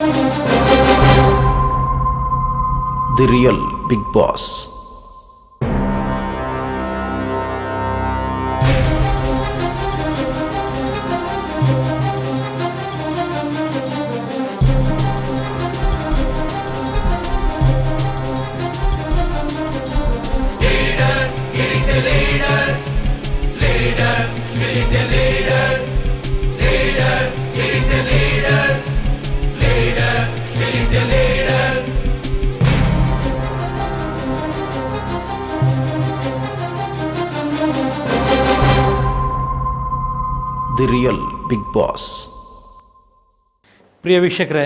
The Real Big Boss. The Real Big Boss. ಪ್ರಿಯ ವೀಕ್ಷಕರೇ,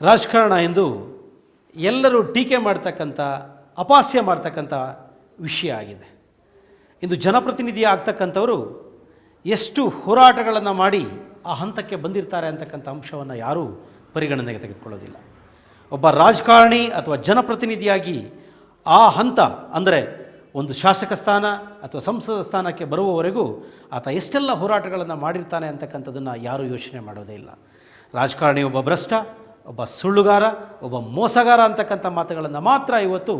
ರಾಜಕಾರಣ ಎಂದು ಎಲ್ಲರೂ ಟೀಕೆ ಮಾಡ್ತಕ್ಕಂಥ, ಅಪಹಾಸ್ಯ ಮಾಡ್ತಕ್ಕಂಥ ವಿಷಯ ಆಗಿದೆ. ಇಂದು ಜನಪ್ರತಿನಿಧಿ ಆಗ್ತಕ್ಕಂಥವರು ಎಷ್ಟು ಹೋರಾಟಗಳನ್ನು ಮಾಡಿ ಆ ಹಂತಕ್ಕೆ ಬಂದಿರ್ತಾರೆ ಅಂತಕ್ಕಂಥ ಅಂಶವನ್ನು ಯಾರೂ ಪರಿಗಣನೆಗೆ ತೆಗೆದುಕೊಳ್ಳೋದಿಲ್ಲ. ಒಬ್ಬ ರಾಜಕಾರಣಿ ಅಥವಾ ಜನಪ್ರತಿನಿಧಿಯಾಗಿ ಆ ಹಂತ ಅಂದರೆ ಒಂದು ಶಾಸಕ ಸ್ಥಾನ ಅಥವಾ ಸಂಸದ ಸ್ಥಾನಕ್ಕೆ ಬರುವವರೆಗೂ ಆತ ಎಷ್ಟೆಲ್ಲ ಹೋರಾಟಗಳನ್ನು ಮಾಡಿರ್ತಾನೆ ಅಂತಕ್ಕಂಥದ್ದನ್ನು ಯಾರೂ ಯೋಚನೆ ಮಾಡೋದೇ ಇಲ್ಲ. ರಾಜಕಾರಣಿ ಒಬ್ಬ ಭ್ರಷ್ಟ, ಒಬ್ಬ ಸುಳ್ಳುಗಾರ, ಒಬ್ಬ ಮೋಸಗಾರ ಅಂತಕ್ಕಂಥ ಮಾತುಗಳನ್ನು ಮಾತ್ರ ಇವತ್ತು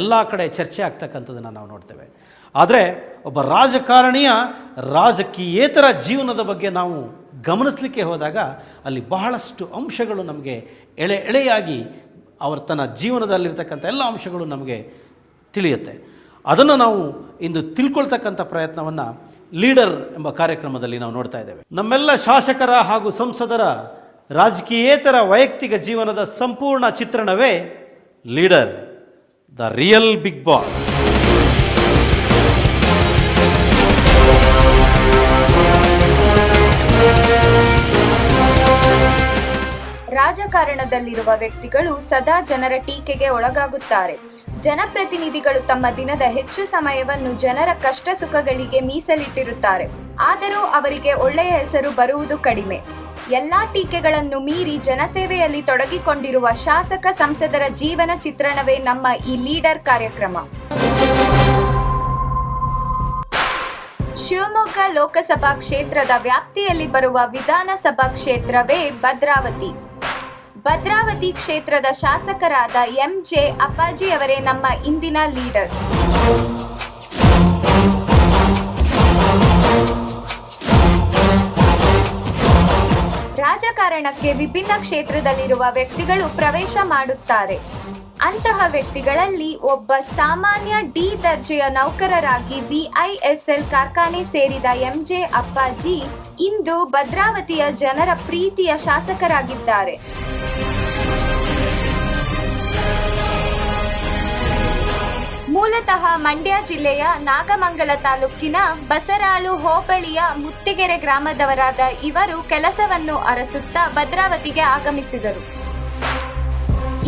ಎಲ್ಲ ಕಡೆ ಚರ್ಚೆ ಆಗ್ತಕ್ಕಂಥದ್ದನ್ನು ನಾವು ನೋಡ್ತೇವೆ. ಆದರೆ ಒಬ್ಬ ರಾಜಕಾರಣಿಯ ರಾಜಕೀಯೇತರ ಜೀವನದ ಬಗ್ಗೆ ನಾವು ಗಮನಿಸಲಿಕ್ಕೆ ಹೋದಾಗ ಅಲ್ಲಿ ಬಹಳಷ್ಟು ಅಂಶಗಳು ನಮಗೆ ಎಳೆಯಾಗಿ ತನ್ನ ಜೀವನದಲ್ಲಿರ್ತಕ್ಕಂಥ ಎಲ್ಲ ಅಂಶಗಳು ನಮಗೆ ತಿಳಿಯುತ್ತೆ. ಅದನ್ನು ನಾವು ಇಂದು ತಿಳ್ಕೊಳ್ತಕ್ಕಂಥ ಪ್ರಯತ್ನವನ್ನು ಲೀಡರ್ ಎಂಬ ಕಾರ್ಯಕ್ರಮದಲ್ಲಿ ನಾವು ನೋಡ್ತಾ ಇದ್ದೇವೆ. ನಮ್ಮೆಲ್ಲ ಶಾಸಕರ ಹಾಗೂ ಸಂಸದರ ರಾಜಕೀಯೇತರ ವೈಯಕ್ತಿಕ ಜೀವನದ ಸಂಪೂರ್ಣ ಚಿತ್ರಣವೇ leader, the real big boss. ರಾಜಕಾರಣದಲ್ಲಿರುವ ವ್ಯಕ್ತಿಗಳು ಸದಾ ಜನರ ಟೀಕೆಗೆ ಒಳಗಾಗುತ್ತಾರೆ. ಜನಪ್ರತಿನಿಧಿಗಳು ತಮ್ಮ ದಿನದ ಹೆಚ್ಚು ಸಮಯವನ್ನು ಜನರ ಕಷ್ಟ ಸುಖಗಳಿಗೆ ಮೀಸಲಿಟ್ಟಿರುತ್ತಾರೆ. ಆದರೂ ಅವರಿಗೆ ಒಳ್ಳೆಯ ಹೆಸರು ಬರುವುದು ಕಡಿಮೆ. ಎಲ್ಲಾ ಟೀಕೆಗಳನ್ನು ಮೀರಿ ಜನಸೇವೆಯಲ್ಲಿ ತೊಡಗಿಕೊಂಡಿರುವ ಶಾಸಕ ಸಂಸದರ ಜೀವನ ಚಿತ್ರಣವೇ ನಮ್ಮ ಈ ಲೀಡರ್ ಕಾರ್ಯಕ್ರಮ. ಶಿವಮೊಗ್ಗ ಲೋಕಸಭಾ ಕ್ಷೇತ್ರದ ವ್ಯಾಪ್ತಿಯಲ್ಲಿ ಬರುವ ವಿಧಾನಸಭಾ ಕ್ಷೇತ್ರವೇ ಭದ್ರಾವತಿ. ಭದ್ರಾವತಿ ಕ್ಷೇತ್ರದ ಶಾಸಕರಾದ ಎಂ.ಜೆ. ಅಪ್ಪಾಜಿ ಅವರೇ ನಮ್ಮ ಇಂದಿನ ಲೀಡರ್. ರಾಜಕಾರಣಕ್ಕೆ ವಿಭಿನ್ನ ಕ್ಷೇತ್ರದಲ್ಲಿರುವ ವ್ಯಕ್ತಿಗಳು ಪ್ರವೇಶ ಮಾಡುತ್ತಾರೆ. ಅಂತಹ ವ್ಯಕ್ತಿಗಳಲ್ಲಿ ಒಬ್ಬ ಸಾಮಾನ್ಯ ಡಿ ದರ್ಜೆಯ ನೌಕರರಾಗಿ ವಿಐಎಸ್ಎಲ್ ಕಾರ್ಖಾನೆ ಸೇರಿದ ಎಂ.ಜೆ. ಅಪ್ಪಾಜಿ ಇಂದು ಭದ್ರಾವತಿಯ ಜನರ ಪ್ರೀತಿಯ ಶಾಸಕರಾಗಿದ್ದಾರೆ. ಮೂಲತಃ ಮಂಡ್ಯ ಜಿಲ್ಲೆಯ ನಾಗಮಂಗಲ ತಾಲೂಕಿನ ಬಸರಾಳು ಹೋಬಳಿಯ ಮುತ್ತಿಗೆರೆ ಗ್ರಾಮದವರಾದ ಇವರು ಕೆಲಸವನ್ನು ಅರಸುತ್ತಾ ಭದ್ರಾವತಿಗೆ ಆಗಮಿಸಿದರು.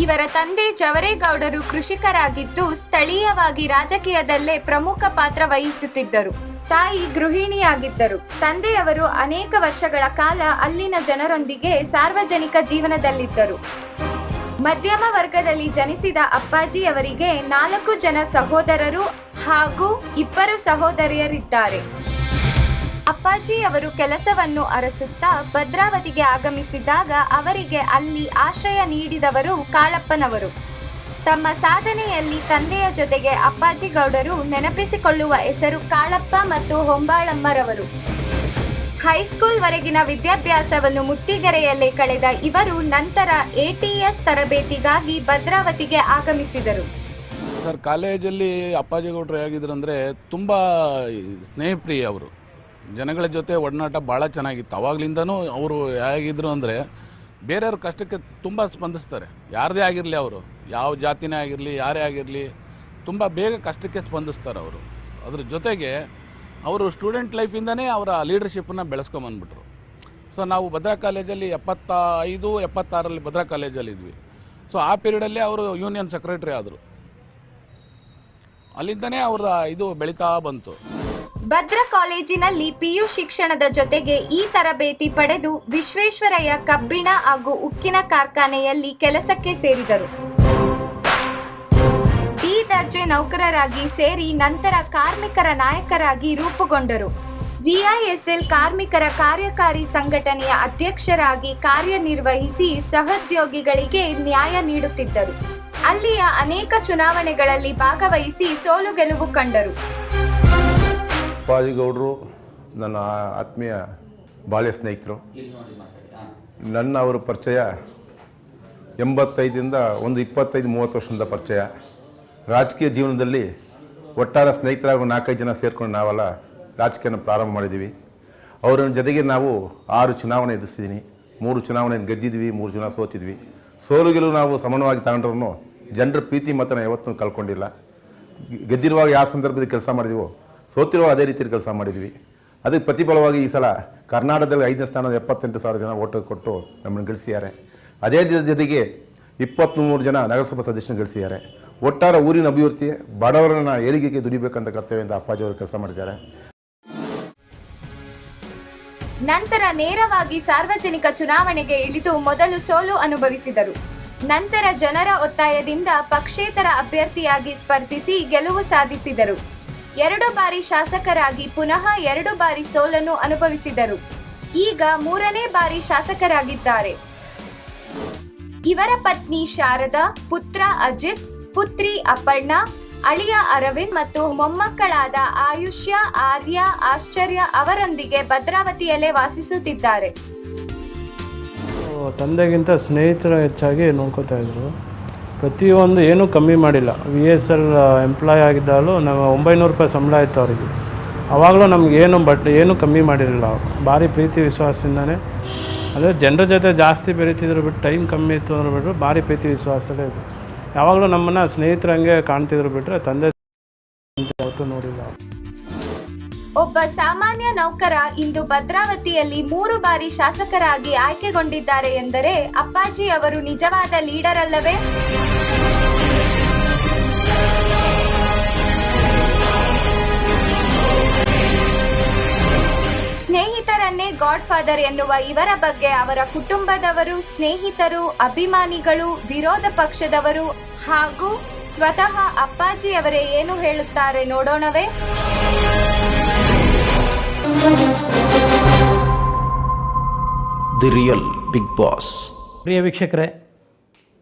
ಇವರ ತಂದೆ ಜವರೇಗೌಡರು ಕೃಷಿಕರಾಗಿದ್ದು ಸ್ಥಳೀಯವಾಗಿ ರಾಜಕೀಯದಲ್ಲೇ ಪ್ರಮುಖ ಪಾತ್ರ ವಹಿಸುತ್ತಿದ್ದರು. ತಾಯಿ ಗೃಹಿಣಿಯಾಗಿದ್ದರು. ತಂದೆಯವರು ಅನೇಕ ವರ್ಷಗಳ ಕಾಲ ಅಲ್ಲಿನ ಜನರೊಂದಿಗೆ ಸಾರ್ವಜನಿಕ ಜೀವನದಲ್ಲಿದ್ದರು. ಮಧ್ಯಮ ವರ್ಗದಲ್ಲಿ ಜನಿಸಿದ ಅಪ್ಪಾಜಿಯವರಿಗೆ 4 ಜನ ಸಹೋದರರು ಹಾಗೂ 2 ಸಹೋದರಿಯರಿದ್ದಾರೆ. ಅಪ್ಪಾಜಿ ಅವರು ಕೆಲಸವನ್ನು ಅರಸುತ್ತಾ ಭದ್ರಾವತಿಗೆ ಆಗಮಿಸಿದಾಗ ಅವರಿಗೆ ಅಲ್ಲಿ ಆಶ್ರಯ ನೀಡಿದವರು ಕಾಳಪ್ಪನವರು. ತಮ್ಮ ಸಾಧನೆಯಲ್ಲಿ ತಂದೆಯ ಜೊತೆಗೆ ಅಪ್ಪಾಜಿ ಗೌಡರು ನೆನಪಿಸಿಕೊಳ್ಳುವ ಹೆಸರು ಕಾಳಪ್ಪ ಮತ್ತು ಹೊಂಬಾಳಮ್ಮರವರು. ಹೈಸ್ಕೂಲ್ ವರೆಗಿನ ವಿದ್ಯಾಭ್ಯಾಸವನ್ನು ಮುತ್ತಿಗೆರೆಯಲ್ಲೇ ಕಳೆದ ಇವರು ನಂತರ ATS ತರಬೇತಿಗಾಗಿ ಭದ್ರಾವತಿಗೆ ಆಗಮಿಸಿದರು. ಸರ್, ಕಾಲೇಜಲ್ಲಿ ಅಪ್ಪಾಜಿ ಗೌಡರು ಹೇಗಿದ್ರು ಅಂದರೆ ತುಂಬ ಸ್ನೇಹಪ್ರಿಯ. ಅವರು ಜನಗಳ ಜೊತೆ ಒಡನಾಟ ಭಾಳ ಚೆನ್ನಾಗಿತ್ತು. ಅವಾಗಲಿಂದನೂ ಅವರು ಹೇಗಿದ್ರು ಅಂದರೆ ಬೇರೆಯವ್ರ ಕಷ್ಟಕ್ಕೆ ತುಂಬ ಸ್ಪಂದಿಸ್ತಾರೆ. ಯಾರದೇ ಆಗಿರಲಿ, ಅವರು ಯಾವ ಜಾತಿನೇ ಆಗಿರಲಿ, ಯಾರೇ ಆಗಿರಲಿ, ತುಂಬ ಬೇಗ ಕಷ್ಟಕ್ಕೆ ಸ್ಪಂದಿಸ್ತಾರೆ ಅವರು. ಅದ್ರ ಜೊತೆಗೆ ಅವರು ಸ್ಟೂಡೆಂಟ್ ಲೈಫಿಂದನೇ ಅವರ ಲೀಡರ್ಶಿಪ್ಪನ್ನು ಬೆಳೆಸ್ಕೊಂಬಂದ್ಬಿಟ್ರು. ಸೊ ನಾವು ಭದ್ರಾ ಕಾಲೇಜಲ್ಲಿ 75-76 ಭದ್ರಾ ಕಾಲೇಜಲ್ಲಿ ಇದ್ವಿ. ಸೊ ಆ ಪೀರಿಯಡಲ್ಲಿ ಅವರು ಯೂನಿಯನ್ ಸೆಕ್ರೆಟರಿ ಆದರು. ಅಲ್ಲಿಂದನೇ ಅವರ ಇದು ಬೆಳೀತಾ ಬಂತು. ಭದ್ರಾ ಕಾಲೇಜಿನಲ್ಲಿ PU ಶಿಕ್ಷಣದ ಜೊತೆಗೆ ಈ ತರಬೇತಿ ಪಡೆದು ವಿಶ್ವೇಶ್ವರಯ್ಯ ಕಬ್ಬಿಣ ಹಾಗೂ ಉಕ್ಕಿನ ಕಾರ್ಖಾನೆಯಲ್ಲಿ ಕೆಲಸಕ್ಕೆ ಸೇರಿದರು. ಡಿ ದರ್ಜೆ ನೌಕರರಾಗಿ ಸೇರಿ ನಂತರ ಕಾರ್ಮಿಕರ ನಾಯಕರಾಗಿ ರೂಪುಗೊಂಡರು. ವಿಐಎಸ್ಎಲ್ ಕಾರ್ಮಿಕರ ಕಾರ್ಯಕಾರಿ ಸಂಘಟನೆಯ ಅಧ್ಯಕ್ಷರಾಗಿ ಕಾರ್ಯನಿರ್ವಹಿಸಿ ಸಹೋದ್ಯೋಗಿಗಳಿಗೆ ನ್ಯಾಯ ನೀಡುತ್ತಿದ್ದರು. ಅಲ್ಲಿಯ ಅನೇಕ ಚುನಾವಣೆಗಳಲ್ಲಿ ಭಾಗವಹಿಸಿ ಸೋಲು ಗೆಲುವು ಕಂಡರು. ಅಪ್ಪಾಜಿಗೌಡರು ನನ್ನ ಆತ್ಮೀಯ ಬಾಲ್ಯ ಸ್ನೇಹಿತರು. ನನ್ನ ಅವರ ಪರಿಚಯ 85ರಿಂದ ಒಂದು 25-30 ವರ್ಷದಿಂದ ಪರಿಚಯ. ರಾಜಕೀಯ ಜೀವನದಲ್ಲಿ ಒಟ್ಟಾರೆ ಸ್ನೇಹಿತರಾಗಿ 4-5 ಜನ ಸೇರ್ಕೊಂಡು ನಾವೆಲ್ಲ ರಾಜಕೀಯನ ಪ್ರಾರಂಭ ಮಾಡಿದ್ದೀವಿ. ಅವರ ಜೊತೆಗೆ ನಾವು 6 ಚುನಾವಣೆ ಎದುರಿಸಿದ್ದೀನಿ. 3 ಚುನಾವಣೆಯನ್ನು ಗೆದ್ದಿದ್ವಿ, 3 ಚುನಾವಣೆ ಸೋತಿದ್ವಿ. ಸೋಲುಗೆಲುವು ನಾವು ಸಮಾನವಾಗಿ ತಗೊಂಡ್ರೂ ಜನರ ಪ್ರೀತಿ ಮತನ ಯಾವತ್ತೂ ಕಳ್ಕೊಂಡಿಲ್ಲ. ಗೆದ್ದಿರುವಾಗ ಯಾವ ಸಂದರ್ಭದಲ್ಲಿ ಕೆಲಸ ಮಾಡಿದೀವೋ ಸೋತಿರುವಾಗ ಅದೇ ರೀತಿಯಲ್ಲಿ ಕೆಲಸ ಮಾಡಿದ್ವಿ. ಅದಕ್ಕೆ ಪ್ರತಿಫಲವಾಗಿ ಈ ಸಲ ಕರ್ನಾಟಕದಲ್ಲಿ 5ನೇ ಸ್ಥಾನದ 78,000 ಜನ ಓಟು ಕೊಟ್ಟು ನಮ್ಮನ್ನು ಗಳಿಸಿದ್ದಾರೆ. ಅದೇ ಜೊತೆಗೆ 23 ಜನ ನಗರಸಭಾ ಸದಸ್ಯರನ್ನು ಗಳಿಸಿದ್ದಾರೆ. ಒಟ್ಟಾರೆ ಊರಿನ ಅಭಿವೃದ್ಧಿ, ಬಡವರನ್ನ ಏಳಿಗೆಗೆ ದುಡಿಬೇಕಂತ ಕರ್ತವ್ಯದಿಂದ ಅಪ್ಪಾಜಿಯವರು ಕೆಲಸ ಮಾಡಿದ್ದಾರೆ. ನಂತರ ನೇರವಾಗಿ ಸಾರ್ವಜನಿಕ ಚುನಾವಣೆಗೆ ಇಳಿದು ಮೊದಲು ಸೋಲು ಅನುಭವಿಸಿದರು. ನಂತರ ಜನರ ಒತ್ತಾಯದಿಂದ ಪಕ್ಷೇತರ ಅಭ್ಯರ್ಥಿಯಾಗಿ ಸ್ಪರ್ಧಿಸಿ ಗೆಲುವು ಸಾಧಿಸಿದರು. 2 ಬಾರಿ ಶಾಸಕರಾಗಿ ಪುನಃ 2 ಬಾರಿ ಸೋಲನ್ನು ಅನುಭವಿಸಿದರು. ಈಗ 3ನೇ ಬಾರಿ ಶಾಸಕರಾಗಿದ್ದಾರೆ. ಇವರ ಪತ್ನಿ ಶಾರದಾ, ಪುತ್ರ ಅಜಿತ್, ಪುತ್ರಿ ಅಪರ್ಣ, ಅಳಿಯ ಅರವಿಂದ್ ಮತ್ತು ಮೊಮ್ಮಕ್ಕಳಾದ ಆಯುಷ್ಯ, ಆರ್ಯ, ಆಶ್ಚರ್ಯ ಅವರೊಂದಿಗೆ ಭದ್ರಾವತಿಯಲ್ಲೇ ವಾಸಿಸುತ್ತಿದ್ದಾರೆ. ತಂದೆಗಿಂತ ಸ್ನೇಹಿತರ ಹೆಚ್ಚಾಗಿ ನೋಡ್ಕೋತಾ ಇದ್ರು. ಪ್ರತಿಯೊಂದು ಏನೂ ಕಮ್ಮಿ ಮಾಡಿಲ್ಲ. VSL ಎಂಪ್ಲಾಯ್ ಆಗಿದ್ದಾಗಲೂ ನಾವು 900 ರೂಪಾಯಿ ಸಂಬಳ ಇತ್ತು ಅವರಿಗೆ. ಆವಾಗಲೂ ನಮಗೇನು ಏನೂ ಕಮ್ಮಿ ಮಾಡಿರಲಿಲ್ಲ ಅವರು. ಭಾರಿ ಪ್ರೀತಿ ವಿಶ್ವಾಸದಿಂದನೇ, ಅಂದರೆ ಜನರ ಜೊತೆ ಜಾಸ್ತಿ ಬೆರೀತಿದ್ರು ಬಿಟ್ಟು ಟೈಮ್ ಕಮ್ಮಿ ಇತ್ತು ಅಂದ್ರೆ ಬಿಟ್ಟರು ಭಾರಿ ಪ್ರೀತಿ ವಿಶ್ವಾಸದಲ್ಲೇ ಇದ್ರು. ಯಾವಾಗಲೂ ನಮ್ಮನ್ನು ಸ್ನೇಹಿತರಂಗೆ ಕಾಣ್ತಿದ್ರು ಬಿಟ್ಟರೆ ತಂದೆ ಯಾವತ್ತೂ ನೋಡಿಲ್ಲ. ಒಬ್ಬ ಸಾಮಾನ್ಯ ನೌಕರ ಇಂದು ಭದ್ರಾವತಿಯಲ್ಲಿ 3 ಬಾರಿ ಶಾಸಕರಾಗಿ ಆಯ್ಕೆಗೊಂಡಿದ್ದಾರೆ ಎಂದರೆ ಅಪ್ಪಾಜಿ ಅವರು ನಿಜವಾದ ಲೀಡರ್ ಅಲ್ಲವೇ? ಸ್ನೇಹಿತರನ್ನೇ ಗಾಡ್ ಫಾದರ್ ಎನ್ನುವ ಇವರ ಬಗ್ಗೆ ಅವರ ಕುಟುಂಬದವರು, ಸ್ನೇಹಿತರು, ಅಭಿಮಾನಿಗಳು, ವಿರೋಧ ಪಕ್ಷದವರು ಹಾಗೂ ಸ್ವತಃ ಅಪ್ಪಾಜಿಯವರೇ ಏನು ಹೇಳುತ್ತಾರೆ ನೋಡೋಣವೇ? The real big boss. ಪ್ರಿಯ ವೀಕ್ಷಕರೇ,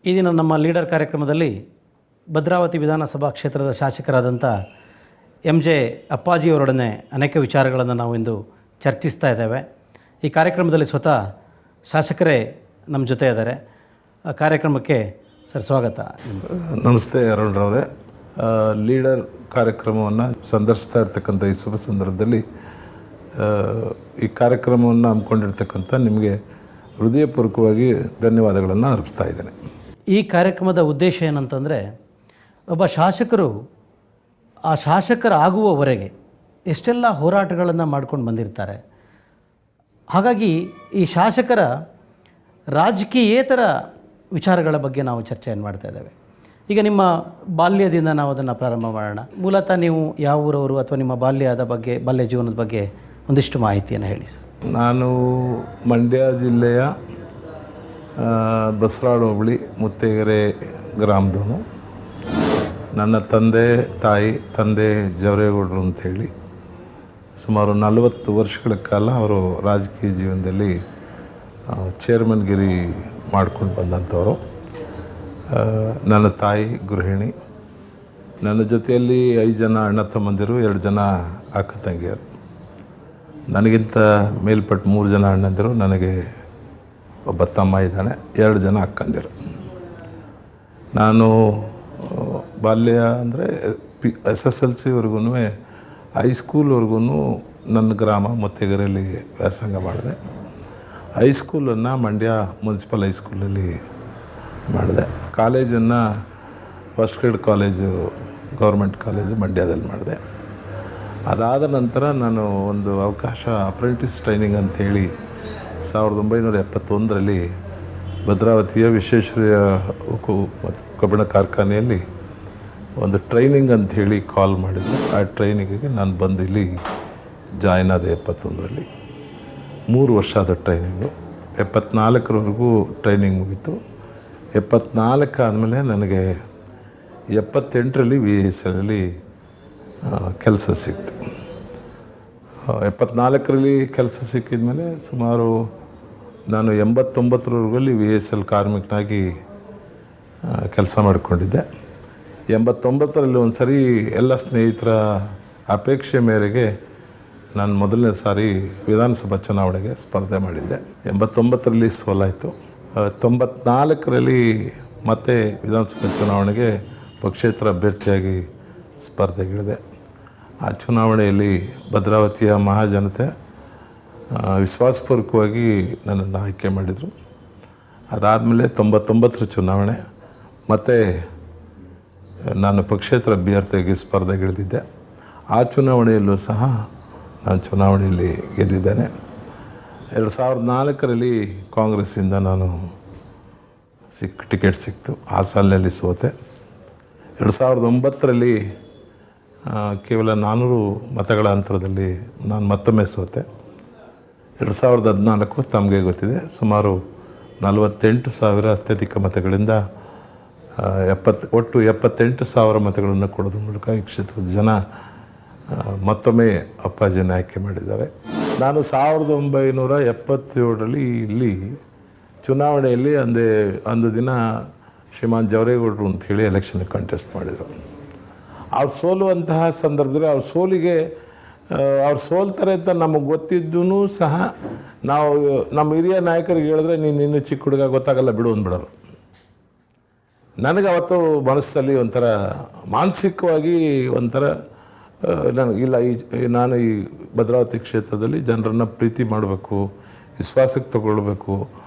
ಈ ದಿನ ನಮ್ಮ ಲೀಡರ್ ಕಾರ್ಯಕ್ರಮದಲ್ಲಿ ಭದ್ರಾವತಿ ವಿಧಾನಸಭಾ ಕ್ಷೇತ್ರದ ಶಾಸಕರಾದಂಥ MJ ಅಪ್ಪಾಜಿಯವರೊಡನೆ ಅನೇಕ ವಿಚಾರಗಳನ್ನು ನಾವು ಇಂದು ಚರ್ಚಿಸ್ತಾ ಇದ್ದೇವೆ. ಈ ಕಾರ್ಯಕ್ರಮದಲ್ಲಿ ಸ್ವತಃ ಶಾಸಕರೇ ನಮ್ಮ ಜೊತೆ ಇದ್ದಾರೆ. ಕಾರ್ಯಕ್ರಮಕ್ಕೆ ಸರ್ ಸ್ವಾಗತ. ನಮಸ್ತೆ ಅರುಣ್ರವರೇ. ಲೀಡರ್ ಕಾರ್ಯಕ್ರಮವನ್ನು ಸಂದರ್ಶಿಸ್ತಾ ಇರ್ತಕ್ಕಂಥ ಈ ಶುಭ ಸಂದರ್ಭದಲ್ಲಿ ಈ ಕಾರ್ಯಕ್ರಮವನ್ನು ಹಮ್ಮಿಕೊಂಡಿರ್ತಕ್ಕಂಥ ನಿಮಗೆ ಹೃದಯಪೂರ್ವಕವಾಗಿ ಧನ್ಯವಾದಗಳನ್ನು ಅರ್ಪಿಸ್ತಾ ಇದ್ದೇನೆ. ಈ ಕಾರ್ಯಕ್ರಮದ ಉದ್ದೇಶ ಏನಂತಂದರೆ, ಒಬ್ಬ ಶಾಸಕರು ಆ ಶಾಸಕರಾಗುವವರೆಗೆ ಎಷ್ಟೆಲ್ಲ ಹೋರಾಟಗಳನ್ನು ಮಾಡ್ಕೊಂಡು ಬಂದಿರ್ತಾರೆ. ಹಾಗಾಗಿ ಈ ಶಾಸಕರ ರಾಜಕೀಯೇತರ ವಿಚಾರಗಳ ಬಗ್ಗೆ ನಾವು ಚರ್ಚೆಯನ್ನು ಮಾಡ್ತಾ ಇದ್ದೇವೆ. ಈಗ ನಿಮ್ಮ ಬಾಲ್ಯದಿಂದ ನಾವು ಅದನ್ನು ಪ್ರಾರಂಭ ಮಾಡೋಣ. ಮೂಲತಃ ನೀವು ಯಾವ ಊರವರು ಅಥವಾ ನಿಮ್ಮ ಬಾಲ್ಯ ಜೀವನದ ಬಗ್ಗೆ ಒಂದಿಷ್ಟು ಮಾಹಿತಿಯನ್ನು ಹೇಳಿ ಸರ್. ನಾನು ಮಂಡ್ಯ ಜಿಲ್ಲೆಯ ಬಸರಾಳು ಹೋಬಳಿ ಮುತ್ತೇಗೆರೆ ಗ್ರಾಮದವನು. ನನ್ನ ತಂದೆ ಜವರೇಗೌಡರು ಅಂಥೇಳಿ ಸುಮಾರು 40 ವರ್ಷಗಳ ಕಾಲ ಅವರು ರಾಜಕೀಯ ಜೀವನದಲ್ಲಿ ಚೇರ್ಮನ್ಗಿರಿ ಮಾಡ್ಕೊಂಡು ಬಂದಂಥವರು. ನನ್ನ ತಾಯಿ ಗೃಹಿಣಿ. ನನ್ನ ಜೊತೆಯಲ್ಲಿ 5 ಜನ ಅಣ್ಣ ತಮ್ಮಂದಿರು, 2 ಜನ ಅಕ್ಕ ತಂಗಿಯರು. ನನಗಿಂತ ಮೇಲ್ಪಟ್ಟು 3 ಜನ ಅಣ್ಣಂದಿರು, ನನಗೆ ಒಬ್ಬ ತಮ್ಮ ಇದ್ದಾನೆ, 2 ಜನ ಅಕ್ಕಂದಿರು. ನಾನು ಬಾಲ್ಯ ಅಂದರೆ SSLCವರೆಗೂ ಹೈಸ್ಕೂಲ್ವರೆಗೂ ನನ್ನ ಗ್ರಾಮ ಮುತ್ತೇಗೆರೆಯಲ್ಲಿ ವ್ಯಾಸಂಗ ಮಾಡಿದೆ. ಹೈಸ್ಕೂಲನ್ನು ಮಂಡ್ಯ ಮುನ್ಸಿಪಲ್ ಹೈಸ್ಕೂಲಲ್ಲಿ ಮಾಡಿದೆ. ಕಾಲೇಜನ್ನು first grade college government college ಮಂಡ್ಯದಲ್ಲಿ ಮಾಡಿದೆ. ಅದಾದ ನಂತರ ನಾನು ಒಂದು ಅವಕಾಶ ಅಪ್ರೆಂಟಿಸ್ ಟ್ರೈನಿಂಗ್ ಅಂಥೇಳಿ 1971ರಲ್ಲಿ ಭದ್ರಾವತಿಯ ವಿಶ್ವೇಶ್ವರಯ್ಯ ಉಕ್ಕು ಮತ್ತು ಕಬ್ಬಿಣ ಕಾರ್ಖಾನೆಯಲ್ಲಿ ಒಂದು ಟ್ರೈನಿಂಗ್ ಅಂಥೇಳಿ ಕಾಲ್ ಮಾಡಿದ್ದೆ. ಆ ಟ್ರೈನಿಂಗಿಗೆ ನಾನು ಬಂದು ಇಲ್ಲಿ ಜಾಯ್ನ್ ಆದೆ 71ರಲ್ಲಿ. 3 ವರ್ಷ ಆದ ಟ್ರೈನಿಂಗು. 74ರವರೆಗೂ ಟ್ರೈನಿಂಗ್ ಮುಗೀತು. 74 ಆದಮೇಲೆ ನನಗೆ 78ರಲ್ಲಿ VSLಲ್ಲಿ ಕೆಲಸ ಸಿಕ್ತು. 74ರಲ್ಲಿ ಕೆಲಸ ಸಿಕ್ಕಿದ ಮೇಲೆ ಸುಮಾರು ನಾನು 89ರವರೆಗೂ VSL ಕಾರ್ಮಿಕನಾಗಿ ಕೆಲಸ ಮಾಡಿಕೊಂಡಿದ್ದೆ. 89ರಲ್ಲಿ ಒಂದು ಸರಿ ಎಲ್ಲ ಸ್ನೇಹಿತರ ಅಪೇಕ್ಷೆ ಮೇರೆಗೆ ನಾನು ಮೊದಲನೇ ಸಾರಿ ವಿಧಾನಸಭಾ ಚುನಾವಣೆಗೆ ಸ್ಪರ್ಧೆ ಮಾಡಿದ್ದೆ. 89ರಲ್ಲಿ ಸೋಲಾಯಿತು. 94ರಲ್ಲಿ ಮತ್ತೆ ವಿಧಾನಸಭೆ ಚುನಾವಣೆಗೆ ಪಕ್ಷೇತರ ಅಭ್ಯರ್ಥಿಯಾಗಿ ಸ್ಪರ್ಧೆಗಿಳಿದೆ. ಆ ಚುನಾವಣೆಯಲ್ಲಿ ಭದ್ರಾವತಿಯ ಮಹಾಜನತೆ ವಿಶ್ವಾಸಪೂರ್ವಕವಾಗಿ ನನ್ನನ್ನು ಆಯ್ಕೆ ಮಾಡಿದರು. ಅದಾದಮೇಲೆ 99ರ ಚುನಾವಣೆ ಮತ್ತು ನಾನು ಪಕ್ಷೇತರ ಅಭ್ಯರ್ಥಿಯಾಗಿ ಸ್ಪರ್ಧೆಗಿಳಿದಿದ್ದೆ. ಆ ಚುನಾವಣೆಯಲ್ಲೂ ಸಹ ನಾನು ಚುನಾವಣೆಯಲ್ಲಿ ಗೆದ್ದಿದ್ದೇನೆ. 2004ರಲ್ಲಿ ಕಾಂಗ್ರೆಸ್ಸಿಂದ ನಾನು ಟಿಕೆಟ್ ಸಿಕ್ತು. ಆ ಸಾಲಿನಲ್ಲಿ ಸೋತೆ. 2009ರಲ್ಲಿ ಕೇವಲ 400 ಮತಗಳ ಅಂತರದಲ್ಲಿ ನಾನು ಮತ್ತೊಮ್ಮೆ ಸೋತೆ. 2014 ತಮಗೆ ಗೊತ್ತಿದೆ, ಸುಮಾರು 48,000 ಅತ್ಯಧಿಕ ಮತಗಳಿಂದ ಒಟ್ಟು 78,000 ಮತಗಳನ್ನು ಕೊಡೋದ್ರ ಮೂಲಕ ಈ ಕ್ಷೇತ್ರದ ಜನ ಮತ್ತೊಮ್ಮೆ ಅಪ್ಪಾಜಿನ ಆಯ್ಕೆ ಮಾಡಿದ್ದಾರೆ. ನಾನು 1977ರಲ್ಲಿ ಇಲ್ಲಿ ಚುನಾವಣೆಯಲ್ಲಿ ಅಂದು ದಿನ ಶ್ರೀಮಾನ್ ಜವರೇಗೌಡರು ಅಂಥೇಳಿ ಎಲೆಕ್ಷನ್ಗೆ ಕಂಟೆಸ್ಟ್ ಮಾಡಿದರು. ಅವ್ರು ಸೋಲುವಂತಹ ಸಂದರ್ಭದಲ್ಲಿ ಅವ್ರು ಸೋಲ್ತಾರೆ ಅಂತ ನಮಗೆ ಗೊತ್ತಿದ್ದೂ ಸಹ ನಾವು ನಮ್ಮ ಹಿರಿಯ ನಾಯಕರಿಗೆ ಹೇಳಿದ್ರೆ ನೀನು ಇನ್ನೂ ಚಿಕ್ಕ ಹುಡುಗ ಗೊತ್ತಾಗಲ್ಲ ಬಿಡು ಅಂದ್ಬಿಡೋರು. ನನಗೆ ಅವತ್ತು ಮನಸ್ಸಲ್ಲಿ ಒಂಥರ ಮಾನಸಿಕವಾಗಿ ಒಂಥರ ನಾನು ಈ ಭದ್ರಾವತಿ ಕ್ಷೇತ್ರದಲ್ಲಿ ಜನರನ್ನು ಪ್ರೀತಿ ಮಾಡಬೇಕು, ವಿಶ್ವಾಸಕ್ಕೆ ತಗೊಳ್ಬೇಕು,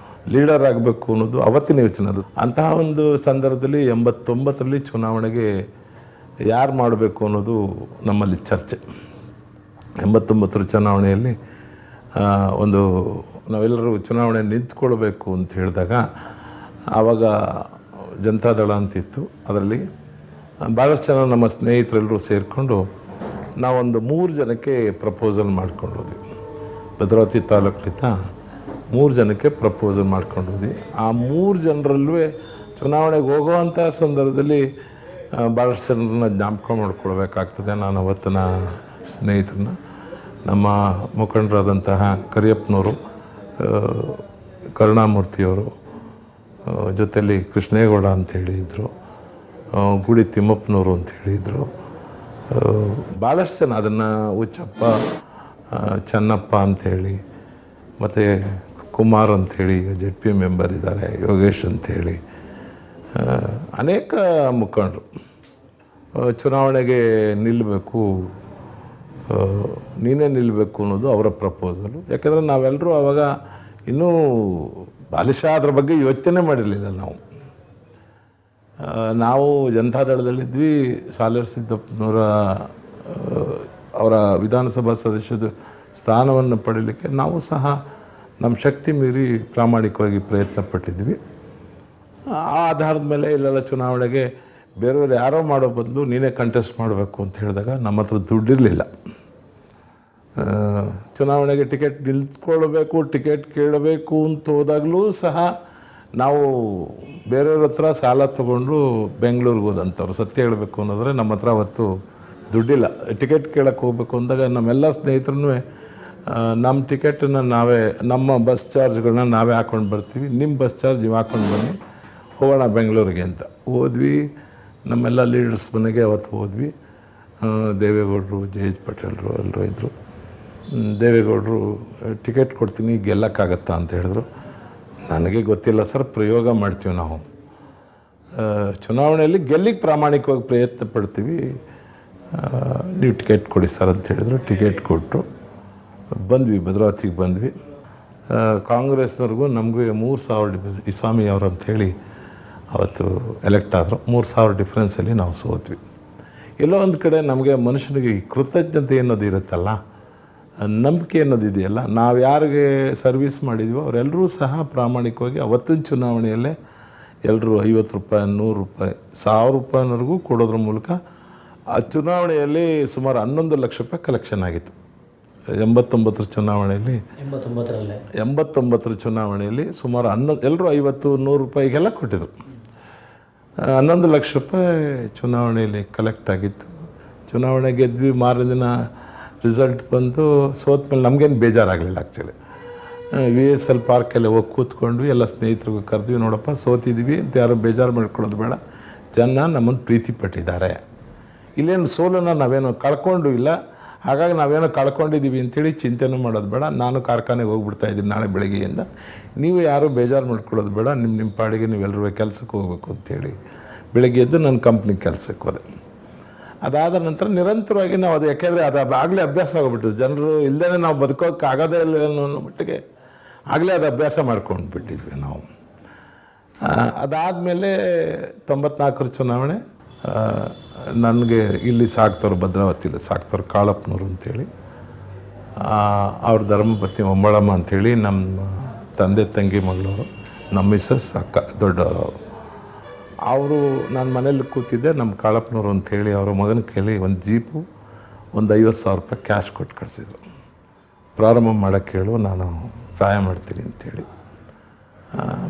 ಲೀಡರ್ ಆಗಬೇಕು ಅನ್ನೋದು ಅವತ್ತಿನ ಯೋಚನೆ. ಅದು ಅಂತಹ ಒಂದು ಸಂದರ್ಭದಲ್ಲಿ 89ರಲ್ಲಿ ಚುನಾವಣೆಗೆ ಯಾರು ಮಾಡಬೇಕು ಅನ್ನೋದು ನಮ್ಮಲ್ಲಿ ಚರ್ಚೆ. 89ರ ಚುನಾವಣೆಯಲ್ಲಿ ನಾವೆಲ್ಲರೂ ಚುನಾವಣೆ ನಿಂತ್ಕೊಳ್ಬೇಕು ಅಂತ ಹೇಳಿದಾಗ ಆವಾಗ ಜನತಾದಳ ಅಂತಿತ್ತು. ಅದರಲ್ಲಿ ಭಾಳಷ್ಟು ಜನ ನಮ್ಮ ಸ್ನೇಹಿತರೆಲ್ಲರೂ ಸೇರಿಕೊಂಡು ನಾವೊಂದು 3 ಜನಕ್ಕೆ ಪ್ರಪೋಸಲ್ ಮಾಡ್ಕೊಂಡು ಹೋದ್ವಿ. ಭದ್ರಾವತಿ ತಾಲೂಕಿನಿಂದ 3 ಜನಕ್ಕೆ ಪ್ರಪೋಸಲ್ ಮಾಡ್ಕೊಂಡು ಹೋದ್ವಿ. ಆ 3 ಜನರಲ್ಲೂ ಚುನಾವಣೆಗೆ ಹೋಗುವಂಥ ಸಂದರ್ಭದಲ್ಲಿ ಭಾಳಷ್ಟು ಜನರನ್ನ ಜ್ಞಾಪಕ ಮಾಡ್ಕೊಳ್ಬೇಕಾಗ್ತದೆ. ನಾನು ಅವತ್ತಿನ ಸ್ನೇಹಿತರನ್ನ ನಮ್ಮ ಮುಖಂಡರಾದಂತಹ ಕರಿಯಪ್ಪನವರು, ಕರುಣಾಮೂರ್ತಿಯವರು, ಜೊತೆಯಲ್ಲಿ ಕೃಷ್ಣೇಗೌಡ ಅಂಥೇಳಿ ಇದ್ದರು, ಗುಡಿ ತಿಮ್ಮಪ್ಪನವರು ಅಂಥೇಳಿ ಇದ್ದರು, ಭಾಳಷ್ಟು ಜನ ಅದನ್ನು ಹುಚ್ಚಪ್ಪ, ಚೆನ್ನಪ್ಪ ಅಂಥೇಳಿ, ಮತ್ತು ಕುಮಾರ್ ಅಂಥೇಳಿ ZP ಮೆಂಬರ್ ಇದ್ದಾರೆ, ಯೋಗೇಶ್ ಅಂಥೇಳಿ ಅನೇಕ ಮುಖಂಡರು ಚುನಾವಣೆಗೆ ನಿಲ್ಲಬೇಕು, ನೀನೇ ನಿಲ್ಲಬೇಕು ಅನ್ನೋದು ಅವರ ಪ್ರಪೋಸಲು. ಯಾಕೆಂದರೆ ನಾವೆಲ್ಲರೂ ಆವಾಗ ಇನ್ನೂ ಬಾಲಿಶಃ ಅದ್ರ ಬಗ್ಗೆ ಯೋಚನೆ ಮಾಡಿರಲಿಲ್ಲ. ನಾವು ಜನತಾದಳದಲ್ಲಿದ್ವಿ. ಸಾಲೇರ್ ಸಿದ್ದಪ್ಪನವರ ಅವರ ವಿಧಾನಸಭಾ ಸದಸ್ಯದ ಸ್ಥಾನವನ್ನು ಪಡೀಲಿಕ್ಕೆ ನಾವು ಸಹ ನಮ್ಮ ಶಕ್ತಿ ಮೀರಿ ಪ್ರಾಮಾಣಿಕವಾಗಿ ಪ್ರಯತ್ನ ಪಟ್ಟಿದ್ವಿ. ಆ ಆಧಾರದ ಮೇಲೆ ಇಲ್ಲೆಲ್ಲ ಚುನಾವಣೆಗೆ ಬೇರೆಯವರು ಯಾರೋ ಮಾಡೋ ಬದಲು ನೀನೇ ಕಂಟೆಸ್ಟ್ ಮಾಡಬೇಕು ಅಂತ ಹೇಳಿದಾಗ ನಮ್ಮ ಹತ್ರ ದುಡ್ಡಿರಲಿಲ್ಲ. ಚುನಾವಣೆಗೆ ಟಿಕೆಟ್ ನಿಲ್ತ್ಕೊಳ್ಬೇಕು, ಟಿಕೆಟ್ ಕೇಳಬೇಕು ಅಂತ ಹೋದಾಗಲೂ ಸಹ ನಾವು ಬೇರೆಯವ್ರ ಹತ್ರ ಸಾಲ ತೊಗೊಂಡು ಬೆಂಗಳೂರಿಗೆ ಹೋದಂಥವ್ರು. ಸತ್ಯ ಹೇಳಬೇಕು ಅನ್ನೋದ್ರೆ ನಮ್ಮ ಹತ್ರ ಅವತ್ತು ದುಡ್ಡಿಲ್ಲ. ಟಿಕೆಟ್ ಕೇಳಕ್ಕೆ ಹೋಗ್ಬೇಕು ಅಂದಾಗ ನಮ್ಮೆಲ್ಲ ಸ್ನೇಹಿತರನ್ನೂ ನಮ್ಮ ಟಿಕೆಟನ್ನು ನಮ್ಮ ಬಸ್ ಚಾರ್ಜ್ಗಳನ್ನ ನಾವೇ ಹಾಕ್ಕೊಂಡು ಬರ್ತೀವಿ, ನಿಮ್ಮ ಬಸ್ ಚಾರ್ಜ್ ನೀವು ಹಾಕ್ಕೊಂಡು ಬನ್ನಿ, ಹೋಗೋಣ ಬೆಂಗಳೂರಿಗೆ ಅಂತ ಹೋದ್ವಿ. ನಮ್ಮೆಲ್ಲ ಲೀಡರ್ಸ್ ಮನೆಗೆ ಅವತ್ತು ಹೋದ್ವಿ. ದೇವೇಗೌಡರು, JH ಪಟೇಲ್ರು ಎಲ್ಲರೂ ಇದ್ದರು. ದೇವೇಗೌಡರು ಟಿಕೆಟ್ ಕೊಡ್ತೀನಿ, ಗೆಲ್ಲಕ್ಕಾಗತ್ತಾ ಅಂತ ಹೇಳಿದ್ರು. ನನಗೆ ಗೊತ್ತಿಲ್ಲ ಸರ್, ಪ್ರಯೋಗ ಮಾಡ್ತೀವಿ ನಾವು, ಚುನಾವಣೆಯಲ್ಲಿ ಗೆಲ್ಲಿಗೆ ಪ್ರಾಮಾಣಿಕವಾಗಿ ಪ್ರಯತ್ನ ಪಡ್ತೀವಿ, ನೀವು ಟಿಕೆಟ್ ಕೊಡಿ ಸರ್ ಅಂತ ಹೇಳಿದ್ರು. ಟಿಕೆಟ್ ಕೊಟ್ಟರು, ಬಂದ್ವಿ, ಭದ್ರಾವತಿಗೆ ಬಂದ್ವಿ. ಕಾಂಗ್ರೆಸ್ನವ್ರಿಗೂ ನಮಗೂ 3,000 ಇಸಾಮಿ ಅವರು ಅಂಥೇಳಿ ಅವತ್ತು ಎಲೆಕ್ಟ್ ಆದರು. 3,000 ಡಿಫ್ರೆನ್ಸಲ್ಲಿ ನಾವು ಸೋತ್ವಿ. ಎಲ್ಲೋ ಒಂದು ಕಡೆ ನಮಗೆ ಮನುಷ್ಯನಿಗೆ ಕೃತಜ್ಞತೆ ಅನ್ನೋದು ಇರುತ್ತಲ್ಲ, ನಂಬಿಕೆ ಅನ್ನೋದು ಇದೆಯಲ್ಲ, ನಾವು ಯಾರಿಗೆ ಸರ್ವಿಸ್ ಮಾಡಿದ್ವೋ ಅವರೆಲ್ಲರೂ ಸಹ ಪ್ರಾಮಾಣಿಕವಾಗಿ ಅವತ್ತಿನ ಚುನಾವಣೆಯಲ್ಲೇ ಎಲ್ಲರೂ 50 ರೂಪಾಯಿ, 100 ರೂಪಾಯಿ, 1000 ರೂಪಾಯಿವರೆಗೂ ಕೊಡೋದ್ರ ಮೂಲಕ ಆ ಚುನಾವಣೆಯಲ್ಲಿ ಸುಮಾರು 11 ಲಕ್ಷ ರೂಪಾಯಿ ಕಲೆಕ್ಷನ್ ಆಗಿತ್ತು. 89ರ ಚುನಾವಣೆಯಲ್ಲಿ 89ರ ಚುನಾವಣೆಯಲ್ಲಿ ಸುಮಾರು ಎಲ್ಲರೂ 50, 100 ರೂಪಾಯಿಗೆಲ್ಲ ಕೊಟ್ಟಿದ್ರು. 11 ಲಕ್ಷ ರೂಪಾಯಿ ಚುನಾವಣೆಯಲ್ಲಿ ಕಲೆಕ್ಟ್ ಆಗಿತ್ತು. ಚುನಾವಣೆ ಗೆದ್ವಿ. ಮಾರನೇ ದಿನ ರಿಸಲ್ಟ್ ಬಂದು ಸೋತ್ಮೇಲೆ ನಮಗೇನು ಬೇಜಾರಾಗಲಿಲ್ಲ ಆ್ಯಕ್ಚುಲಿ. VSL ಪಾರ್ಕಲ್ಲಿ ಹೋಗಿ ಕೂತ್ಕೊಂಡ್ವಿ, ಎಲ್ಲ ಸ್ನೇಹಿತರಿಗೂ ಕರೆದ್ವಿ, ನೋಡಪ್ಪ ಸೋತಿದ್ವಿ ಅಂತ ಯಾರು ಬೇಜಾರು ಮಾಡ್ಕೊಳ್ಳೋದು ಬೇಡ, ಜನ ನಮ್ಮನ್ನು ಪ್ರೀತಿ ಪಟ್ಟಿದ್ದಾರೆ, ಇಲ್ಲೇನು ಸೋಲನ್ನು ನಾವೇನೋ ಕಳ್ಕೊಂಡು ಇಲ್ಲ, ಹಾಗಾಗಿ ನಾವೇನೋ ಕಳ್ಕೊಂಡಿದ್ದೀವಿ ಅಂಥೇಳಿ ಚಿಂತೆನೂ ಮಾಡೋದು ಬೇಡ, ನಾನು ಕಾರ್ಖಾನೆಗೆ ಹೋಗ್ಬಿಡ್ತಾಯಿದ್ದೀನಿ ನಾಳೆ ಬೆಳಗ್ಗೆಯಿಂದ, ನೀವು ಯಾರೂ ಬೇಜಾರು ಮಾಡ್ಕೊಳ್ಳೋದು ಬೇಡ, ನಿಮ್ಮ ಪಾಡಿಗೆ ನೀವೆಲ್ಲರೂ ಕೆಲಸಕ್ಕೆ ಹೋಗ್ಬೇಕು ಅಂಥೇಳಿ ಬೆಳಗ್ಗೆ ಎದ್ದು ನನ್ನ ಕಂಪ್ನಿಗೆ ಕೆಲಸಕ್ಕೆ ಹೋದೆ. ಅದಾದ ನಂತರ ನಿರಂತರವಾಗಿ ನಾವು ಅದು, ಯಾಕೆಂದರೆ ಅದು ಆಗಲೇ ಅಭ್ಯಾಸ ಆಗೋಗ್ಬಿಟ್ಟು, ಜನರು ಇಲ್ಲದೇ ನಾವು ಬದುಕೋಕ್ಕೆ ಆಗೋದೇ ಇಲ್ಲ ಅನ್ನೋ ಮಟ್ಟಿಗೆ ಆಗಲೇ ಅದು ಅಭ್ಯಾಸ ಮಾಡ್ಕೊಂಡು ಬಿಟ್ಟಿದ್ವಿ ನಾವು. ಅದಾದಮೇಲೆ 94 ಚುನಾವಣೆ ನನಗೆ ಇಲ್ಲಿ ಸಾಕ್ತವ್ರು, ಭದ್ರಾವತಿಯಲ್ಲಿ ಸಾಕ್ತವ್ರು ಕಾಳಪ್ಪನವರು ಅಂಥೇಳಿ, ಅವ್ರ ಧರ್ಮಪತ್ನಿ ಒಂಬಳಮ್ಮ ಅಂಥೇಳಿ ನಮ್ಮ ತಂದೆ ತಂಗಿ ಮಗಳವರು, ನಮ್ಮ ಮಿಸ್ಸಸ್ ಅಕ್ಕ ದೊಡ್ಡವರು. ಅವರು ನಾನು ಮನೇಲಿ ಕೂತಿದ್ದೆ, ನಮ್ಮ ಕಾಳಪ್ಪನವರು ಅಂಥೇಳಿ ಅವರ ಮಗನ ಕೇಳಿ ಒಂದು ಜೀಪು ಒಂದು 50,000 ರೂಪಾಯಿ ಕ್ಯಾಶ್ ಕೊಟ್ಟು ಕಳಿಸಿದ್ರು. ಪ್ರಾರಂಭ ಮಾಡೋಕ್ಕೆ ಹೇಳು, ನಾನು ಸಹಾಯ ಮಾಡ್ತೀನಿ ಅಂಥೇಳಿ.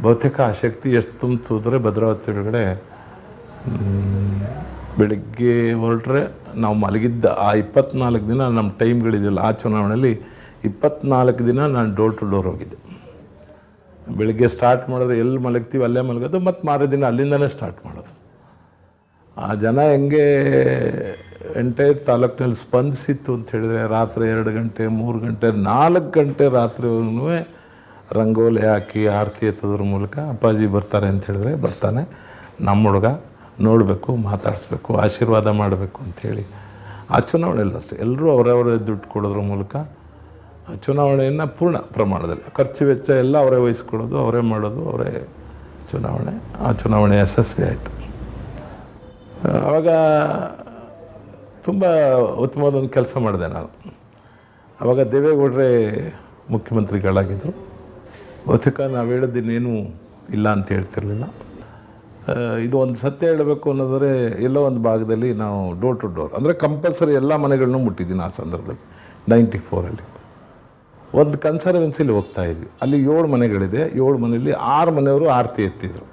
ಬಹುತೇಕ ಆ ಶಕ್ತಿ ಎಷ್ಟು ತುಂಬಿಸಿದ್ರೆ ಭದ್ರಾವತಿ ಒಳಗಡೆ ಬೆಳಗ್ಗೆ ಹೊರಟ್ರೆ ನಾವು ಮಲಗಿದ್ದ ಆ 24 ದಿನ ನಮ್ಮ ಟೈಮ್ಗಳಿದೆಯಲ್ಲ, ಆ ಚುನಾವಣೆಯಲ್ಲಿ 24 ದಿನ ನಾನು ಡೋರ್ ಟು ಡೋರ್ ಹೋಗಿದ್ದೆ. ಬೆಳಗ್ಗೆ ಸ್ಟಾರ್ಟ್ ಮಾಡಿದ್ರೆ ಎಲ್ಲಿ ಮಲಗ್ತೀವಿ ಅಲ್ಲೇ ಮಲಗೋದು, ಮತ್ತು ಮಾರೇ ದಿನ ಅಲ್ಲಿಂದನೇ ಸ್ಟಾರ್ಟ್ ಮಾಡೋದು. ಆ ಜನ ಹೆಂಗೆ ಎಂಟೈರ್ ತಾಲೂಕಿನಲ್ಲಿ ಸ್ಪಂದಿಸಿತ್ತು ಅಂತ ಹೇಳಿದ್ರೆ, ರಾತ್ರಿ 2 ಗಂಟೆ 3 ಗಂಟೆ 4 ಗಂಟೆ ರಾತ್ರಿವರೆಗೂ ರಂಗೋಲಿ ಹಾಕಿ ಆರತಿ ಎತ್ತೋದ್ರ ಮೂಲಕ ಅಪ್ಪಾಜಿ ಬರ್ತಾರೆ ಅಂತ ಹೇಳಿದ್ರೆ ಬರ್ತಾನೆ, ನಮ್ಮ ಹುಡುಗ ನೋಡಬೇಕು, ಮಾತಾಡಿಸ್ಬೇಕು, ಆಶೀರ್ವಾದ ಮಾಡಬೇಕು ಅಂಥೇಳಿ. ಆ ಚುನಾವಣೆಯಲ್ಲೂ ಅಷ್ಟೇ ಎಲ್ಲರೂ ಅವರವರೇ ದುಡ್ಡು ಕೊಡೋದ್ರ ಮೂಲಕ ಚುನಾವಣೆಯನ್ನು ಪೂರ್ಣ ಪ್ರಮಾಣದಲ್ಲಿ ಖರ್ಚು ವೆಚ್ಚ ಎಲ್ಲ ಅವರೇ ವಹಿಸ್ಕೊಳ್ಳೋದು, ಅವರೇ ಮಾಡೋದು, ಅವರೇ ಚುನಾವಣೆ. ಆ ಚುನಾವಣೆ ಯಶಸ್ವಿ ಆಯಿತು. ಆವಾಗ ತುಂಬ ಉತ್ತಮವಾದ ಒಂದು ಕೆಲಸ ಮಾಡಿದೆ ನಾನು. ಆವಾಗ ದೇವೇಗೌಡರೇ ಮುಖ್ಯಮಂತ್ರಿಗಳಾಗಿದ್ದರು. ಬಹುತೇಕ ನಾವು ಹೇಳೋದಿನ್ನೇನು ಇಲ್ಲ ಅಂತ ಹೇಳ್ತಿರ್ಲಿಲ್ಲ. ಇದು ಒಂದು ಸತ್ಯ ಹೇಳಬೇಕು ಅನ್ನೋದರೆ ಎಲ್ಲೋ ಒಂದು ಭಾಗದಲ್ಲಿ ನಾವು ಡೋರ್ ಟು ಡೋರ್ ಅಂದರೆ ಕಂಪಲ್ಸರಿ ಎಲ್ಲ ಮನೆಗಳನ್ನೂ ಮುಟ್ಟಿದ್ದೀನಿ. ಆ ಸಂದರ್ಭದಲ್ಲಿ 94ಅಲ್ಲಿ ಒಂದು ಕನ್ಸರ್ವೆನ್ಸಿಲಿ ಹೋಗ್ತಾಯಿದ್ವಿ. ಅಲ್ಲಿ 7 ಮನೆಗಳಿದೆ. 7 ಮನೆಯಲ್ಲಿ 6 ಮನೆಯವರು ಆರತಿ ಎತ್ತಿದ್ರು,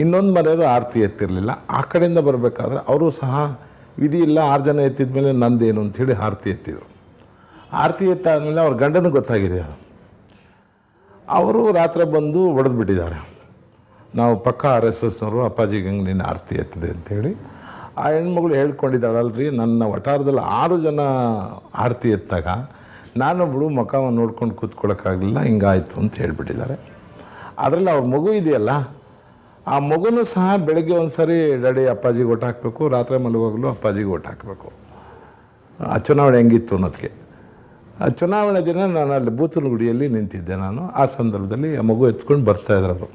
ಇನ್ನೊಂದು ಮನೆಯವರು ಆರತಿ ಎತ್ತಿರಲಿಲ್ಲ. ಆ ಕಡೆಯಿಂದ ಬರಬೇಕಾದ್ರೆ ಅವರು ಸಹ ವಿಧಿ ಇಲ್ಲ, 6 ಜನ ಎತ್ತಿದ ಮೇಲೆ ನಂದೇನು ಅಂಥೇಳಿ ಆರತಿ ಎತ್ತಿದ್ರು. ಆರತಿ ಎತ್ತಾದಮೇಲೆ ಅವ್ರ ಗಂಡನಿಗೆ ಗೊತ್ತಾಗಿದೆ, ಅವರು ರಾತ್ರಿ ಬಂದು ಹೊಡೆದು ಬಿಟ್ಟಿದ್ದಾರೆ. ನಾವು ಪಕ್ಕ RSSನವರು ಅಪ್ಪಾಜಿಗೆ ಹಂಗೆ ನೀನು ಆರತಿ ಎತ್ತಿದೆ ಅಂಥೇಳಿ. ಆ ಹೆಣ್ಮಗಳು ಹೇಳ್ಕೊಂಡಿದ್ದಾಳಲ್ರಿ, ನನ್ನ ವಠಾರದಲ್ಲಿ 6 ಜನ ಆರತಿ ಎತ್ತಾಗ ನಾನೊಬ್ಬಳು ಮುಖವನ್ನು ನೋಡ್ಕೊಂಡು ಕೂತ್ಕೊಳ್ಳೋಕ್ಕಾಗಲಿಲ್ಲ, ಹಿಂಗಾಯಿತು ಅಂತ ಹೇಳ್ಬಿಟ್ಟಿದ್ದಾರೆ. ಅದರಲ್ಲಿ ಅವ್ರ ಮಗು ಇದೆಯಲ್ಲ, ಆ ಮಗುನೂ ಸಹ ಬೆಳಗ್ಗೆ ಒಂದು ಸರಿ ಡ್ಯಾಡಿ ಅಪ್ಪಾಜಿಗೆ ಓಟ್ ಹಾಕಬೇಕು, ರಾತ್ರಿ ಮಲಗುವಾಗಲೂ ಅಪ್ಪಾಜಿಗೆ ಓಟ್ ಹಾಕಬೇಕು. ಆ ಚುನಾವಣೆ ಹೆಂಗಿತ್ತು ಅನ್ನೋದಕ್ಕೆ. ಆ ಚುನಾವಣೆ ದಿನ ನಾನು ಅಲ್ಲಿ ಬೂತನಗುಡಿಯಲ್ಲಿ ನಿಂತಿದ್ದೆ ನಾನು. ಆ ಸಂದರ್ಭದಲ್ಲಿ ಆ ಮಗು ಎತ್ಕೊಂಡು ಬರ್ತಾಯಿದ್ರು ಅವರು.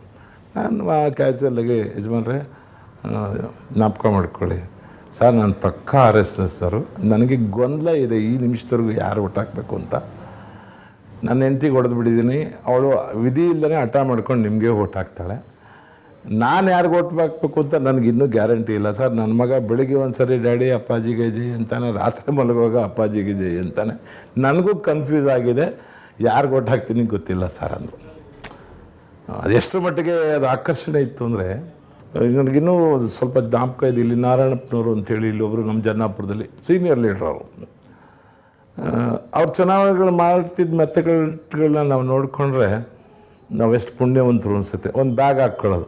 ನಾನು ಕ್ಯಾಶುವಲ್ಲಾಗಿ ಯಜಮಾನ್ರೆ ಜ್ಞಾಪಕ ಮಾಡ್ಕೊಳ್ಳಿ ಸರ್, ನಾನು ಪಕ್ಕ RSSರು, ನನಗೆ ಗೊಂದಲ ಇದೆ ಈ ನಿಮಿಷದವರೆಗೂ ಯಾರು ಓಟ್ ಹಾಕಬೇಕು ಅಂತ. ನನ್ನ ಹೆಂಡ್ತಿಗೆ ಹೊಡೆದು ಬಿಟ್ಟಿದ್ದೀನಿ, ಅವಳು ವಿಧಿ ಇಲ್ಲದೇ ಹಠ ಮಾಡ್ಕೊಂಡು ನಿಮಗೆ ಓಟ್ ಹಾಕ್ತಾಳೆ. ನಾನು ಯಾರಿಗೆ ಓಟ್ ಹಾಕಬೇಕು ಅಂತ ನನಗಿನ್ನೂ ಗ್ಯಾರಂಟಿ ಇಲ್ಲ ಸರ್. ನನ್ನ ಮಗ ಬೆಳಿಗ್ಗೆ ಒಂದು ಸರಿ ಡ್ಯಾಡಿ ಅಪ್ಪಾಜಿಗೆ ಜೈ ಅಂತಾನೆ, ರಾತ್ರಿ ಮಲಗುವಾಗ ಅಪ್ಪಾಜಿಗೆ ಜೈ ಅಂತಾನೆ. ನನಗೂ ಕನ್ಫ್ಯೂಸ್ ಆಗಿದೆ, ಯಾರಿಗೆ ಓಟ್ ಹಾಕ್ತೀನಿ ಗೊತ್ತಿಲ್ಲ ಸರ್ ಅಂದರು. ಅದೆಷ್ಟು ಮಟ್ಟಿಗೆ ಅದು ಆಕರ್ಷಣೆ ಇತ್ತು ಅಂದರೆ, ನನಗಿನ್ನೂ ಸ್ವಲ್ಪ ಜ್ಞಾಪಕ ಇದೆ. ಇಲ್ಲಿ ನಾರಾಯಣಪ್ಪನವರು ಅಂಥೇಳಿ ಇಲ್ಲೊಬ್ಬರು ನಮ್ಮ ಜನ್ನಾಪುರದಲ್ಲಿ ಸೀನಿಯರ್ ಲೀಡ್ರ್ ಅವರು. ಅವ್ರ ಚುನಾವಣೆಗಳು ಮಾಡ್ತಿದ್ದ ಮೆಥಡ್ಗಳನ್ನ ನಾವು ನೋಡಿಕೊಂಡ್ರೆ ನಾವೆಷ್ಟು ಪುಣ್ಯವಂತರು ಅನಿಸುತ್ತೆ. ಒಂದು ಬ್ಯಾಗ್ ಹಾಕ್ಕೊಳ್ಳೋದು,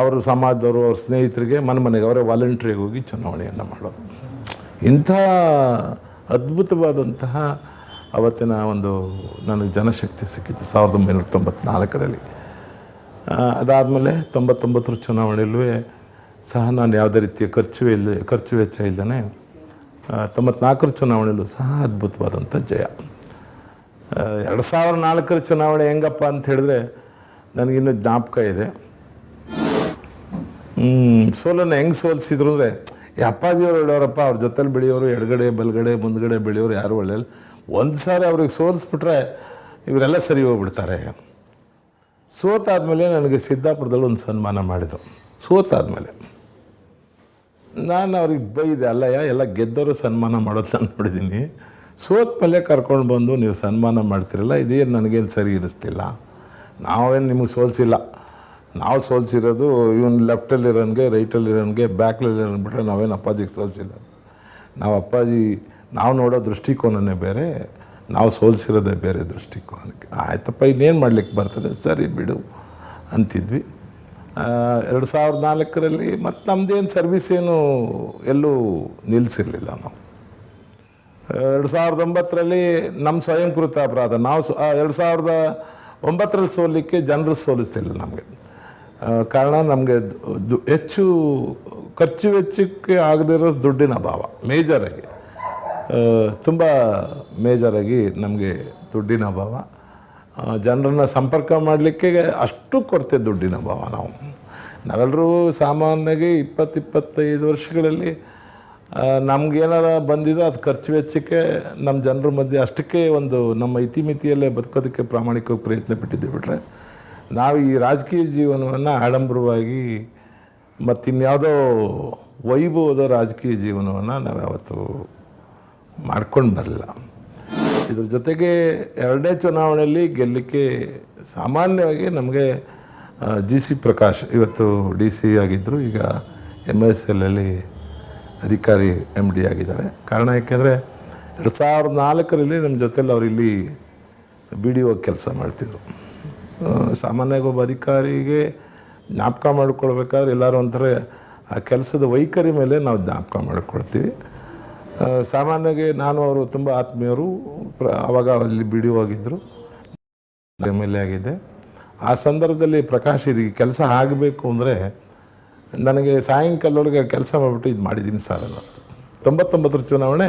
ಅವರು ಸಮಾಜದವರು ಅವ್ರ ಸ್ನೇಹಿತರಿಗೆ ಮನೆಗೆ ಅವರೇ ವಾಲಂಟ್ರಿಗೆ ಹೋಗಿ ಚುನಾವಣೆಯನ್ನು ಮಾಡೋದು. ಇಂಥ ಅದ್ಭುತವಾದಂತಹ ಅವತ್ತಿನ ಒಂದು ನನಗೆ ಜನಶಕ್ತಿ ಸಿಕ್ಕಿತ್ತು 1994ರಲ್ಲಿ. ಅದಾದಮೇಲೆ 99 ಚುನಾವಣೆಯಲ್ಲೂ ಸಹ ನಾನು ಯಾವುದೇ ರೀತಿಯ ಖರ್ಚು ವೆಚ್ಚ ಇಲ್ಲದೇ 94 ಚುನಾವಣೆಯಲ್ಲೂ ಸಹ ಅದ್ಭುತವಾದಂಥ ಜಯ. 2004 ಚುನಾವಣೆ ಹೆಂಗಪ್ಪ ಅಂತ ಹೇಳಿದ್ರೆ ನನಗಿನ್ನೂ ಜ್ಞಾಪಕ ಇದೆ. ಸೋಲನ್ನು ಹೆಂಗೆ ಸೋಲಿಸಿದ್ರು ಅಂದರೆ, ಈ ಅಪ್ಪಾಜಿಯವರು ಹೇಳೋರಪ್ಪ, ಅವ್ರ ಜೊತೆಲಿ ಬೆಳೆಯೋರು ಎಡಗಡೆ ಬಲಗಡೆ ಮುಂದ್ಗಡೆ ಬೆಳೆಯೋರು ಯಾರು ಒಳ್ಳೆಯಲ್ಲ. ಒಂದು ಸಾರಿ ಅವ್ರಿಗೆ ಸೋಲಿಸ್ಬಿಟ್ರೆ ಇವರೆಲ್ಲ ಸರಿ ಹೋಗ್ಬಿಡ್ತಾರೆ. ಸೋತಾದಮೇಲೆ ನನಗೆ ಸಿದ್ದಾಪುರದಲ್ಲಿ ಒಂದು ಸನ್ಮಾನ ಮಾಡಿದರು. ಸೋತಾದಮೇಲೆ ನಾನು ಅವ್ರಿಗೆ ಬೈದೆ, ಅಲ್ಲಯ್ಯ ಎಲ್ಲ ಗೆದ್ದವರು ಸನ್ಮಾನ ಮಾಡೋದು ನಾನು ನೋಡಿದ್ದೀನಿ, ಸೋತ ಮೇಲೆ ಕರ್ಕೊಂಡು ಬಂದು ನೀವು ಸನ್ಮಾನ ಮಾಡ್ತಿರಲ್ಲ, ಇದೇನು ನನಗೇನು ಸರಿ ಇರಿಸ್ತಿಲ್ಲ. ನಾವೇನು ನಿಮಗೆ ಸೋಲಿಸಿಲ್ಲ, ನಾವು ಸೋಲಿಸಿರೋದು ಇವನು ಲೆಫ್ಟಲ್ಲಿರೋನ್ಗೆ ರೈಟಲ್ಲಿರೋನ್ಗೆ ಬ್ಯಾಕ್ಲಲ್ಲಿರೋನ್ ಬಿಟ್ಟರೆ ನಾವೇನು ಅಪ್ಪಾಜಿಗೆ ಸೋಲಿಸಿಲ್ಲ. ನಾವು ಅಪ್ಪಾಜಿ ನಾವು ನೋಡೋ ದೃಷ್ಟಿಕೋನನೇ ಬೇರೆ, ನಾವು ಸೋಲಿಸಿರೋದೇ ಬೇರೆ ದೃಷ್ಟಿಕೋನಕ್ಕೆ. ಆಯ್ತಪ್ಪ ಇನ್ನೇನು ಮಾಡಲಿಕ್ಕೆ ಬರ್ತದೆ, ಸರಿ ಬಿಡು ಅಂತಿದ್ವಿ. 2004ರಲ್ಲಿ ಮತ್ತು ನಮ್ಮದೇನು ಸರ್ವಿಸ್ ಏನು ಎಲ್ಲೂ ನಿಲ್ಲಿಸಿರಲಿಲ್ಲ ನಾವು. 2009ರಲ್ಲಿ ನಮ್ಮ ಸ್ವಯಂಕೃತ ಅಪರಾಧ, ನಾವು 2009ರಲ್ಲಿ ಸೋಲಿಕ್ಕೆ ಜನರು ಸೋಲಿಸ್ತಿಲ್ಲ ನಮಗೆ. ಕಾರಣ ನಮಗೆ ಹೆಚ್ಚು ಖರ್ಚು ವೆಚ್ಚಕ್ಕೆ ಆಗದಿರೋ ದುಡ್ಡಿನ ಅಭಾವ, ಮೇಜರಾಗಿ ತುಂಬ ಮೇಜರಾಗಿ ನಮಗೆ ದುಡ್ಡಿನ ಅಭಾವ. ಜನರನ್ನು ಸಂಪರ್ಕ ಮಾಡಲಿಕ್ಕೆ ಅಷ್ಟು ಕೊರತೆ ದುಡ್ಡಿನ ಅಭಾವ. ನಾವೆಲ್ಲರೂ ಸಾಮಾನ್ಯವಾಗಿ 20-25 ವರ್ಷಗಳಲ್ಲಿ ನಮಗೇನಾರ ಬಂದಿದ್ದು ಅದು ಖರ್ಚು ವೆಚ್ಚಕ್ಕೆ ನಮ್ಮ ಜನರ ಮಧ್ಯೆ ಅಷ್ಟಕ್ಕೆ ಒಂದು ನಮ್ಮ ಇತಿಮಿತಿಯಲ್ಲೇ ಬದುಕೋದಕ್ಕೆ ಪ್ರಾಮಾಣಿಕವಾಗಿ ಪ್ರಯತ್ನ ಪಟ್ಟಿದ್ದೀವಿ. ಬಿಟ್ಟರೆ ನಾವು ಈ ರಾಜಕೀಯ ಜೀವನವನ್ನು ಆಡಂಬರವಾಗಿ ಮತ್ತಿನ್ಯಾವುದೋ ವೈಭವದ ರಾಜಕೀಯ ಜೀವನವನ್ನು ನಾವು ಯಾವತ್ತೂ ಮಾಡ್ಕೊಂಡು ಬರಲಿಲ್ಲ. ಇದ್ರ ಜೊತೆಗೆ 2ನೇ ಚುನಾವಣೆಯಲ್ಲಿ ಗೆಲ್ಲಲಿಕ್ಕೆ ಸಾಮಾನ್ಯವಾಗಿ ನಮಗೆ GC ಪ್ರಕಾಶ್ ಇವತ್ತು DC ಆಗಿದ್ದರು, ಈಗ MSLಲ್ಲಿ ಅಧಿಕಾರಿ MD ಆಗಿದ್ದಾರೆ. ಕಾರಣ ಏಕೆಂದರೆ 2004ರಲ್ಲಿ ನಮ್ಮ ಜೊತೆಲಿ ಅವರು ಇಲ್ಲಿ BDO ಕೆಲಸ ಮಾಡ್ತಿದ್ರು. ಸಾಮಾನ್ಯವಾಗಿ ಒಬ್ಬ ಅಧಿಕಾರಿಗೆ ಜ್ಞಾಪಕ ಮಾಡ್ಕೊಳ್ಬೇಕಾದ್ರೆ ಎಲ್ಲರೂ ಒಂಥರ ಆ ಕೆಲಸದ ವೈಖರಿ ಮೇಲೆ ನಾವು ಜ್ಞಾಪಕ ಮಾಡ್ಕೊಳ್ತೀವಿ. ಸಾಮಾನ್ಯವಾಗಿ ನಾನು ಅವರು ತುಂಬ ಆತ್ಮೀಯರು. ಆವಾಗ ಅಲ್ಲಿ BDO ಆಗಿದ್ದರು, MLA ಆಗಿದ್ದೆ. ಆ ಸಂದರ್ಭದಲ್ಲಿ ಪ್ರಕಾಶ್ ಇದೀಗ ಕೆಲಸ ಆಗಬೇಕು ಅಂದರೆ ನನಗೆ ಸಾಯಂಕಾಲದೊಳಗೆ ಕೆಲಸ ಮಾಡಿಬಿಟ್ಟು ಇದು ಮಾಡಿದ್ದೀನಿ ಸರ್ ಅನ್ನೋದು. 99ರ ಚುನಾವಣೆ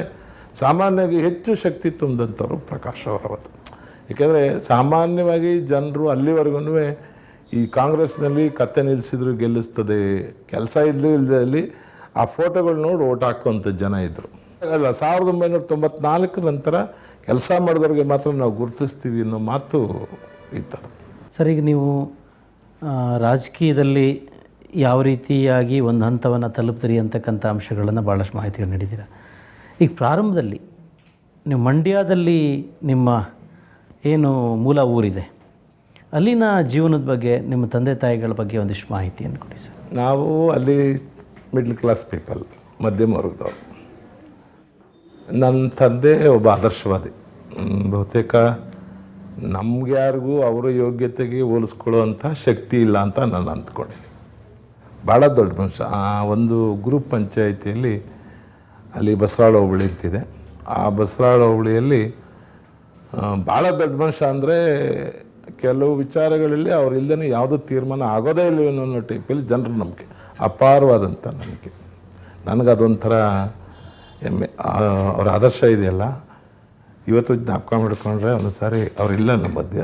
ಸಾಮಾನ್ಯವಾಗಿ ಹೆಚ್ಚು ಶಕ್ತಿ ತುಂಬಿದಂಥವ್ರು ಪ್ರಕಾಶ್ ಅವತ್ತು. ಏಕೆಂದರೆ ಸಾಮಾನ್ಯವಾಗಿ ಜನರು ಅಲ್ಲಿವರೆಗೂ ಈ ಕಾಂಗ್ರೆಸ್ನಲ್ಲಿ ಕತ್ತೆ ನಿಲ್ಲಿಸಿದ್ರು ಗೆಲ್ಲಿಸ್ತದೆ, ಕೆಲಸ ಇಲ್ಲದಲ್ಲಿ ಆ ಫೋಟೋಗಳು ನೋಡಿ ಓಟ್ ಹಾಕುವಂಥ ಜನ ಇದ್ದರು. ಅಲ್ಲ, 1994 ನಂತರ ಕೆಲಸ ಮಾಡಿದವ್ರಿಗೆ ಮಾತ್ರ ನಾವು ಗುರುತಿಸ್ತೀವಿ ಅನ್ನೋ ಮಾತು ಇತ್ತು. ಸರ್, ಈಗ ನೀವು ರಾಜಕೀಯದಲ್ಲಿ ಯಾವ ರೀತಿಯಾಗಿ ಒಂದು ಹಂತವನ್ನು ತಲುಪ್ತೀರಿ ಅಂತಕ್ಕಂಥ ಅಂಶಗಳನ್ನು ಭಾಳಷ್ಟು ಮಾಹಿತಿಗಳು ನೀಡಿದ್ದೀರ. ಈಗ ಪ್ರಾರಂಭದಲ್ಲಿ ನೀವು ಮಂಡ್ಯದಲ್ಲಿ ನಿಮ್ಮ ಏನು ಮೂಲ ಊರಿದೆ ಅಲ್ಲಿನ ಜೀವನದ ಬಗ್ಗೆ, ನಿಮ್ಮ ತಂದೆ ತಾಯಿಗಳ ಬಗ್ಗೆ ಒಂದಿಷ್ಟು ಮಾಹಿತಿಯನ್ನು ಕೊಡಿ ಸರ್. ನಾವು ಅಲ್ಲಿ ಮಿಡ್ಲ್ ಕ್ಲಾಸ್ ಪೀಪಲ್, ಮಧ್ಯಮ ವರ್ಗದವರು. ನನ್ನ ತಂದೆ ಒಬ್ಬ ಆದರ್ಶವಾದಿ. ಬಹುತೇಕ ನಮ್ಗೆ ಯಾರಿಗೂ ಅವರ ಯೋಗ್ಯತೆಗೆ ಹೋಲಿಸ್ಕೊಳ್ಳುವಂಥ ಶಕ್ತಿ ಇಲ್ಲ ಅಂತ ನಾನು ಅಂದ್ಕೊಂಡಿದ್ದೀನಿ. ಭಾಳ ದೊಡ್ಡ ಮನುಷ್ಯ. ಆ ಒಂದು ಗ್ರೂಪ್ ಪಂಚಾಯಿತಿಯಲ್ಲಿ ಅಲ್ಲಿ ಬಸರಾಳ ಹೋಬಳಿ ಅಂತಿದೆ. ಆ ಬಸರಾಳ ಹೋಬಳಿಯಲ್ಲಿ ಭಾಳ ದೊಡ್ಡ ಮನುಷ್ಯ ಅಂದರೆ ಕೆಲವು ವಿಚಾರಗಳಲ್ಲಿ ಅವರಿಲ್ಲದೇ ಯಾವುದೂ ತೀರ್ಮಾನ ಆಗೋದೇ ಇಲ್ಲ ಅನ್ನೋ ಟೈಪಲ್ಲಿ ಜನರ ನಂಬಿಕೆ, ಅಪಾರವಾದಂಥ ನಂಬಿಕೆ. ನನಗದೊಂಥರ ಹೆಮ್ಮೆ. ಅವ್ರ ಆದರ್ಶ ಇದೆಯಲ್ಲ, ಇವತ್ತು ಜ್ಞಾಪಕ ಮಾಡಿಕೊಂಡ್ರೆ ಒಂದು ಸಾರಿ ಅವರಿಲ್ಲ ನಮ್ಮ ಮಧ್ಯ.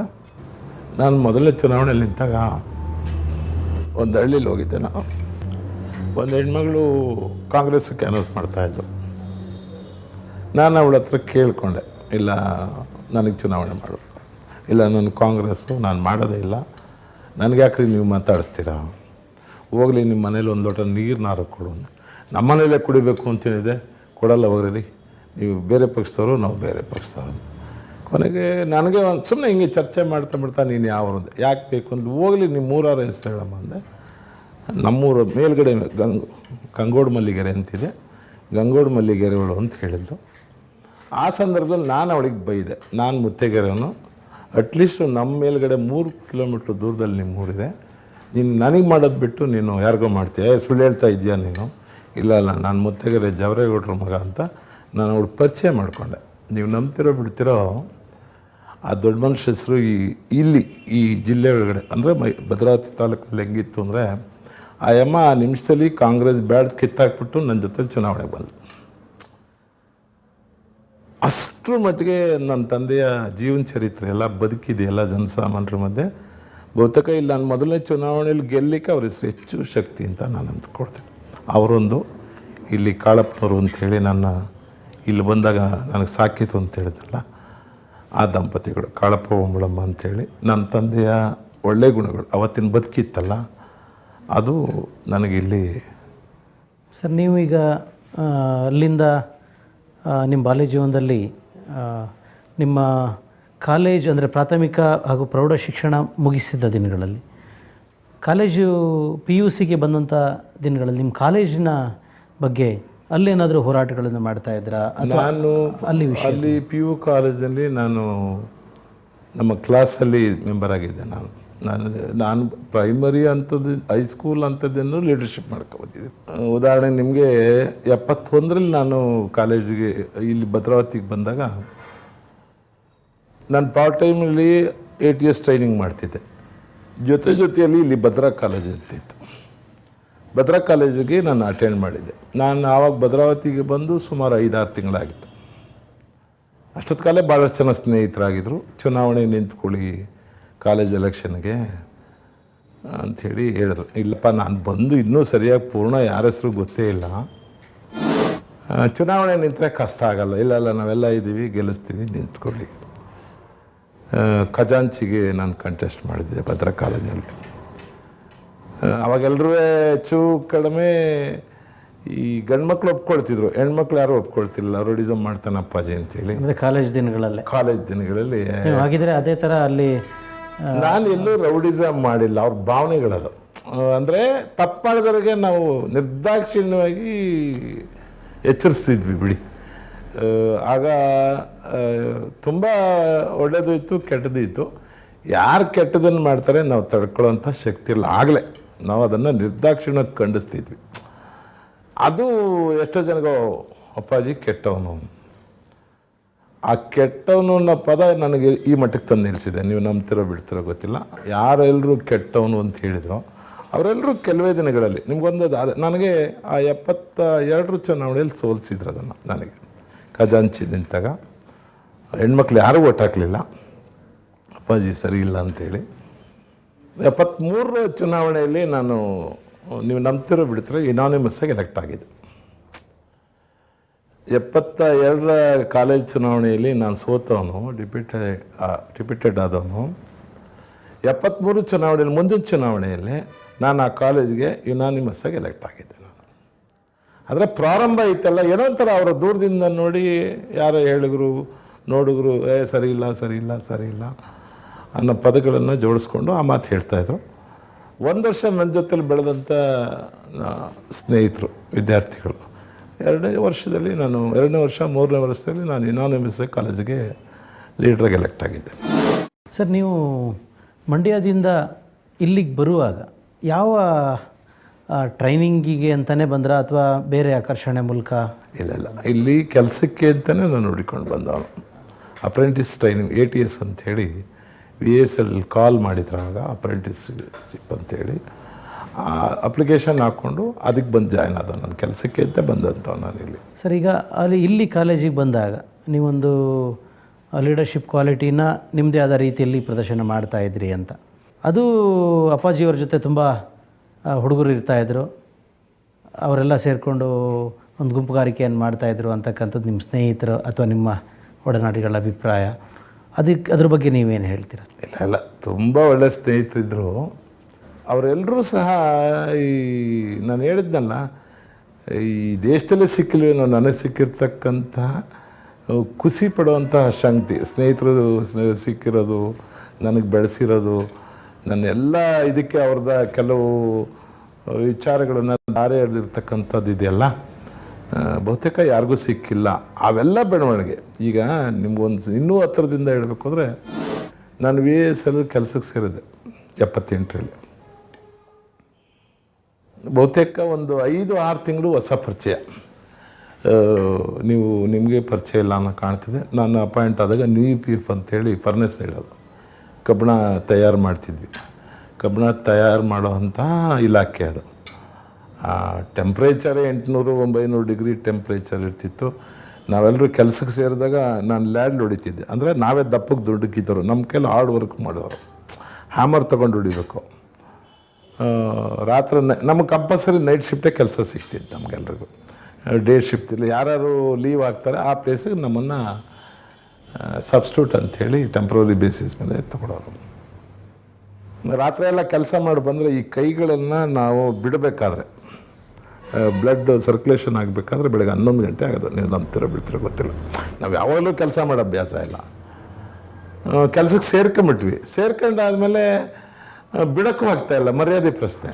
ನಾನು ಮೊದಲನೇ ಚುನಾವಣೆಯಲ್ಲಿ ನಿಂತಾಗ ಒಂದು ಹಳ್ಳಿಲಿ ಹೋಗಿದ್ದೆ. ನಾನು ಒಂದು ಹೆಣ್ಮಗಳು ಕಾಂಗ್ರೆಸ್ಗೆ ಅನೌನ್ಸ್ ಮಾಡ್ತಾಯಿದ್ದು. ನಾನು ಅವಳ ಹತ್ರ ಕೇಳಿಕೊಂಡೆ, ಇಲ್ಲ ನನಗೆ ಚುನಾವಣೆ ಮಾಡು, ಇಲ್ಲ ನನ್ನ ಕಾಂಗ್ರೆಸ್ಸು ನಾನು ಮಾಡೋದೇ ಇಲ್ಲ, ನನಗೆ ಯಾಕ್ರಿ ನೀವು ಮಾತಾಡಿಸ್ತೀರಾ, ಹೋಗಲಿ ನಿಮ್ಮ ಮನೇಲಿ ಒಂದು ಲೋಟ ನೀರು ಕೊಡು, ನಮ್ಮ ಮನೇಲೇ ಕುಡಿಬೇಕು ಅಂತೇಳಿದೆ, ಕೊಡಲ್ಲ ಹೋಗ್ರಿ, ನೀವು ಬೇರೆ ಪಕ್ಷದವರು ನಾವು ಬೇರೆ ಪಕ್ಷದವರು. ಕೊನೆಗೆ ನನಗೆ ಒಂದು ಸುಮ್ಮನೆ ಹಿಂಗೆ ಚರ್ಚೆ ಮಾಡ್ತಾ ನೀನು ಯಾವ್ದು ಯಾಕೆ ಬೇಕು ಅಂತ, ಹೋಗಲಿ ನಿಮ್ಮ ಮೂರಾರ ಹೆಸರು ಹೇಳಮ್ಮ ಅಂದೆ. ನಮ್ಮೂರು ಮೇಲ್ಗಡೆ ಗಂಗೋಡು ಮಲ್ಲಿಗೆರೆ ಅಂತಿದೆ, ಗಂಗೋಡು ಮಲ್ಲಿಗೆರೆಗಳು ಅಂತ ಹೇಳಿದ್ದು. ಆ ಸಂದರ್ಭದಲ್ಲಿ ನಾನು ಅವಳಿಗೆ ಬೈದೆ, ನಾನು ಮುತ್ತೆಗೆರೆಯವನು, ಅಟ್ಲೀಸ್ಟು ನಮ್ಮ ಮೇಲ್ಗಡೆ 3 ಕಿಲೋಮೀಟ್ರ್ ದೂರದಲ್ಲಿ ನಿಮ್ಮೂರಿದೆ, ನೀನು ನನಗೆ ಮಾಡೋದು ಬಿಟ್ಟು ನೀನು ಯಾರಿಗೋ ಮಾಡ್ತೀಯ, ಸುಳ್ಳು ಹೇಳ್ತಾ ಇದೆಯಾ ನೀನು, ಇಲ್ಲ ನಾನು ಮುತ್ತೆಗೆರೆ ಜವರೇಗೌಡ್ರ ಮಗ ಅಂತ ನಾನು ಅವಳು ಪರಿಚಯ ಮಾಡಿಕೊಂಡೆ. ನೀವು ನಂಬ್ತಿರೋ ಬಿಡ್ತಿರೋ, ಆ ದೊಡ್ಡ ಮನುಷ್ಯ ಹೆಸರು ಇಲ್ಲಿ ಈ ಜಿಲ್ಲೆ ಒಳಗಡೆ ಅಂದರೆ ಭದ್ರಾವತಿ ತಾಲೂಕಲ್ಲಿ ಹೆಂಗಿತ್ತು ಅಂದರೆ, ಆ ಅಮ್ಮ ಆ ನಿಮಿಷದಲ್ಲಿ ಕಾಂಗ್ರೆಸ್ ಬ್ಯಾಡ್ ಕಿತ್ತಾಕ್ಬಿಟ್ಟು ನನ್ನ ಜೊತೆ ಚುನಾವಣೆಗೆ ಬಂದು. ಅಷ್ಟರ ಮಟ್ಟಿಗೆ ನನ್ನ ತಂದೆಯ ಜೀವನ ಚರಿತ್ರೆ ಎಲ್ಲ ಬದುಕಿದೆಯಲ್ಲ ಜನಸಾಮಾನ್ಯರ ಮಧ್ಯೆ. ಬಹುತೇಕ ಇಲ್ಲಿ ನಾನು ಮೊದಲನೇ ಚುನಾವಣೆಯಲ್ಲಿ ಗೆಲ್ಲಲಿಕ್ಕೆ ಅವ್ರ ಹೆಸರು ಹೆಚ್ಚು ಶಕ್ತಿ ಅಂತ ನಾನು ಅಂದ್ಕೊಳ್ತೀನಿ. ಅವರೊಂದು ಇಲ್ಲಿ ಕಾಳಪ್ಪನವರು ಅಂಥೇಳಿ ನನ್ನ ಇಲ್ಲಿ ಬಂದಾಗ ನನಗೆ ಸಾಕಿತು ಅಂತ ಹೇಳಿದ್ರಲ್ಲ, ಆ ದಂಪತಿಗಳು ಕಾಳಪ್ಪ ಓಂಬಳಮ್ಮ ಅಂಥೇಳಿ. ನನ್ನ ತಂದೆಯ ಒಳ್ಳೆಯ ಗುಣಗಳು ಅವತ್ತಿನ ಬದುಕಿತ್ತಲ್ಲ, ಅದು ನನಗಿಲ್ಲಿ. ಸರ್, ನೀವು ಈಗ ಅಲ್ಲಿಂದ ನಿಮ್ಮ ಬಾಲ್ಯ ಜೀವನದಲ್ಲಿ ನಿಮ್ಮ ಕಾಲೇಜ್ ಅಂದರೆ ಪ್ರಾಥಮಿಕ ಹಾಗೂ ಪ್ರೌಢ ಶಿಕ್ಷಣ ಮುಗಿಸಿದ ದಿನಗಳಲ್ಲಿ, ಕಾಲೇಜು PUCಗೆ ಬಂದಂಥ ದಿನಗಳಲ್ಲಿ ನಿಮ್ಮ ಕಾಲೇಜಿನ ಬಗ್ಗೆ ಅಲ್ಲೇನಾದರೂ ಹೋರಾಟಗಳನ್ನು ಮಾಡ್ತಾ ಇದ್ರಾ? ನಾನು ಅಲ್ಲಿ ಪಿ ಯು ಕಾಲೇಜಲ್ಲಿ ನಾನು ನಮ್ಮ ಕ್ಲಾಸಲ್ಲಿ ಮೆಂಬರ್ ಆಗಿದ್ದೆ. ನಾನು ಪ್ರೈಮರಿ ಅಂಥದ್ದು ಹೈಸ್ಕೂಲ್ ಅಂಥದ್ದನ್ನು ಲೀಡರ್ಶಿಪ್ ಮಾಡ್ಕೊಬಂದಿದ್ದೆ. ಉದಾಹರಣೆಗೆ ನಿಮಗೆ 71ರಲ್ಲಿ ನಾನು ಕಾಲೇಜಿಗೆ ಇಲ್ಲಿ ಭದ್ರಾವತಿಗೆ ಬಂದಾಗ ನಾನು ಪಾರ್ಟ್ ಟೈಮಲ್ಲಿ ATS ಟ್ರೈನಿಂಗ್ ಮಾಡ್ತಿದ್ದೆ. ಜೊತೆಯಲ್ಲಿ ಇಲ್ಲಿ ಭದ್ರಾ ಕಾಲೇಜ್ ಅಂತಿತ್ತು. ಭದ್ರಾ ಕಾಲೇಜಿಗೆ ನಾನು ಅಟೆಂಡ್ ಮಾಡಿದ್ದೆ. ನಾನು ಆವಾಗ ಭದ್ರಾವತಿಗೆ ಬಂದು ಸುಮಾರು 5-6 ತಿಂಗಳಾಗಿತ್ತು. ಅಷ್ಟೊತ್ತು ಕಾಲೇ ಭಾಳಷ್ಟು ಜನ ಸ್ನೇಹಿತರಾಗಿದ್ದರು. ಚುನಾವಣೆ ನಿಂತ್ಕೊಳ್ಳಿ ಕಾಲೇಜ್ ಎಲೆಕ್ಷನ್ಗೆ ಅಂಥೇಳಿ ಹೇಳಿದ್ರು. ಇಲ್ಲಪ್ಪ, ನಾನು ಬಂದು ಇನ್ನೂ ಸರಿಯಾಗಿ ಪೂರ್ಣ ಯಾರ ಹೆಸರು ಗೊತ್ತೇ ಇಲ್ಲ, ಚುನಾವಣೆ ನಿಂತರೆ ಕಷ್ಟ ಆಗಲ್ಲ. ಇಲ್ಲ ನಾವೆಲ್ಲ ಇದ್ದೀವಿ, ಗೆಲ್ಲಿಸ್ತೀವಿ, ನಿಂತ್ಕೊಳ್ಳಿ. ಖಜಾಂಚಿಗೆ ನಾನು ಕಂಟೆಸ್ಟ್ ಮಾಡಿದ್ದೆ ಭದ್ರಾ ಕಾಲೇಜಿನಲ್ಲಿ. ಅವಾಗೆಲ್ಲರೂ ಹೆಚ್ಚು ಕಡಿಮೆ ಈ ಗಂಡು ಮಕ್ಕಳು ಒಪ್ಕೊಳ್ತಿದ್ರು, ಹೆಣ್ಮಕ್ಳು ಯಾರು ಒಪ್ಕೊಳ್ತಿಲ್ಲ. ರೌಡಿಸಮ್ ಮಾಡ್ತಾನೆ ಅಪ್ಪಾಜಿ ಅಂತೇಳಿ. ಅಂದರೆ ಕಾಲೇಜ್ ದಿನಗಳಲ್ಲಿ ಹಾಗಿದ್ರೆ ಅದೇ ಥರ ಅಲ್ಲಿ ನಾನು ಎಲ್ಲೂ ರೌಡಿಸಮ್ ಮಾಡಿಲ್ಲ. ಅವ್ರ ಭಾವನೆಗಳದು. ಅಂದರೆ ತಪ್ಪು ಮಾಡಿದವರಿಗೆ ನಾವು ನಿರ್ದಾಕ್ಷಿಣ್ಯವಾಗಿ ಎಚ್ಚರಿಸ್ತಿದ್ವಿ ಬಿಡಿ. ಆಗ ತುಂಬ ಒಳ್ಳೆಯದು ಇತ್ತು, ಕೆಟ್ಟದ್ದು ಇತ್ತು. ಯಾರು ಕೆಟ್ಟದನ್ನು ಮಾಡ್ತಾರೆ ನಾವು ತಡ್ಕೊಳ್ಳೋಂಥ ಶಕ್ತಿ ಇಲ್ಲ. ಆಗಲೇ ನಾವು ಅದನ್ನು ನಿರ್ದಾಕ್ಷಿಣ್ಯಕ್ಕೆ ಖಂಡಿಸ್ತಿದ್ವಿ. ಅದು ಎಷ್ಟೋ ಜನಗೂ ಅಪ್ಪಾಜಿ ಕೆಟ್ಟವನು, ಆ ಕೆಟ್ಟವನು ಅನ್ನೋ ಪದ ನನಗೆ ಈ ಮಟ್ಟಕ್ಕೆ ತಂದು ನಿಲ್ಲಿಸಿದೆ. ನೀವು ನಂಬ್ತಿರೋ ಬಿಡ್ತಿರೋ ಗೊತ್ತಿಲ್ಲ. ಯಾರೆಲ್ಲರೂ ಕೆಟ್ಟವನು ಅಂತ ಹೇಳಿದ್ರು ಅವರೆಲ್ಲರೂ ಕೆಲವೇ ದಿನಗಳಲ್ಲಿ ನಿಮ್ಗೊಂದು ನನಗೆ ಆ 72 ಚುನಾವಣೆಯಲ್ಲಿ ಸೋಲಿಸಿದ್ರು ಅದನ್ನು. ನನಗೆ ಖಜಾಂಚಿ ನಿಂತಾಗ ಹೆಣ್ಮಕ್ಳು ಯಾರೂ ಓಟ್ ಹಾಕಲಿಲ್ಲ, ಅಪ್ಪಾಜಿ ಸರಿ ಇಲ್ಲ ಅಂಥೇಳಿ. 73 ಚುನಾವಣೆಯಲ್ಲಿ ನಾನು, ನೀವು ನಂಬ್ತಿರೋ ಬಿಡ್ತಿರೋ, ಇನಾನಿಮಸ್ಸಾಗಿ ಎಲೆಕ್ಟ್ ಆಗಿದ್ದೆ. 72ರ ಕಾಲೇಜ್ ಚುನಾವಣೆಯಲ್ಲಿ ನಾನು ಸೋತವನು, ಡಿಪ್ಯೂಟೆಡ್ ಆದವನು. 73 ಚುನಾವಣೆಯಲ್ಲಿ, ಮುಂದಿನ ಚುನಾವಣೆಯಲ್ಲಿ ನಾನು ಆ ಕಾಲೇಜಿಗೆ ಯುನಾನಿಮಸ್ಸಾಗಿ ಎಲೆಕ್ಟ್ ಆಗಿದ್ದೆ. ನಾನು ಆದರೆ ಪ್ರಾರಂಭ ಇತ್ತಲ್ಲ, ಏನೋ ಒಂಥರ ಅವರ ದೂರದಿಂದ ನೋಡಿ ಯಾರೋ ಹೇಳಿದ್ರು, ನೋಡಿದ್ರು, ಸರಿ ಇಲ್ಲ ಅನ್ನೋ ಪದಗಳನ್ನು ಜೋಡಿಸ್ಕೊಂಡು ಆ ಮಾತು ಹೇಳ್ತಾಯಿದ್ರು. 1 ವರ್ಷ ನನ್ನ ಜೊತೆಲಿ ಬೆಳೆದಂಥ ಸ್ನೇಹಿತರು, ವಿದ್ಯಾರ್ಥಿಗಳು. 2ನೇ ವರ್ಷದಲ್ಲಿ ನಾನು 2ನೇ ವರ್ಷ 3ನೇ ವರ್ಷದಲ್ಲಿ ನಾನು ಯುನಾನಿಮಸ್ ಕಾಲೇಜಿಗೆ ಲೀಡ್ರಾಗಿ ಎಲೆಕ್ಟ್ ಆಗಿದ್ದೆ. ಸರ್, ನೀವು ಮಂಡ್ಯದಿಂದ ಇಲ್ಲಿಗೆ ಬರುವಾಗ ಯಾವ ಟ್ರೈನಿಂಗಿಗೆ ಅಂತಲೇ ಬಂದ್ರಾ ಅಥವಾ ಬೇರೆ ಆಕರ್ಷಣೆ ಮೂಲಕ? ಇಲ್ಲ, ಇಲ್ಲಿ ಕೆಲಸಕ್ಕೆ ಅಂತಲೇ ನಾನು ನೋಡಿಕೊಂಡು ಬಂದವನು. ಅಪ್ರೆಂಟಿಸ್ ಟ್ರೈನಿಂಗ್ ATS ಅಂಥೇಳಿ VSL ಕಾಲ್ ಮಾಡಿದ್ರಾಗ ಅಪ್ರೆಂಟಿಸ್ಶಿಪ್ ಅಂಥೇಳಿ ಅಪ್ಲಿಕೇಶನ್ ಹಾಕ್ಕೊಂಡು ಅದಕ್ಕೆ ಬಂದು ಜಾಯ್ನ್ ಆದ. ನಾನು ಕೆಲಸಕ್ಕೆ ಅಂತ ಬಂದಂಥವು ನಾನು ಇಲ್ಲಿ. ಸರ್, ಈಗ ಇಲ್ಲಿ ಕಾಲೇಜಿಗೆ ಬಂದಾಗ ನೀವೊಂದು ಲೀಡರ್ಶಿಪ್ ಕ್ವಾಲಿಟಿನ ನಿಮ್ಮದೇ ಆದ ರೀತಿಯಲ್ಲಿ ಪ್ರದರ್ಶನ ಮಾಡ್ತಾಯಿದ್ರಿ ಅಂತ. ಅದು ಅಪ್ಪಾಜಿಯವ್ರ ಜೊತೆ ತುಂಬ ಹುಡುಗರು ಇರ್ತಾಯಿದ್ರು, ಅವರೆಲ್ಲ ಸೇರಿಕೊಂಡು ಒಂದು ಗುಂಪುಗಾರಿಕೆಯನ್ನು ಮಾಡ್ತಾಯಿದ್ರು ಅಂತಕ್ಕಂಥದ್ದು ನಿಮ್ಮ ಸ್ನೇಹಿತರು ಅಥವಾ ನಿಮ್ಮ ಒಡನಾಡಿಗಳ ಅಭಿಪ್ರಾಯ. ಅದ್ರ ಬಗ್ಗೆ ನೀವೇನು ಹೇಳ್ತೀರ? ಇಲ್ಲ, ತುಂಬ ಒಳ್ಳೆಯ ಸ್ನೇಹಿತರಿದ್ದರು. ಅವರೆಲ್ಲರೂ ಸಹ ಈ ನಾನು ಹೇಳಿದ್ನಲ್ಲ, ಈ ದೇಶದಲ್ಲೇ ಸಿಕ್ಕಿಲ್ವೇನೋ ನನಗೆ ಸಿಕ್ಕಿರ್ತಕ್ಕಂಥ ಖುಷಿ ಪಡುವಂತಹ ಶಕ್ತಿ ಸ್ನೇಹಿತರು ಸಿಕ್ಕಿರೋದು, ನನಗೆ ಬೆಳೆಸಿರೋದು, ನನ್ನೆಲ್ಲ ಇದಕ್ಕೆ ಅವ್ರದ್ದು ಕೆಲವು ವಿಚಾರಗಳನ್ನು ದಾರಿ ಎಳೆದಿರ್ತಕ್ಕಂಥದ್ದು ಇದೆಯಲ್ಲ, ಬಹುತೇಕ ಯಾರಿಗೂ ಸಿಕ್ಕಿಲ್ಲ. ಅವೆಲ್ಲ ಬೆಳವಣಿಗೆ. ಈಗ ನಿಮ್ಗೊಂದು ಇನ್ನೂ ಹತ್ತಿರದಿಂದ ಹೇಳಬೇಕು ಅಂದರೆ, ನಾನು VSL ಕೆಲಸಕ್ಕೆ ಸೇರಿದೆ 78ರಲ್ಲಿ. ಬಹುತೇಕ ಒಂದು 5-6 ತಿಂಗಳು ಹೊಸ ಪರಿಚಯ. ನಿಮಗೆ ಪರಿಚಯ ಇಲ್ಲ ಅನ್ನೋ ಕಾಣ್ತಿದೆ. ನಾನು ಅಪಾಯಿಂಟ್ ಆದಾಗ UPF ಅಂಥೇಳಿ ಫರ್ನೆಸ್ ಹೇಳೋದು, ಕಬ್ಬಣ ತಯಾರು ಮಾಡ್ತಿದ್ವಿ. ಕಬ್ಬಣ ತಯಾರು ಮಾಡೋವಂಥ ಇಲಾಖೆ ಅದು. ಟೆಂಪ್ರೇಚರೇ 800-900 ಡಿಗ್ರಿ ಟೆಂಪ್ರೇಚರ್ ಇರ್ತಿತ್ತು. ನಾವೆಲ್ಲರೂ ಕೆಲಸಕ್ಕೆ ಸೇರಿದಾಗ ನಾನು ಲ್ಯಾಡ್ ಹೊಡಿತಿದ್ದೆ. ಅಂದರೆ ನಾವೇ ದಪ್ಪಕ್ಕೆ ದುಡ್ಡುಕ್ಕಿದ್ದವರು, ನಮ್ಮ ಕೈಲಿ ಹಾರ್ಡ್ ವರ್ಕ್ ಮಾಡೋರು. ಹ್ಯಾಮರ್ ತೊಗೊಂಡು ಹೊಡಿಬೇಕು. ರಾತ್ರಿ ನಮಗೆ ಕಂಪಲ್ಸರಿ ನೈಟ್ ಶಿಫ್ಟೇ ಕೆಲಸ ಸಿಗ್ತಿತ್ತು ನಮಗೆಲ್ರಿಗೂ. ಡೇ ಶಿಫ್ಟ್ ಇಲ್ಲ. ಯಾರು ಲೀವ್ ಆಗ್ತಾರೆ ಆ ಪ್ಲೇಸಿಗೆ ನಮ್ಮನ್ನು ಸಬ್ಸ್ಟಿಟ್ಯೂಟ್ ಅಂಥೇಳಿ ಟೆಂಪ್ರರಿ ಬೇಸಿಸ್ ಮೇಲೆ ತಗೊಳ್ಳೋರು. ರಾತ್ರಿ ಎಲ್ಲ ಕೆಲಸ ಮಾಡಿ ಬಂದರೆ ಈ ಕೈಗಳನ್ನು ನಾವು ಬಿಡಬೇಕಾದ್ರೆ, ಬ್ಲಡ್ ಸರ್ಕ್ಯುಲೇಷನ್ ಆಗಬೇಕಾದ್ರೆ ಬೆಳಗ್ಗೆ 11 ಗಂಟೆ ಆಗೋದು. ನೀವು ನಂಬ್ತಿರೋ ಬಿಡ್ತಿರೋ ಗೊತ್ತಿಲ್ಲ. ನಾವು ಯಾವಾಗಲೂ ಕೆಲಸ ಮಾಡೋ ಅಭ್ಯಾಸ ಇಲ್ಲ. ಕೆಲಸಕ್ಕೆ ಸೇರ್ಕೊಂಬಿಟ್ವಿ. ಸೇರ್ಕೊಂಡಾದಮೇಲೆ ಬಿಡೋಕ್ಕೂ ಆಗ್ತಾಯಿಲ್ಲ, ಮರ್ಯಾದೆ ಪ್ರಶ್ನೆ.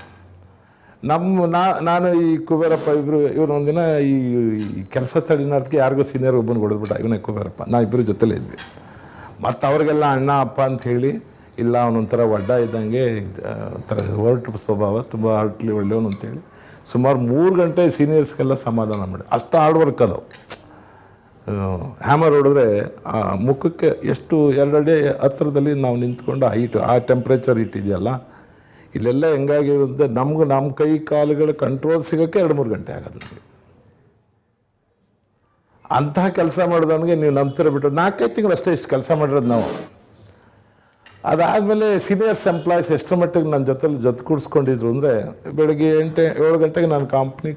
ನಾನು ಈ ಕುಬೇರಪ್ಪ ಇವರು ಒಂದಿನ ಈ ಕೆಲಸ ತಡಿನಾರ್ದಕ್ಕೆ ಯಾರಿಗೂ ಸೀನಿಯರ್ ಒಬ್ಬನಿಗೆ ಹೊಡೆದ್ಬಿಟ್ಟ, ಇವನೇ ಕುಬೇರಪ್ಪ. ನಾ ಇಬ್ಬರು ಜೊತೆಲೇ ಇದ್ವಿ. ಮತ್ತು ಅವ್ರಿಗೆಲ್ಲ ಅಣ್ಣ ಅಪ್ಪ ಅಂತ ಹೇಳಿ, ಇಲ್ಲ ಅವನೊಂಥರ ಒಡ್ಡ ಇದ್ದಂಗೆ, ಒಂಥರ ಹೊರಟು ಸ್ವಭಾವ, ತುಂಬ ಹರ್ಟ್ಲಿ ಒಳ್ಳೆಯವನು ಅಂತೇಳಿ ಸುಮಾರು 3 ಗಂಟೆ ಸೀನಿಯರ್ಸ್ಗೆಲ್ಲ ಸಮಾಧಾನ ಮಾಡಿ. ಅಷ್ಟು ಹಾರ್ಡ್ ವರ್ಕ್ ಅದು. ಹ್ಯಾಮರ್ ಹೊಡೆದ್ರೆ ಆ ಮುಖಕ್ಕೆ ಎಷ್ಟು 2 ಅಡಿ ಹತ್ರದಲ್ಲಿ ನಾವು ನಿಂತ್ಕೊಂಡು ಹೈಟು, ಆ ಟೆಂಪ್ರೇಚರ್ ಇಟ್ಟಿದೆಯಲ್ಲ, ಇಲ್ಲೆಲ್ಲ ಹೆಂಗಾಗಿರುತ್ತೆ ನಮ್ಗೆ ನಮ್ಮ ಕೈ ಕಾಲುಗಳ ಕಂಟ್ರೋಲ್ ಸಿಗೋಕ್ಕೆ 2-3 ಗಂಟೆ ಆಗೋದು ನಮಗೆ. ಅಂತಹ ಕೆಲಸ ಮಾಡೋದವನಿಗೆ ನೀವು ನಂಬ್ತಿರ ಬಿಟ್ಟು 4-5 ತಿಂಗಳು ಅಷ್ಟೇ ಇಷ್ಟು ಕೆಲಸ ಮಾಡಿರೋದು ನಾವು. ಅದಾದಮೇಲೆ ಸೀನಿಯರ್ಸ್ ಎಂಪ್ಲಾಯೀಸ್ ಎಷ್ಟರ ಮಟ್ಟಿಗೆ ನನ್ನ ಜೊತೆ ಕೂಡಿಸ್ಕೊಂಡಿದ್ರು ಅಂದರೆ, ಬೆಳಗ್ಗೆ 7 ಗಂಟೆಗೆ ನಾನು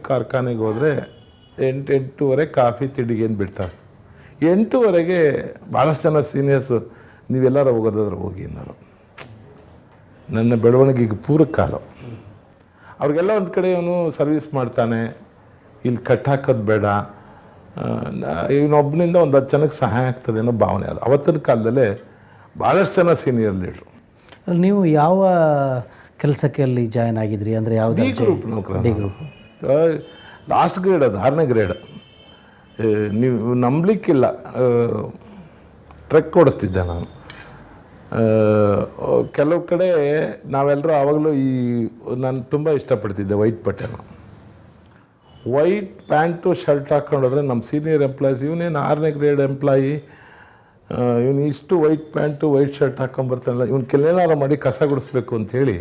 ಕಾರ್ಖಾನೆಗೆ ಹೋದರೆ 8-8:30 ಕಾಫಿ ತಿಂಡಿಗೆ ಏನು ಬಿಡ್ತಾರೆ. 8:30ಗೆ ಭಾಳಷ್ಟು ಜನ ಸೀನಿಯರ್ಸು ನೀವೆಲ್ಲರೂ ಹೋಗೋದಾದ್ರೆ ಹೋಗಿ ಅನ್ನೋರು. ನನ್ನ ಬೆಳವಣಿಗೆಗೆ ಪೂರಕ ಅದು. ಅವ್ರಿಗೆಲ್ಲ ಒಂದು ಕಡೆ ಅವನು ಸರ್ವಿಸ್ ಮಾಡ್ತಾನೆ, ಇಲ್ಲಿ ಕಟ್ಟಾಕೋದು ಬೇಡ, ಇವನೊಬ್ಬನಿಂದ ಒಂದು 10 ಜನಕ್ಕೆ ಸಹಾಯ ಆಗ್ತದೆ ಅನ್ನೋ ಭಾವನೆ ಅದು. ಅವತ್ತಿನ ಕಾಲದಲ್ಲೇ ಭಾಳಷ್ಟು ಜನ ಸೀನಿಯರ್ ಲೀಡ್ರು. ನೀವು ಯಾವ ಕೆಲಸಕ್ಕೆ ಅಲ್ಲಿ ಜಾಯ್ನ್ ಆಗಿದ್ರಿ? ಅಂದರೆ ಯಾವುದು? ಡಿ ಗ್ರೂಪ್ ನೌಕರ, ಲಾಸ್ಟ್ ಗ್ರೇಡ್, ಅದು 6ನೇ ಗ್ರೇಡ್. ನೀವು ನಂಬಲಿಕ್ಕಿಲ್ಲ, ಟ್ರಕ್ ಓಡಿಸ್ತಿದ್ದೆ ನಾನು. ಕೆಲವು ಕಡೆ ನಾವೆಲ್ಲರೂ ಆವಾಗಲೂ ನಾನು ತುಂಬ ಇಷ್ಟಪಡ್ತಿದ್ದೆ ವೈಟ್ ಬಟ್ಟೆನ. ವೈಟ್ ಪ್ಯಾಂಟು ಶರ್ಟ್ ಹಾಕ್ಕೊಂಡೋದ್ರೆ ನಮ್ಮ ಸೀನಿಯರ್ ಎಂಪ್ಲಾಯೀಸ್, ಇವನೇನು 6ನೇ ಗ್ರೇಡ್ ಎಂಪ್ಲಾಯಿ, ಇವನು ಇಷ್ಟು ವೈಟ್ ಪ್ಯಾಂಟು ವೈಟ್ ಶರ್ಟ್ ಹಾಕ್ಕೊಂಬರ್ತಾನಲ್ಲ, ಇವ್ನು ಕೆಲೇನಾರು ಮಾಡಿ ಕಸ ಗುಡಿಸ್ಬೇಕು ಅಂಥೇಳಿ,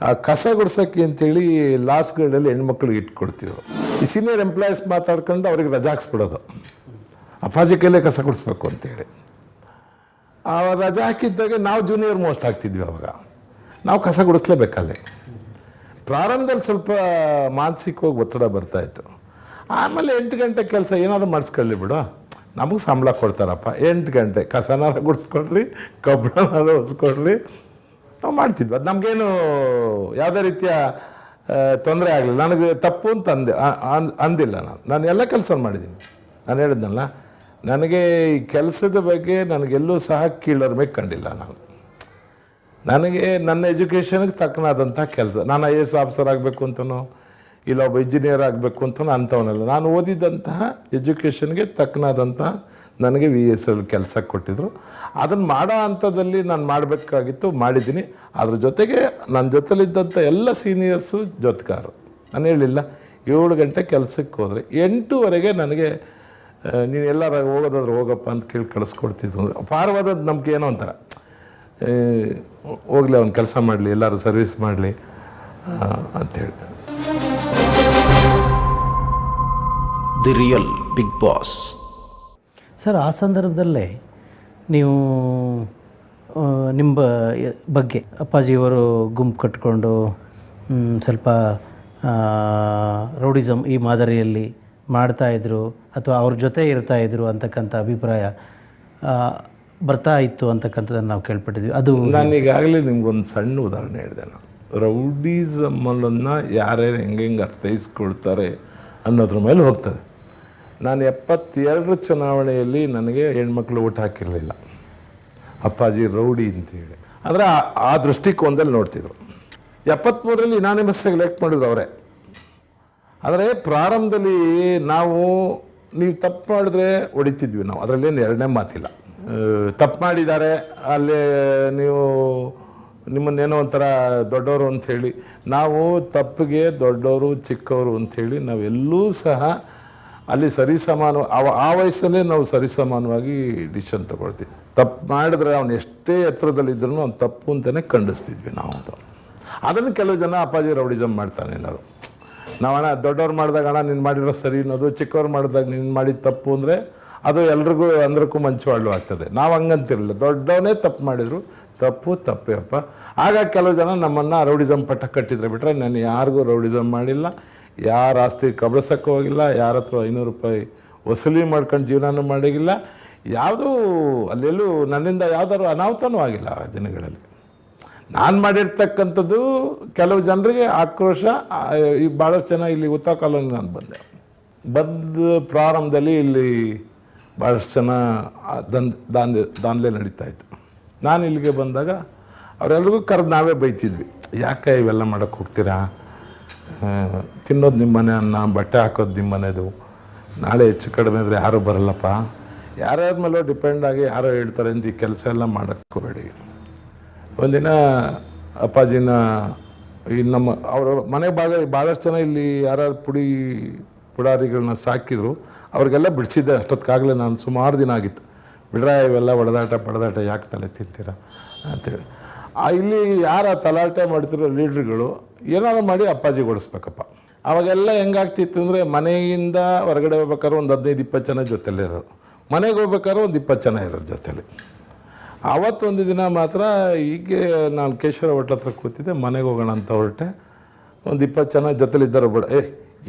ಆ ಕಸ ಗುಡ್ಸೋಕ್ಕೆ ಅಂತೇಳಿ ಲಾಸ್ಟ್ ಗ್ರೇಡಲ್ಲಿ ಹೆಣ್ಮಕ್ಳಿಗೆ ಇಟ್ಕೊಡ್ತಿದ್ರು. ಈ ಸೀನಿಯರ್ ಎಂಪ್ಲಾಯೀಸ್ ಮಾತಾಡ್ಕೊಂಡು ಅವ್ರಿಗೆ ರಜಾ ಹಾಕ್ಸ್ಬಿಡೋದು, ಅಪ್ಪಾಜಿ ಕೈಲೇ ಕಸ ಗುಡಿಸ್ಬೇಕು ಅಂತೇಳಿ. ಆ ರಜಾ ಹಾಕಿದ್ದಾಗೆ ನಾವು ಜೂನಿಯರ್ ಮೋಸ್ಟ್ ಆಗ್ತಿದ್ವಿ. ಅವಾಗ ನಾವು ಕಸ ಗುಡಿಸ್ಲೇಬೇಕಲ್ಲಿ. ಪ್ರಾರಂಭದಲ್ಲಿ ಸ್ವಲ್ಪ ಮಾನಸಿಕವಾಗಿ ಒತ್ತಡ ಬರ್ತಾಯಿತ್ತು. ಆಮೇಲೆ 8 ಗಂಟೆ ಕೆಲಸ ಏನಾದರೂ ಮಾಡಿಸ್ಕೊಳ್ಳಿ ಬಿಡು, ನಮಗೆ ಸಂಬಳ ಕೊಡ್ತಾರಪ್ಪ, 8 ಗಂಟೆ ಕಸನಾರ ಗುಡಿಸ್ಕೊಡ್ರಿ, ಕಬ್ಬಣನಾರ ಹೊಸ್ಕೊಡ್ರಿ, ನಾವು ಮಾಡ್ತಿದ್ವಿ. ಅದು ನಮಗೇನು ಯಾವುದೇ ರೀತಿಯ ತೊಂದರೆ ಆಗಲಿಲ್ಲ. ನನಗೆ ತಪ್ಪು ಅಂತ ಅಂದಿಲ್ಲ. ನಾನು ಎಲ್ಲ ಕೆಲಸ ಮಾಡಿದ್ದೀನಿ. ನಾನು ಹೇಳಿದ್ನಲ್ಲ, ನನಗೆ ಈ ಕೆಲಸದ ಬಗ್ಗೆ ನನಗೆಲ್ಲೂ ಸಹ ಕೀಳರಿಮೆ ಕಂಡಿಲ್ಲ. ನನಗೆ ನನ್ನ ಎಜುಕೇಷನ್ಗೆ ತಕ್ಕನಾದಂಥ ಕೆಲಸ, ನಾನು IAS ಆಫೀಸರ್ ಆಗಬೇಕು ಅಂತನೋ ಇಲ್ಲ ಒಬ್ಬ ಇಂಜಿನಿಯರ್ ಆಗಬೇಕು ಅಂತನೋ ಅಂಥವನಲ್ಲ. ನಾನು ಓದಿದಂತಹ ಎಜುಕೇಷನ್ಗೆ ತಕ್ಕನಾದಂತಹ ನನಗೆ VSL ಕೆಲಸ ಕೊಟ್ಟಿದ್ದರು. ಅದನ್ನು ಮಾಡೋ ಹಂತದಲ್ಲಿ ನಾನು ಮಾಡಬೇಕಾಗಿತ್ತು, ಮಾಡಿದ್ದೀನಿ. ಅದ್ರ ಜೊತೆಗೆ ನನ್ನ ಜೊತೆಲಿದ್ದಂಥ ಎಲ್ಲ ಸೀನಿಯರ್ಸು ಜೊತೆಗಾರರು. ನಾನು ಹೇಳಿಲ್ಲ, 7 ಗಂಟೆ ಕೆಲಸಕ್ಕೆ ಹೋದರೆ 8:30ಗೆ ನನಗೆ ನೀನು ಎಲ್ಲರೂ ಹೋಗೋದಾದ್ರೆ ಹೋಗಪ್ಪ ಅಂತ ಕೇಳಿ ಕಳಿಸ್ಕೊಡ್ತಿದ್ರು. ಅಂದರೆ ಅಪಾರವಾದದ್ದು ನಮ್ಗೆ ಏನೋ ಒಂಥರ, ಹೋಗಲಿ ಅವ್ನು ಕೆಲಸ ಮಾಡಲಿ, ಎಲ್ಲರೂ ಸರ್ವಿಸ್ ಮಾಡಲಿ ಅಂಥೇಳಿ. The real big boss. Sir, ಆ ಸಂದರ್ಭದಲ್ಲೇ ನೀವು ನಿಮ್ಮ ಬಗ್ಗೆ ಅಪ್ಪಾಜಿಯವರು ಗುಂಪು ಕಟ್ಕೊಂಡು ಸ್ವಲ್ಪ ರೌಡಿಸಮ್ ಈ ಮಾದರಿಯಲ್ಲಿ ಮಾಡ್ತಾಯಿದ್ರು ಅಥವಾ ಅವ್ರ ಜೊತೆ ಇರ್ತಾಯಿದ್ರು ಅಂತಕ್ಕಂಥ ಅಭಿಪ್ರಾಯ ಬರ್ತಾ ಇತ್ತು ಅಂತಕ್ಕಂಥದ್ದನ್ನು ನಾವು ಕೇಳ್ಪಟ್ಟಿದ್ವಿ. ಅದು ನಾನು ಈಗಾಗಲೇ ನಿಮ್ಗೊಂದು ಸಣ್ಣ ಉದಾಹರಣೆ ಹೇಳಿದೆ. ನಾನು ರೌಡಿಸಮ್ಮನ್ನು ಯಾರ್ಯಾರು ಹೆಂಗೆ ಅರ್ಥೈಸ್ಕೊಳ್ತಾರೆ ಅನ್ನೋದ್ರ ಮೇಲೆ ಹೋಗ್ತದೆ. ನಾನು 72 ಚುನಾವಣೆಯಲ್ಲಿ ನನಗೆ ಹೆಣ್ಮಕ್ಳು ಓಟ್ ಹಾಕಿರಲಿಲ್ಲ, ಅಪ್ಪಾಜಿ ರೌಡಿ ಅಂತೇಳಿ. ಆದರೆ ಆ ದೃಷ್ಟಿಕೋನದಲ್ಲಿ ನೋಡ್ತಿದ್ರು. 73ರಲ್ಲಿ ಯುನಾನಿಮಸ್ ಎಲೆಕ್ಟ್ ಮಾಡಿದ್ರು ಅವರೇ. ಆದರೆ ಪ್ರಾರಂಭದಲ್ಲಿ ನೀವು ತಪ್ಪು ಮಾಡಿದ್ರೆ ಹೊಡಿತಿದ್ವಿ ನಾವು, ಅದರಲ್ಲೇನು ಎರಡನೇ ಮಾತಿಲ್ಲ. ತಪ್ಪು ಮಾಡಿದ್ದಾರೆ, ಅಲ್ಲೇ ನಿಮ್ಮನ್ನೇನೋ ಒಂಥರ ದೊಡ್ಡವರು ಅಂಥೇಳಿ, ನಾವು ತಪ್ಪಿಗೆ ದೊಡ್ಡವರು ಚಿಕ್ಕವರು ಅಂಥೇಳಿ ನಾವೆಲ್ಲೂ ಸಹ ಅಲ್ಲಿ ಸರಿಸಮಾನ, ಆ ವಯಸ್ಸಲ್ಲೇ ನಾವು ಸರಿಸಮಾನವಾಗಿ ಡಿಸಿಷನ್ ತಗೊಳ್ತೀವಿ. ತಪ್ಪು ಮಾಡಿದ್ರೆ ಅವನು ಎಷ್ಟೇ ಎತ್ತರದಲ್ಲಿದ್ದರೂ ಅವ್ನು ತಪ್ಪು ಅಂತಲೇ ಖಂಡಿಸ್ತಿದ್ವಿ ನಾವು. ಅದನ್ನು ಕೆಲವು ಜನ ಅಪ್ಪಾಜಿ ರೌಡಿಸಮ್ ಮಾಡ್ತಾನೆ ಎಲ್ಲರೂ. ನಾವು ಅಣ್ಣ ದೊಡ್ಡವ್ರು ಮಾಡಿದಾಗ ಅಣ್ಣ ನೀನು ಮಾಡಿರೋ ಸರಿ ಅನ್ನೋದು, ಚಿಕ್ಕವ್ರು ಮಾಡಿದಾಗ ನೀನು ಮಾಡಿದ ತಪ್ಪು ಅಂದರೆ ಅದು ಎಲ್ರಿಗೂ ಅಂದ್ರಕ್ಕೂ ಮಂಚುವಾಳು ಆಗ್ತದೆ. ನಾವು ಹಂಗಂತಿರಲಿಲ್ಲ, ದೊಡ್ಡವನೇ ತಪ್ಪು ಮಾಡಿದರು ತಪ್ಪೇ ಅಪ್ಪ. ಆಗ ಕೆಲವು ಜನ ನಮ್ಮನ್ನು ರೌಡಿಸಮ್ ಪಟ್ಟ ಕಟ್ಟಿದ್ರೆ ಬಿಟ್ಟರೆ ನಾನು ಯಾರಿಗೂ ರೌಡಿಸಮ್ ಮಾಡಿಲ್ಲ, ಯಾರ ಆಸ್ತಿ ಕಬಳಿಸೋಕ್ಕೂ ಹೋಗಿಲ್ಲ, ಯಾರ ಹತ್ರ 500 ರೂಪಾಯಿ ವಸೂಲಿ ಮಾಡ್ಕೊಂಡು ಜೀವನನೂ ಮಾಡಿಲ್ಲ, ಯಾವುದೂ ಅಲ್ಲೆಲ್ಲೂ ನನ್ನಿಂದ ಯಾವುದಾದ್ರು ಅನಾಹುತನೂ ಆಗಿಲ್ಲ ಆ ದಿನಗಳಲ್ಲಿ. ನಾನು ಮಾಡಿರ್ತಕ್ಕಂಥದ್ದು ಕೆಲವು ಜನರಿಗೆ ಆಕ್ರೋಶ. ಈ ಭಾಳಷ್ಟು ಜನ ಇಲ್ಲಿ ಉತ್ತರ ಕಾಲೋನಿ ನಾನು ಬಂದ ಪ್ರಾರಂಭದಲ್ಲಿ ಇಲ್ಲಿ ಭಾಳಷ್ಟು ಜನ ದಾಂಧಲೆ ನಡೀತಾಯಿತ್ತು. ನಾನು ಇಲ್ಲಿಗೆ ಬಂದಾಗ ಅವರೆಲ್ರಿಗೂ ಕರೆದು ನಾವೇ ಬೈತಿದ್ವಿ, ಯಾಕೆ ಇವೆಲ್ಲ ಮಾಡೋಕ್ಕೆ ಹೋಗ್ತೀರಾ, ತಿನ್ನೋದು ನಿಮ್ಮನೆ ಅನ್ನ, ಬಟ್ಟೆ ಹಾಕೋದು ನಿಮ್ಮನೆದು. ನಾಳೆ ಹೆಚ್ಚು ಕಡಿಮೆ ಅಂದರೆ ಯಾರೂ ಬರಲ್ಲಪ್ಪ. ಯಾರ್ಯಾರ ಮೇಲೂ ಡಿಪೆಂಡ್ ಆಗಿ ಯಾರೋ ಹೇಳ್ತಾರೆ ಅಂತ ಈ ಕೆಲಸ ಎಲ್ಲ ಮಾಡೋಕ್ಕೋಬೇಡಿ. ಒಂದಿನ ಅಪ್ಪಾಜಿನ ಈ ನಮ್ಮ ಅವರ ಮನೆ ಭಾಳಷ್ಟು ಜನ ಇಲ್ಲಿ ಯಾರ್ಯಾರು ಪುಡಾರಿಗಳನ್ನ ಸಾಕಿದ್ರು ಅವ್ರಿಗೆಲ್ಲ ಬಿಡಿಸಿದ್ದೆ. ಅಷ್ಟೊತ್ತಿಗಾಗಲೇ ನಾನು ಸುಮಾರು ದಿನ ಆಗಿತ್ತು. ಬಿಡ್ರ ಇವೆಲ್ಲ ಬಡದಾಟ ಯಾಕೆ ತಲೆ ತಿಂತೀರಾ ಅಂತೇಳಿ. ಇಲ್ಲಿ ಯಾರ ತಲಾಟೆ ಮಾಡ್ತಿರೋ ಲೀಡ್ರುಗಳು ಏನಾರು ಮಾಡಿ ಅಪ್ಪಾಜಿಗೆ ಓಡಿಸ್ಬೇಕಪ್ಪ. ಅವಾಗೆಲ್ಲ ಹೆಂಗಾಗ್ತಿತ್ತು ಅಂದರೆ ಮನೆಯಿಂದ ಹೊರಗಡೆ ಹೋಗ್ಬೇಕಾದ್ರೆ ಒಂದು 15-20 ಜನ ಜೊತೆಲೇ ಇರೋರು, ಮನೆಗೆ ಹೋಗ್ಬೇಕಾದ್ರೆ ಒಂದು 20 ಜನ ಇರೋರು ಜೊತೆಲಿ. ಆವತ್ತೊಂದು ದಿನ ಮಾತ್ರ ಹೀಗೆ ನಾನು ಕೇಶವ ಹೋಟ್ಲ ಹತ್ರ ಕೂತಿದ್ದೆ, ಮನೆಗೆ ಹೋಗೋಣ ಅಂತ ಹೊರಟೆ. ಒಂದು 20 ಜನ ಜೊತೆಲಿದ್ದಾರೆ.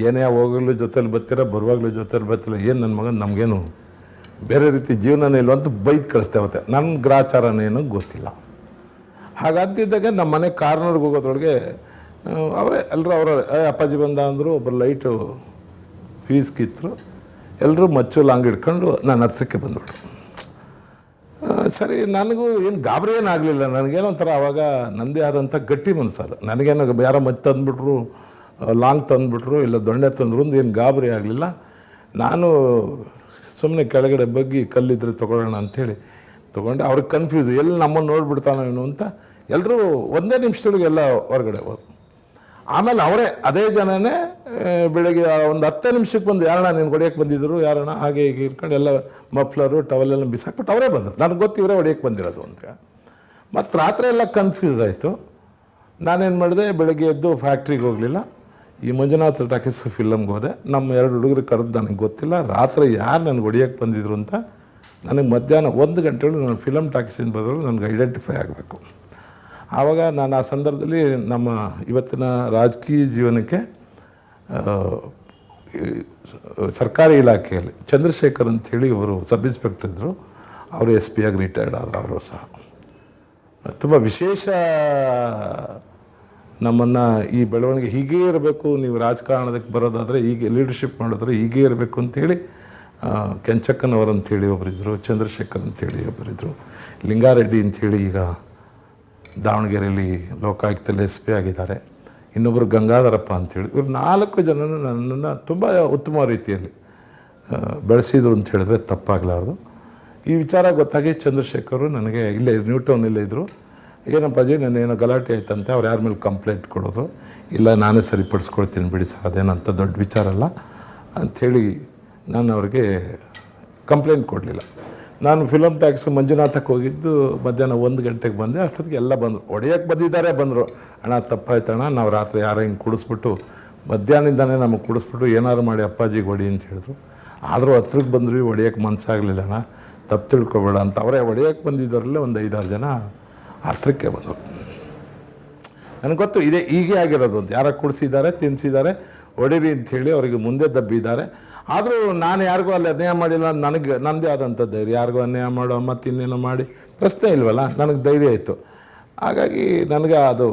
ಏನೇ ಹೋಗಲು ಜೊತೆಲಿ ಬರ್ತೀರ, ಬರುವಾಗಲೂ ಜೊತೆಲಿ ಬರ್ತೀರ, ಏನು ನನ್ನ ಮಗನ ನಮಗೇನು ಬೇರೆ ರೀತಿ ಜೀವನನೇ ಇಲ್ಲ ಅಂತ ಬೈದು ಕಳಿಸ್ತೇವತ್ತೆ. ನನ್ನ ಗ್ರಾಚಾರನೇನು ಗೊತ್ತಿಲ್ಲ. ಹಾಗಾಗ್ತಿದ್ದಾಗ ನಮ್ಮ ಮನೆ ಕಾರ್ನರ್ಗೆ ಹೋಗೋದ್ರೊಳಗೆ ಅವರೇ ಎಲ್ಲರೂ ಅಪ್ಪಾಜಿ ಬಂದ ಅಂದರು. ಒಬ್ಬರು ಲೈಟು ಫೀಸ್ ಕಿತ್ತರು. ಎಲ್ಲರೂ ಮಚ್ಚು ಲಾಂಗ್ ಹಿಡ್ಕೊಂಡು ನನ್ನ ಹತ್ರಕ್ಕೆ ಬಂದ್ಬಿಟ್ರು. ಸರಿ, ನನಗೂ ಏನು ಗಾಬರಿ ಏನಾಗಲಿಲ್ಲ. ನನಗೇನೋ ಒಂಥರ ಆವಾಗ ನನ್ನದೇ ಆದಂಥ ಗಟ್ಟಿ ಮನಸ್ಸದು. ನನಗೇನೋ ಯಾರೋ ಮಚ್ಚು ತಂದುಬಿಟ್ರು, ಲಾಂಗ್ ತಂದುಬಿಟ್ರು, ಇಲ್ಲ ದೊಣ್ಣೆ ತಂದರು ಅಂತ ಏನು ಗಾಬರಿ ಆಗಲಿಲ್ಲ. ನಾನು ಸುಮ್ಮನೆ ಕೆಳಗಡೆ ಬಗ್ಗಿ ಕಲ್ಲಿದ್ರೆ ತೊಗೊಳ್ಳೋಣ ಅಂಥೇಳಿ ತೊಗೊಂಡೆ. ಅವ್ರಿಗೆ ಕನ್ಫ್ಯೂಸ್, ಎಲ್ಲಿ ನಮ್ಮನ್ನು ನೋಡಿಬಿಡ್ತಾನೋ ಏನು ಅಂತ. ಎಲ್ಲರೂ ಒಂದೇ ನಿಮಿಷದೊಳಗೆ ಎಲ್ಲ ಹೊರಗಡೆ ಹೋದ್ರು. ಆಮೇಲೆ ಅವರೇ ಅದೇ ಜನನೇ ಬೆಳಗ್ಗೆ ಒಂದು 10 ನಿಮಿಷಕ್ಕೆ ಬಂದು, ಯಾರಣ್ಣ ನೀನು ಹೊಡೆಯೋಕ್ಕೆ ಬಂದಿದ್ದರು, ಯಾರಣ್ಣ ಹಾಗೆ ಹೀಗೆ ಇರ್ಕೊಂಡು ಎಲ್ಲ ಮಫ್ಲರು ಟವಲೆಲ್ಲ ಬಿಸಾಕ್ಬಿಟ್ಟು ಅವರೇ ಬಂದರು. ನನಗೆ ಗೊತ್ತು ಇವರೇ ಹೊಡೆಯೋಕ್ಕೆ ಬಂದಿರೋದು ಅಂತ. ಮತ್ತು ರಾತ್ರಿ ಎಲ್ಲ ಕನ್ಫ್ಯೂಸ್ ಆಯಿತು. ನಾನೇನು ಮಾಡಿದೆ, ಬೆಳಗ್ಗೆ ಎದ್ದು ಫ್ಯಾಕ್ಟ್ರಿಗೆ ಹೋಗಲಿಲ್ಲ, ಈ ಮಂಜುನಾಥ್ ಟಾಕೀಸ್ ಫಿಲಮ್ಗೆ ಹೋದೆ. ನಮ್ಮ 2 ಹುಡುಗರು ಕರೆದು ನನಗೆ ಗೊತ್ತಿಲ್ಲ, ರಾತ್ರಿ ಯಾರು ನನಗೆ ಹೊಡೆಯೋಕ್ಕೆ ಬಂದಿದ್ರು ಅಂತ. ನನಗೆ ಮಧ್ಯಾಹ್ನ 1 ಗಂಟೆಗಳು ನಾನು ಫಿಲಮ್ ಟಾಕೀಸಿಂದ ಬದಲು ನನಗೆ ಐಡೆಂಟಿಫೈ ಆಗಬೇಕು. ಆವಾಗ ನಾನು ಆ ಸಂದರ್ಭದಲ್ಲಿ ನಮ್ಮ ಇವತ್ತಿನ ರಾಜಕೀಯ ಜೀವನಕ್ಕೆ ಸರ್ಕಾರಿ ಇಲಾಖೆಯಲ್ಲಿ ಚಂದ್ರಶೇಖರ್ ಅಂಥೇಳಿ ಇವರು ಸಬ್ ಇನ್ಸ್ಪೆಕ್ಟರ್ ಇದ್ದರು. ಅವರು SP ಆಗಿ ರಿಟೈರ್ಡ್ ಆದರು. ಅವರು ಸಹ ತುಂಬ ವಿಶೇಷ ನಮ್ಮನ್ನು ಈ ಬೆಳವಣಿಗೆ ಹೀಗೇ ಇರಬೇಕು, ನೀವು ರಾಜಕಾರಣದಕ್ಕೆ ಬರೋದಾದರೆ ಹೀಗೆ ಲೀಡರ್ಶಿಪ್ ಮಾಡೋದಾದ್ರೆ ಹೀಗೇ ಇರಬೇಕು ಅಂಥೇಳಿ ಕೆಂಚಕ್ಕನವರು ಅಂಥೇಳಿ ಒಬ್ಬರಿದ್ದರು, ಚಂದ್ರಶೇಖರ್ ಅಂಥೇಳಿ ಒಬ್ಬರಿದ್ದರು, ಲಿಂಗಾರೆಡ್ಡಿ ಅಂಥೇಳಿ ಈಗ ದಾವಣಗೆರೆಯಲ್ಲಿ ಲೋಕಾಯುಕ್ತದಲ್ಲಿ SP ಆಗಿದ್ದಾರೆ, ಇನ್ನೊಬ್ಬರು ಗಂಗಾಧರಪ್ಪ ಅಂಥೇಳಿ. ಇವರು 4 ಜನನು ನನ್ನನ್ನು ತುಂಬ ಉತ್ತಮ ರೀತಿಯಲ್ಲಿ ಬೆಳೆಸಿದರು ಅಂತ ಹೇಳಿದ್ರೆ ತಪ್ಪಾಗಲಾರ್ದು. ಈ ವಿಚಾರ ಗೊತ್ತಾಗಿ ಚಂದ್ರಶೇಖರು ನನಗೆ ಇಲ್ಲೇ ನ್ಯೂಟೌನಲ್ಲೇ ಇದ್ದರು. ಏನಪ್ಪಾಜಿ ನಾನೇನೋ ಗಲಾಟೆ ಆಯ್ತಂತೆ, ಅವ್ರು ಯಾರ ಮೇಲೆ ಕಂಪ್ಲೇಂಟ್ ಕೊಡೋದು, ಇಲ್ಲ ನಾನೇ ಸರಿಪಡಿಸ್ಕೊಳ್ತೀನಿ ಬಿಡಿ ಸರ್, ಅದೇನಂತ ದೊಡ್ಡ ವಿಚಾರ ಅಲ್ಲ ಅಂಥೇಳಿ ನಾನು ಅವ್ರಿಗೆ ಕಂಪ್ಲೇಂಟ್ ಕೊಡಲಿಲ್ಲ. ನಾನು ಫಿಲಮ್ ಟ್ಯಾಕ್ಸ್ ಮಂಜುನಾಥಕ್ಕೆ ಹೋಗಿದ್ದು ಮಧ್ಯಾಹ್ನ 1 ಗಂಟೆಗೆ ಬಂದೆ. ಅಷ್ಟೊತ್ತಿಗೆ ಎಲ್ಲ ಬಂದರು, ಹೊಡೆಯೋಕ್ಕೆ ಬಂದಿದ್ದಾರೆ. ಬಂದರು, ಅಣ್ಣ ತಪ್ಪಾಯ್ತಣ್ಣ, ನಾವು ರಾತ್ರಿ ಯಾರೋ ಹಿಂಗೆ ಕುಡಿಸ್ಬಿಟ್ಟು ಮಧ್ಯಾಹ್ನದಿಂದನೇ ನಮಗೆ ಕುಡಿಸ್ಬಿಟ್ಟು ಏನಾರು ಮಾಡಿ ಅಪ್ಪಾಜಿಗೆ ಹೊಡಿ ಅಂತ ಹೇಳಿದ್ರು. ಆದರೂ ಹತ್ರಕ್ಕೆ ಬಂದ್ರಿ, ಹೊಡೆಯೋಕ್ಕೆ ಮನಸ್ಸಾಗಲಿಲ್ಲ ಅಣ್ಣ, ತಪ್ಪು ತಿಳ್ಕೊಬೇಡ ಅಂತ. ಅವರೇ ಹೊಡೆಯೋಕ್ಕೆ ಬಂದಿದ್ದವರಲ್ಲೇ ಒಂದು 5-6 ಜನ ಹತ್ರಕ್ಕೆ ಬಂದರು. ನನಗೆ ಗೊತ್ತು ಇದೆ ಹೀಗೆ ಆಗಿರೋದು ಅಂತ. ಯಾರೋ ಕುಡಿಸಿದ್ದಾರೆ, ತಿನ್ನಿಸಿದ್ದಾರೆ, ಹೊಡೀರಿ ಅಂಥೇಳಿ ಅವರಿಗೆ ಮುಂದೆ ದಬ್ಬಿದ್ದಾರೆ. ಆದರೂ ನಾನು ಯಾರಿಗೂ ಅಲ್ಲಿ ಅನ್ಯಾಯ ಮಾಡಿಲ್ಲ, ನನಗೆ ನನ್ನದೇ ಆದಂಥ ಧೈರ್ಯ. ಯಾರಿಗೂ ಅನ್ಯಾಯ ಮಾಡೋ ಮತ್ತು ಇನ್ನೇನೋ ಮಾಡಿ ಪ್ರಶ್ನೆ ಇಲ್ವಲ್ಲ, ನನಗೆ ಧೈರ್ಯ ಇತ್ತು. ಹಾಗಾಗಿ ನನಗೆ ಅದು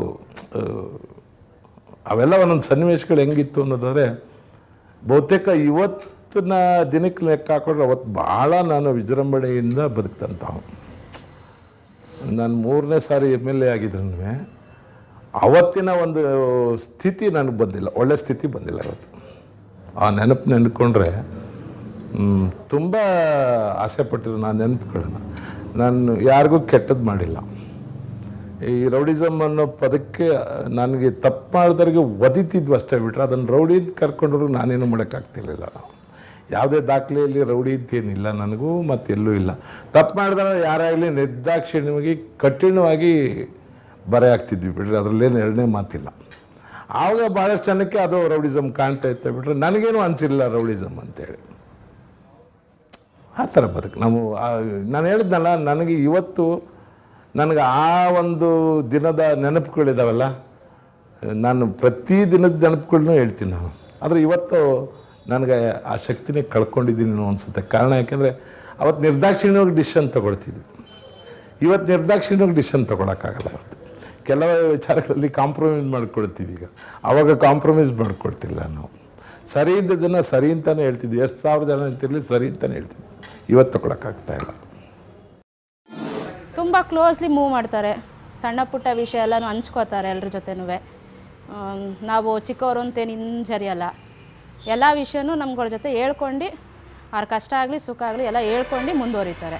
ಅವೆಲ್ಲ ಒಂದೊಂದು ಸನ್ನಿವೇಶಗಳು ಹೆಂಗಿತ್ತು ಅನ್ನೋದಾದರೆ, ಬಹುತೇಕ ಇವತ್ತಿನ ದಿನಕ್ಕೆ ಲೆಕ್ಕ ಹಾಕೊಂಡ್ರೆ ಅವತ್ತು ಭಾಳ ನಾನು ವಿಜೃಂಭಣೆಯಿಂದ ಬದುಕ್ತಂಥವು. ನಾನು 3ನೇ ಸಾರಿ MLA ಆಗಿದ್ರೂ ಅವತ್ತಿನ ಒಂದು ಸ್ಥಿತಿ ನನಗೆ ಬಂದಿಲ್ಲ, ಒಳ್ಳೆ ಸ್ಥಿತಿ ಬಂದಿಲ್ಲ ಇವತ್ತು. ಆ ನೆನಪು ನೆನ್ಕೊಂಡ್ರೆ ತುಂಬ ಆಸೆ ಪಟ್ಟಿರೋ ನಾನು ನೆನಪುಗಳನ್ನು. ನಾನು ಯಾರಿಗೂ ಕೆಟ್ಟದ್ದು ಮಾಡಿಲ್ಲ. ಈ ರೌಡಿಸಮ್ ಅನ್ನೋ ಪದಕ್ಕೆ ನನಗೆ ತಪ್ಪು ಮಾಡಿದವ್ರಿಗೆ ಒದಿತಿದ್ವು ಅಷ್ಟೇ ಬಿಟ್ಟರೆ, ಅದನ್ನು ರೌಡಿ ಕರ್ಕೊಂಡ್ರು ನಾನೇನು ಮಾಡೋಕ್ಕಾಗ್ತಿರ್ಲಿಲ್ಲ. ಯಾವುದೇ ದಾಖಲೆಯಲ್ಲಿ ರೌಡಿ ಅಂತೇನಿಲ್ಲ ನನಗೂ, ಮತ್ತೆಲ್ಲೂ ಇಲ್ಲ. ತಪ್ಪು ಮಾಡಿದ್ರೆ ಯಾರಾಗಲಿ ನಿರ್ದಾಕ್ಷಿಣ್ಯವಾಗಿ ಕಠಿಣವಾಗಿ ಬರೆ ಆಗ್ತಿದ್ವಿ ಬಿಟ್ರೆ ಅದರಲ್ಲೇನು 2ನೇ ಮಾತಿಲ್ಲ. ಆವಾಗ ಭಾಳಷ್ಟು ಜನಕ್ಕೆ ಅದು ರೌಡಿಸಮ್ ಕಾಣ್ತಾ ಇತ್ತು ಬಿಟ್ರೆ ನನಗೇನು ಅನಿಸಿಲ್ಲ ರೌಡಿಸಮ್ ಅಂತೇಳಿ. ಆ ಥರ ಬದುಕು ನಾವು. ನಾನು ಹೇಳಿದ್ನಲ್ಲ, ನನಗೆ ಇವತ್ತು ನನಗೆ ಆ ಒಂದು ದಿನದ ನೆನಪುಗಳಿದಾವಲ್ಲ, ನಾನು ಪ್ರತಿ ದಿನದ ನೆನಪುಗಳನ್ನೂ ಹೇಳ್ತೀನಿ ನಾನು. ಆದರೆ ಇವತ್ತು ನನಗೆ ಆ ಶಕ್ತಿನೇ ಕಳ್ಕೊಂಡಿದ್ದೀನಿ ಅನಿಸುತ್ತೆ. ಕಾರಣ ಯಾಕೆಂದರೆ ಅವತ್ತು ನಿರ್ದಾಕ್ಷಿಣ್ಯವಾಗಿ ಡಿಸಿಷನ್ ತೊಗೊಳ್ತಿದ್ವಿ, ಇವತ್ತು ನಿರ್ದಾಕ್ಷಿಣ್ಯವಾಗಿ ಡಿಸಿಷನ್ ತೊಗೊಳಕ್ಕಾಗಲ್ಲ. ಇವತ್ತು ಕೆಲವು ವಿಚಾರಗಳಲ್ಲಿ ಕಾಂಪ್ರಮೈಸ್ ಮಾಡ್ಕೊಳ್ತೀವಿ. ಈಗ ಆವಾಗ ಕಾಂಪ್ರಮೈಸ್ ಮಾಡ್ಕೊಳ್ತಿಲ್ಲ ನಾವು. ಸರಿ ಇದ್ದದನ್ನು ಸರಿ ಅಂತಲೇ ಹೇಳ್ತಿದ್ವಿ. ಎಷ್ಟು ಸಾವಿರ ಜನ ಅಂತಿರಲಿ ಸರಿ ಅಂತಲೇ ಹೇಳ್ತಿದ್ವಿ. ಇವತ್ತು ತೊಗೊಳಕ್ಕಾಗ್ತಾಯಿಲ್ಲ. ತುಂಬ ಕ್ಲೋಸ್ಲಿ ಮೂವ್ ಮಾಡ್ತಾರೆ, ಸಣ್ಣ ಪುಟ್ಟ ವಿಷಯ ಎಲ್ಲನೂ ಹಂಚ್ಕೋತಾರೆ ಎಲ್ಲರ ಜೊತೆನೂ. ನಾವು ಚಿಕ್ಕವರು ಅಂತೇನು ಹಿಂಜರಿಯಲ್ಲ. ಎಲ್ಲ ವಿಷಯನೂ ನಮ್ಗಳ ಜೊತೆ ಹೇಳ್ಕೊಂಡು ಅವ್ರ ಕಷ್ಟ ಆಗಲಿ ಸುಖ ಆಗಲಿ ಎಲ್ಲ ಹೇಳ್ಕೊಂಡು ಮುಂದುವರಿತಾರೆ.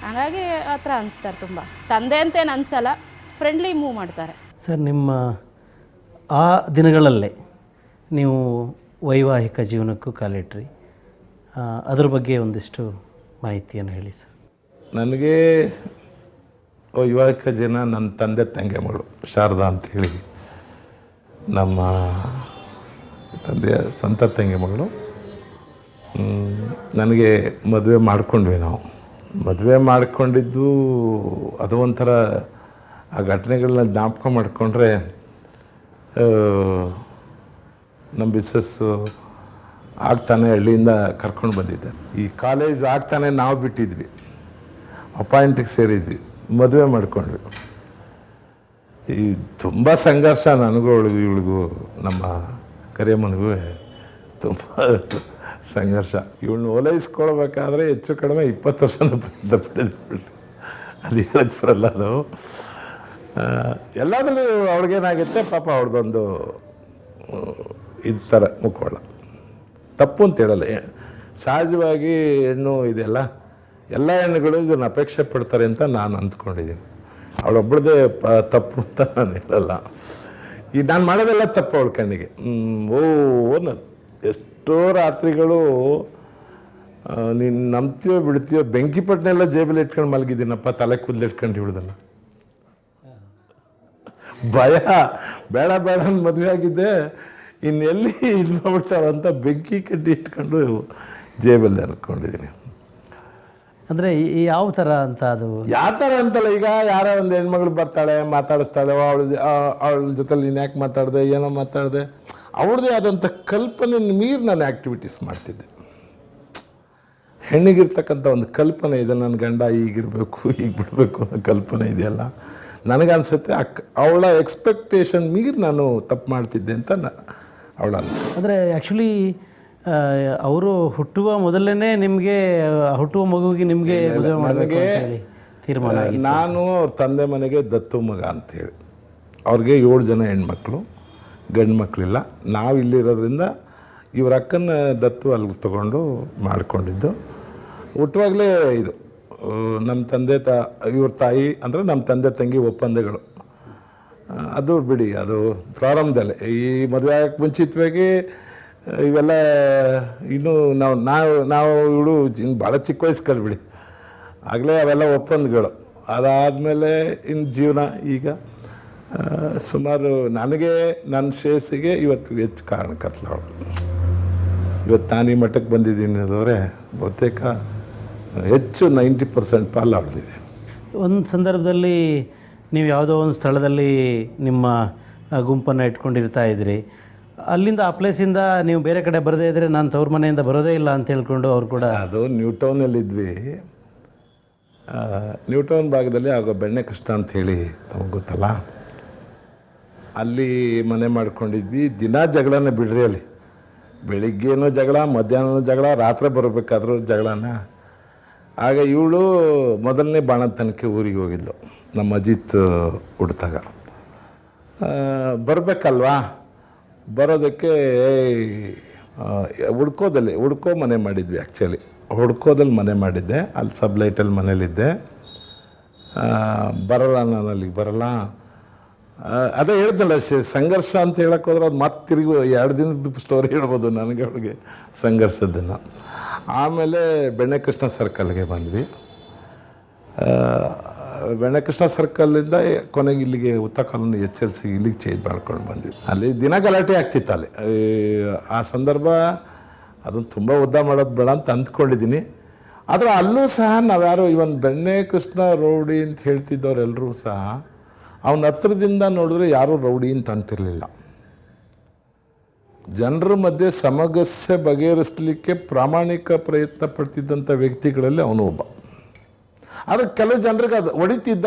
ಹಾಗಾಗಿ ಆ ಥರ ಅನಿಸ್ತಾರೆ. ತುಂಬ ತಂದೆ ಅಂತೇನು ಅನಿಸಲ್ಲ, ಫ್ರೆಂಡ್ಲಿ ಮೂವ್ ಮಾಡ್ತಾರೆ. ಸರ್, ನಿಮ್ಮ ಆ ದಿನಗಳಲ್ಲೇ ನೀವು ವೈವಾಹಿಕ ಜೀವನಕ್ಕೂ ಕಾಲಿಟ್ರಿ. ಅದ್ರ ಬಗ್ಗೆ ಒಂದಿಷ್ಟು ಮಾಹಿತಿಯನ್ನು ಹೇಳಿ ಸರ್. ನನಗೆ ವೈವಾಹಿಕ ಜನ ನನ್ನ ತಂದೆ ತಂಗಿ ಮಗಳು ಶಾರದಾ ಅಂಥೇಳಿ ನಮ್ಮ ತಂದೆಯ ಸ್ವಂತ ತಂಗಿ ಮಗಳು. ನನಗೆ ಮದುವೆ ಮಾಡ್ಕೊಂಡ್ವಿ ನಾವು. ಮದುವೆ ಮಾಡ್ಕೊಂಡಿದ್ದು ಅದು ಒಂಥರ ಆ ಘಟನೆಗಳನ್ನ ಜ್ಞಾಪಕ ಮಾಡಿಕೊಂಡ್ರೆ ನಮ್ಮ ಮಿಸ್ಸಸ್ಸು ಆಗ್ತಾನೆ ಹಳ್ಳಿಯಿಂದ ಕರ್ಕೊಂಡು ಬಂದಿದ್ದೆ. ಈ ಕಾಲೇಜ್ ಆಗ್ತಾನೆ ನಾವು ಬಿಟ್ಟಿದ್ವಿ, ಅಪಾಯಿಂಟಿಗೆ ಸೇರಿದ್ವಿ, ಮದುವೆ ಮಾಡ್ಕೊಂಡ್ವಿ. ಈ ತುಂಬ ಸಂಘರ್ಷ ನನಗೂ ಇವಳಿಗೂ ನಮ್ಮ ಕರಿಯಮ್ಮನಿಗೂ ತುಂಬ ಸಂಘರ್ಷ. ಇವಳನ್ನ ಓಲೈಸ್ಕೊಳ್ಬೇಕಾದ್ರೆ ಹೆಚ್ಚು ಕಡಿಮೆ 20 ವರ್ಷನ ಪ್ರಯತ್ನ ಪಡೆದ್ಬಿಟ್ಟು ಅದು ಹೇಳಕ್ಕೆ ಬರಲ್ಲ. ಅದು ಎಲ್ಲಾದ್ರೂ ಅವ್ಳಿಗೇನಾಗುತ್ತೆ ಪಾಪ ಅವ್ರದ್ದೊಂದು ಇದು ಥರ ಮುಖೋಳ. ತಪ್ಪು ಅಂತ ಹೇಳಲ್ಲ, ಸಹಜವಾಗಿ ಹೆಣ್ಣು ಇದೆಲ್ಲ ಎಲ್ಲ ಹೆಣ್ಣುಗಳು ಇದನ್ನು ಅಪೇಕ್ಷೆ ಪಡ್ತಾರೆ ಅಂತ ನಾನು ಅಂದ್ಕೊಂಡಿದ್ದೀನಿ. ಅವಳೊಬ್ಬಳದೇ ತಪ್ಪು ಅಂತ ನಾನು ಹೇಳಲ್ಲ. ಈ ನಾನು ಮಾಡೋದೆಲ್ಲ ತಪ್ಪು ಅವಳ ಕಣ್ಣಿಗೆ. ಎಷ್ಟೋ ರಾತ್ರಿಗಳು ನೀನು ನಂಬ್ತೀಯೋ ಬಿಡ್ತೀಯೋ ಬೆಂಕಿಪಟ್ಟನೆಲ್ಲ ಜೇಬಲ್ಲಿ ಇಟ್ಕೊಂಡು ಮಲಗಿದ್ದೀನಪ್ಪ, ತಲೆ ಕೂದಲು ಇಟ್ಕೊಂಡು ಹಿಡ್ದಲ್ಲ. ಭಯ, ಬೇಡ ಬೇಡ ಮದುವೆ ಆಗಿದ್ದೆ, ಇನ್ನೆಲ್ಲಿ ಇದು ಮಾಡ್ಬಿಡ್ತಾಳಂತ ಬೆಂಕಿ ಕಡ್ಡಿ ಇಟ್ಕೊಂಡು ಜೇಬಲ್ಲಿ ಹರ್ಕೊಂಡಿದ್ದೀನಿ. ಅಂದರೆ ಯಾವ ಥರ ಅಂತ? ಅದು ಯಾವ ಥರ ಅಂತಲ್ಲ, ಈಗ ಯಾರೋ ಒಂದು ಹೆಣ್ಮಗಳು ಬರ್ತಾಳೆ, ಮಾತಾಡಿಸ್ತಾಳೆ, ಅವಳ ಜೊತೆಲಿ ನೀನು ಯಾಕೆ ಮಾತಾಡಿದೆ, ಏನೋ ಮಾತಾಡಿದೆ, ಅವ್ರದ್ದೇ ಆದಂಥ ಕಲ್ಪನೆ ಮೀರಿ ನಾನು ಆ್ಯಕ್ಟಿವಿಟೀಸ್ ಮಾಡ್ತಿದ್ದೆ. ಹೆಣ್ಣಿಗಿರ್ತಕ್ಕಂಥ ಒಂದು ಕಲ್ಪನೆ ಇದೆ, ನನ್ನ ಗಂಡ ಈಗಿರಬೇಕು, ಈಗ ಬಿಡಬೇಕು ಅನ್ನೋ ಕಲ್ಪನೆ ಇದೆಯಲ್ಲ, ನನಗನ್ಸುತ್ತೆ ಅವಳ ಎಕ್ಸ್ಪೆಕ್ಟೇಷನ್ ಮೀರಿ ನಾನು ತಪ್ಪು ಮಾಡ್ತಿದ್ದೆ ಅಂತ ಅವಳ. ಅಂದರೆ ಆ್ಯಕ್ಚುಲಿ ಅವರು ಹುಟ್ಟುವ ಮೊದಲೇ ನಿಮಗೆ, ಹುಟ್ಟುವ ಮಗುವಿಗೆ ನಿಮಗೆ ನನಗೆ ತೀರ್ಮಾನ. ನಾನು ಅವ್ರ ತಂದೆ ಮನೆಗೆ ದತ್ತು ಮಗ ಅಂಥೇಳಿ, ಅವ್ರಿಗೆ 7 ಜನ ಹೆಣ್ಮಕ್ಳು, ಗಂಡು ಮಕ್ಕಳಿಲ್ಲ. ನಾವು ಇಲ್ಲಿರೋದ್ರಿಂದ ಇವ್ರ ಅಕ್ಕನ ದತ್ತು ಅಲ್ಲಿ ತೊಗೊಂಡು ಮಾಡ್ಕೊಂಡಿದ್ದು. ಹುಟ್ಟುವಾಗಲೇ ಇದು ನಮ್ಮ ತಂದೆ ಇವ್ರ ತಾಯಿ ಅಂದರೆ ನಮ್ಮ ತಂದೆ ತಂಗಿ ಒಪ್ಪಂದಗಳು. ಅದು ಬಿಡಿ, ಅದು ಪ್ರಾರಂಭದಲ್ಲೇ. ಈ ಮದುವೆ ಆಗಕ್ಕೆ ಮುಂಚಿತವಾಗಿ ಇವೆಲ್ಲ ಇನ್ನೂ ನಾವು ಇವಳು ಭಾಳ ಚಿಕ್ಕ ವಯಸ್ಸು ಕಳ್ಬಿಡಿ, ಆಗಲೇ ಅವೆಲ್ಲ ಒಪ್ಪಂದಗಳು. ಅದಾದಮೇಲೆ ಇನ್ನು ಜೀವನ ಈಗ ಸುಮಾರು ನನಗೆ ನನ್ನ ಶ್ರೇಯಸ್ಸಿಗೆ ಇವತ್ತು ಹೆಚ್ಚು ಕಾರಣಕರ್ತಲವಳು. ಇವತ್ತು ನಾನು ಈ ಮಟ್ಟಕ್ಕೆ ಬಂದಿದ್ದೀನಿ ಅಂದರೆ ಬಹುತೇಕ ಹೆಚ್ಚು 90% ಪಾಲು ಅವಳಿದೆ. ಒಂದು ಸಂದರ್ಭದಲ್ಲಿ ನೀವು ಯಾವುದೋ ಒಂದು ಸ್ಥಳದಲ್ಲಿ ನಿಮ್ಮ ಗುಂಪನ್ನು ಇಟ್ಕೊಂಡಿರ್ತಾ ಇದ್ರಿ, ಅಲ್ಲಿಂದ ಆ ಪ್ಲೇಸಿಂದ ನೀವು ಬೇರೆ ಕಡೆ ಬರದೇ ಇದ್ದರೆ ನಾನು ತವ್ರ ಮನೆಯಿಂದ ಬರೋದೇ ಇಲ್ಲ ಅಂತ ಹೇಳ್ಕೊಂಡು ಅವ್ರು ಕೂಡ. ಅದು ನ್ಯೂಟೌನಲ್ಲಿದ್ವಿ. ನ್ಯೂಟೌನ್ ಭಾಗದಲ್ಲಿ ಆಗ ಬೆಣ್ಣೆ ಕೃಷ್ಣ ಅಂಥೇಳಿ ತಮಗೆ ಗೊತ್ತಲ್ಲ, ಅಲ್ಲಿ ಮನೆ ಮಾಡ್ಕೊಂಡಿದ್ವಿ. ದಿನ ಜಗಳನ ಬಿಡ್ರಿ, ಅಲ್ಲಿ ಬೆಳಿಗ್ಗೆನೂ ಜಗಳ, ಮಧ್ಯಾಹ್ನನೂ ಜಗಳ, ರಾತ್ರಿ ಬರಬೇಕಾದ್ರೂ ಜಗಳನ. ಆಗ ಇವಳು ಮೊದಲನೇ ಬಾಣಂತನಕ್ಕೆ ಊರಿಗೆ ಹೋಗಿದ್ಲು, ನಮ್ಮ ಅಜಿತ್ ಹುಡ್ತಾಗ. ಬರಬೇಕಲ್ವಾ, ಬರೋದಕ್ಕೆ ಹುಡ್ಕೋ ಮನೆ ಮಾಡಿದ್ವಿ. ಆ್ಯಕ್ಚುಲಿ ಹುಡ್ಕೋದಲ್ಲಿ ಮನೆ ಮಾಡಿದ್ದೆ, ಅಲ್ಲಿ ಸಬ್ಲೈಟಲ್ಲಿ ಮನೇಲಿದ್ದೆ. ಬರಲ್ಲ, ನಾನು ಅಲ್ಲಿಗೆ ಬರಲ್ಲ. ಅದೇ ಹೇಳ್ದಲ್ಲ, ಸಂಘರ್ಷ ಅಂತ ಹೇಳಕ್ಕೆ ಹೋದ್ರೆ ಅದು ಮತ್ತೆ ತಿರುಗಿ 2 ದಿನದ ಸ್ಟೋರಿ ಹೇಳ್ಬೋದು ನನಗೆ ಅವಳಿಗೆ ಸಂಘರ್ಷದ್ದನ್ನು. ಆಮೇಲೆ ಬೆಣ್ಣೆಕೃಷ್ಣ ಸರ್ಕಲ್ಗೆ ಬಂದ್ವಿ. ಬೆಣ್ಣೆಕೃಷ್ಣ ಸರ್ಕಲ್ಲಿಂದ ಕೊನೆಗೆ ಇಲ್ಲಿಗೆ ಉತ್ತರ ಕಾಲೋನಿ HLC ಇಲ್ಲಿಗೆ ಚೇಂಜ್ ಮಾಡ್ಕೊಂಡು ಬಂದ್ವಿ. ಅಲ್ಲಿ ದಿನ ಗಲಾಟೆ ಆಗ್ತಿತ್ತು ಅಲ್ಲಿ. ಆ ಸಂದರ್ಭ ಅದನ್ನು ತುಂಬ ಉದ್ದ ಮಾಡೋದು ಬೇಡ ಅಂತ ಅಂದ್ಕೊಂಡಿದ್ದೀನಿ. ಆದರೆ ಅಲ್ಲೂ ಸಹ ನಾವ್ಯಾರು ಇವನ್ ಬೆಣ್ಣೆಕೃಷ್ಣ ರೌಡಿ ಅಂತ ಹೇಳ್ತಿದ್ದವರೆಲ್ಲರೂ ಸಹ ಅವನ ಹತ್ರದಿಂದ ನೋಡಿದ್ರೆ ಯಾರೂ ರೌಡಿ ಅಂತ ಅಂತಿರಲಿಲ್ಲ. ಜನರ ಮಧ್ಯೆ ಸಮಸ್ಯೆ ಬಗೆಹರಿಸಲಿಕ್ಕೆ ಪ್ರಾಮಾಣಿಕ ಪ್ರಯತ್ನ ಪಡ್ತಿದ್ದಂಥ ವ್ಯಕ್ತಿಗಳಲ್ಲಿ ಅವನು ಒಬ್ಬ. ಆದರೆ ಕೆಲವು ಜನರಿಗೆ ಅದು ಹೊಡಿತಿದ್ದ,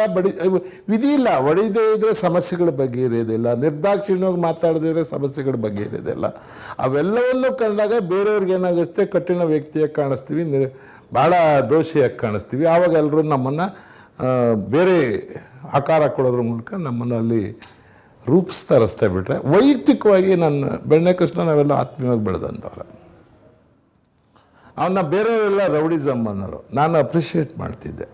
ವಿಧಿ ಇಲ್ಲ, ಹೊಡಿದೇ ಇದ್ದರೆ ಸಮಸ್ಯೆಗಳ ಬಗೆಹರಿಯೋದಿಲ್ಲ, ನಿರ್ದಾಕ್ಷಿಣ್ಯವಾಗಿ ಮಾತಾಡದಿದ್ರೆ ಸಮಸ್ಯೆಗಳ ಬಗೆಹರಿಯೋದಿಲ್ಲ. ಅವೆಲ್ಲವನ್ನು ಕಂಡಾಗ ಬೇರೆಯವ್ರಿಗೆ ಏನಾಗುತ್ತೆ, ಕಠಿಣ ವ್ಯಕ್ತಿಯಾಗಿ ಕಾಣಿಸ್ತೀವಿ, ಭಾಳ ದೋಷಿಯಾಗಿ ಕಾಣಿಸ್ತೀವಿ. ಆವಾಗ ಎಲ್ಲರೂ ನಮ್ಮನ್ನು ಬೇರೆ ಆಕಾರ ಕೊಡೋದ್ರ ಮೂಲಕ ನಮ್ಮನ್ನು ಅಲ್ಲಿ ರೂಪಿಸ್ತಾರೆ ಅಷ್ಟೇ ಬಿಟ್ಟರೆ ವೈಯಕ್ತಿಕವಾಗಿ ನನ್ನ ಬೆಣ್ಣೆ ಕೃಷ್ಣ ನಾವೆಲ್ಲ ಆತ್ಮೀಯವಾಗಿ ಬೆಳೆದಂಥವ್ರೆ. ಅವನ್ನ ಬೇರೆಯವರೆಲ್ಲ ರೌಡಿಸಮ್ ಅನ್ನೋರು. ನಾನು ಅಪ್ರಿಷಿಯೇಟ್ ಮಾಡ್ತಿದ್ದೆ.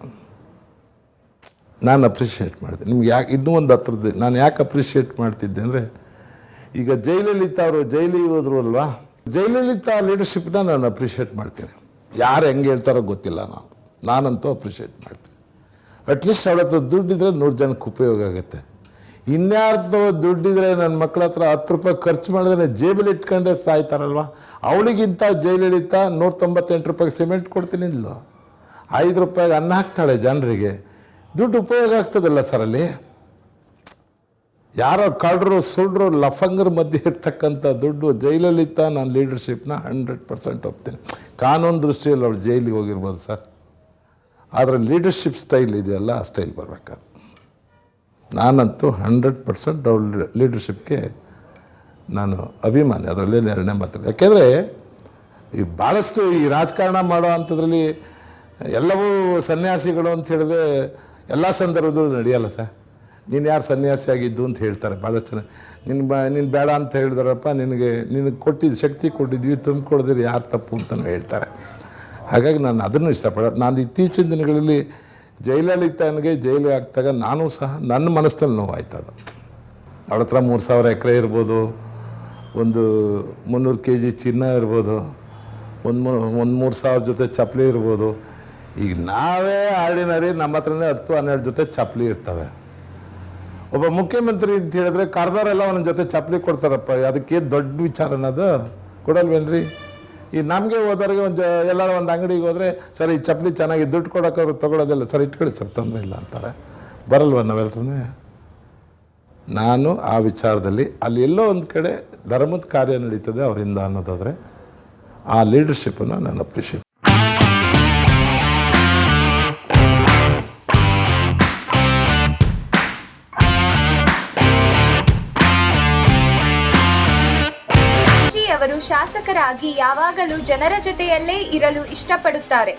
ನಿಮ್ಗೆ ಯಾಕೆ ಇನ್ನೂ ಒಂದು ಹತ್ರದ್ದು ನಾನು ಯಾಕೆ ಅಪ್ರಿಷಿಯೇಟ್ ಮಾಡ್ತಿದ್ದೆ ಅಂದರೆ, ಈಗ ಜಯಲಲಿತಾ ಅವರು ಜೈಲಿಗೆ ಹೋದ್ರು ಅಲ್ವಾ, ಜಯಲಲಿತಾ ಲೀಡರ್ಶಿಪ್ನ ನಾನು ಅಪ್ರಿಷಿಯೇಟ್ ಮಾಡ್ತೀನಿ. ಯಾರು ಹೆಂಗೆ ಹೇಳ್ತಾರೋ ಗೊತ್ತಿಲ್ಲ, ನಾನಂತೂ ಅಪ್ರಿಷಿಯೇಟ್ ಮಾಡ್ತೀನಿ. ಅಟ್ಲೀಸ್ಟ್ ಅವಳ ಹತ್ರ ದುಡ್ಡಿದ್ರೆ 100 ಜನಕ್ಕೆ ಉಪಯೋಗ ಆಗುತ್ತೆ. ಇನ್ಯಾರ್ದು ದುಡ್ಡಿದ್ರೆ ನನ್ನ ಮಕ್ಕಳ ಹತ್ರ 10 ರೂಪಾಯಿ ಖರ್ಚು ಮಾಡಿದ್ರೆ ಜೇಬಲ್ಲಿ ಇಟ್ಕೊಂಡೇ ಸಾಯ್ತಾರಲ್ವ. ಅವಳಿಗಿಂತ ಜಯಲಲಿತಾ 198 ರೂಪಾಯಿಗೆ ಸಿಮೆಂಟ್ ಕೊಡ್ತೀನಿ ಇಲ್ಲೋ, 5 ರೂಪಾಯಿಗೆ ಅನ್ನ ಹಾಕ್ತಾಳೆ ಜನರಿಗೆ. ದುಡ್ಡು ಉಪಯೋಗ ಆಗ್ತದಲ್ಲ ಸರ್. ಅಲ್ಲಿ ಯಾರೋ ಕಳ್ಳರು ಸುಳ್ರು ಲಫಂಗರ ಮಧ್ಯೆ ಇರ್ತಕ್ಕಂಥ ದುಡ್ಡು. ಜಯಲಲಿತಾ ನಾನು ಲೀಡರ್ಶಿಪ್ನ 100% ಒಪ್ತೀನಿ. ಕಾನೂನು ದೃಷ್ಟಿಯಲ್ಲಿ ಅವಳು ಜೈಲಿಗೆ ಹೋಗಿರ್ಬೋದು ಸರ್, ಆದರೆ ಲೀಡರ್ಶಿಪ್ ಸ್ಟೈಲ್ ಇದೆಯಲ್ಲ, ಆ ಸ್ಟೈಲ್ ಬರಬೇಕಾದ್ರು. ನಾನಂತೂ 100% ಅವಳ ಲೀಡರ್ಶಿಪ್ಗೆ ನಾನು ಅಭಿಮಾನಿ, ಅದರಲ್ಲಿ 2ನೇ ಮಾತು. ಯಾಕೆಂದರೆ ಈ ಭಾಳಷ್ಟು ಈ ರಾಜಕಾರಣ ಮಾಡೋ ಅಂಥದ್ರಲ್ಲಿ ಎಲ್ಲವೂ ಸನ್ಯಾಸಿಗಳು ಅಂತ ಹೇಳಿದ್ರೆ ಎಲ್ಲ ಸಂದರ್ಭದಲ್ಲೂ ನಡೆಯಲ್ಲ ಸರ್. ನೀನು ಯಾರು ಸನ್ಯಾಸಿ ಆಗಿದ್ದು ಅಂತ ಹೇಳ್ತಾರೆ ಭಾಳಷ್ಟು ಜನ. ನೀನು ಬೇಡ ಅಂತ ಹೇಳಿದಾರಪ್ಪ, ನಿನಗೆ ಕೊಟ್ಟಿದ್ದು ಶಕ್ತಿ ಕೊಟ್ಟಿದ್ವಿ, ತುಂಬಿಕೊಡ್ದಿರಿ ಯಾರು ತಪ್ಪು ಅಂತಲೂ ಹೇಳ್ತಾರೆ. ಹಾಗಾಗಿ ನಾನು ಅದನ್ನು ಇಷ್ಟಪಡೋದು. ನಾನು ಇತ್ತೀಚಿನ ದಿನಗಳಲ್ಲಿ ಜಯಲಲಿತಾನಿಗೆ ಜೈಲಿಗೆ ಆಗ್ತಾಗ ನಾನು ಸಹ ನನ್ನ ಮನಸ್ಸಿನಲ್ಲಿ ನೋವಾಯ್ತದು. ಅವಳ ಹತ್ರ 3000 ಎಕರೆ ಇರ್ಬೋದು, ಒಂದು 300 kg ಚಿನ್ನ ಇರ್ಬೋದು, ಒಂದು 3000 ಜೊತೆ ಚಪ್ಪಲಿ ಇರ್ಬೋದು. ಈಗ ನಾವೇ ಆರ್ಡಿನರಿ ನಮ್ಮ ಹತ್ರನೇ 10-12 ಜೊತೆ ಚಪ್ಪಲಿ ಇರ್ತವೆ. ಒಬ್ಬ ಮುಖ್ಯಮಂತ್ರಿ ಅಂತ ಹೇಳಿದ್ರೆ ಕರ್ದವರೆಲ್ಲ ಒಂದೊಂದು ಜೊತೆ ಚಪ್ಪಲಿ ಕೊಡ್ತಾರಪ್ಪ. ಅದಕ್ಕೆ ದೊಡ್ಡ ವಿಚಾರ ಅನ್ನೋದು ಕೊಡಲ್ವೇನ್ರಿ? ಈ ನಮಗೆ ಹೋದವ್ರಿಗೆ ಎಲ್ಲರೂ ಒಂದು ಅಂಗಡಿಗೆ ಹೋದರೆ ಸರ್ ಈ ಚಪ್ಪಲಿ ಚೆನ್ನಾಗಿ ದುಡ್ಡು ಕೊಡೋಕೆ ಅವ್ರು ತೊಗೊಳೋದಿಲ್ಲ, ಸರ್ ಇಟ್ಕೊಳ್ಳಿ ಸರ್ ತೊಂದರೆ ಇಲ್ಲ ಅಂತಾರೆ. ಬರಲ್ವ ನಾವೆಲ್ಲರೂ? ನಾನು ಆ ವಿಚಾರದಲ್ಲಿ ಅಲ್ಲಿ ಎಲ್ಲೋ ಒಂದು ಕಡೆ ಧರ್ಮದ ಕಾರ್ಯ ನಡೀತದೆ ಅವರಿಂದ ಅನ್ನೋದಾದರೆ ಆ ಲೀಡರ್ಶಿಪ್ಪನ್ನು ನಾನು ಅಪ್ರಿಷಿಯೇಟ್. ಅವರು ಶಾಸಕರಾಗಿ ಯಾವಾಗಲೂ ಜನರ ಜೊತೆಯಲ್ಲೇ ಇರಲು ಇಷ್ಟಪಡುತ್ತಾರೆ.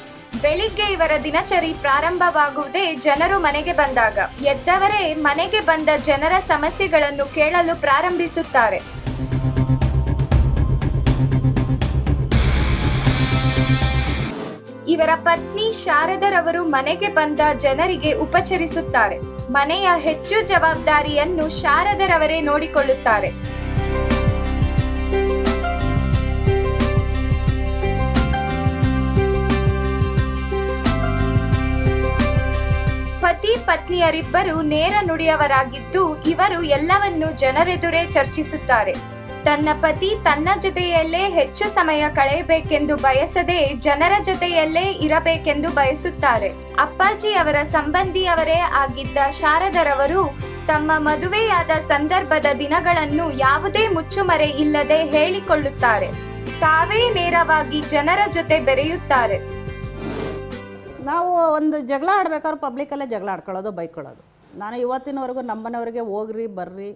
ಬೆಳಿಗ್ಗೆ ಇವರ ದಿನಚರಿ ಪ್ರಾರಂಭವಾಗುವುದೇ ಜನರು ಮನೆಗೆ ಬಂದಾಗ. ಎದ್ದವರೇ ಮನೆಗೆ ಬಂದ ಜನರ ಸಮಸ್ಯೆಗಳನ್ನು ಕೇಳಲು ಪ್ರಾರಂಭಿಸುತ್ತಾರೆ. ಇವರ ಪತ್ನಿ ಶಾರದರವರು ಮನೆಗೆ ಬಂದ ಜನರಿಗೆ ಉಪಚರಿಸುತ್ತಾರೆ. ಮನೆಯ ಹೆಚ್ಚು ಜವಾಬ್ದಾರಿಯನ್ನು ಶಾರದರವರೇ ನೋಡಿಕೊಳ್ಳುತ್ತಾರೆ. ಪತಿ ಪತ್ನಿಯರಿಬ್ಬರು ನೇರ ನುಡಿಯವರಾಗಿದ್ದು ಇವರು ಎಲ್ಲವನ್ನೂ ಜನರೆದುರೇ ಚರ್ಚಿಸುತ್ತಾರೆ. ತನ್ನ ಪತಿ ತನ್ನ ಜೊತೆಯಲ್ಲೇ ಹೆಚ್ಚು ಸಮಯ ಕಳೆಯಬೇಕೆಂದು ಬಯಸದೆ ಜನರ ಜೊತೆಯಲ್ಲೇ ಇರಬೇಕೆಂದು ಬಯಸುತ್ತಾರೆ. ಅಪ್ಪಾಜಿ ಅವರ ಸಂಬಂಧಿಯವರೇ ಆಗಿದ್ದ ಶಾರದರವರು ತಮ್ಮ ಮದುವೆಯಾದ ಸಂದರ್ಭದ ದಿನಗಳನ್ನು ಯಾವುದೇ ಮುಚ್ಚುಮರೆ ಇಲ್ಲದೆ ಹೇಳಿಕೊಳ್ಳುತ್ತಾರೆ. ತಾವೇ ನೇರವಾಗಿ ಜನರ ಜೊತೆ ಬೆರೆಯುತ್ತಾರೆ. ನಾವು ಒಂದು ಜಗಳ ಆಡ್ಬೇಕಾದ್ರೆ ಪಬ್ಲಿಕಲ್ಲೇ ಜಗಳ ಆಡ್ಕೊಳ್ಳೋದು, ಬೈಕೊಳ್ಳೋದು. ನಾನು ಇವತ್ತಿನವರೆಗೂ ನಮ್ಮನೆಯವರಿಗೆ ಹೋಗ್ರಿ ಬರ್ರಿ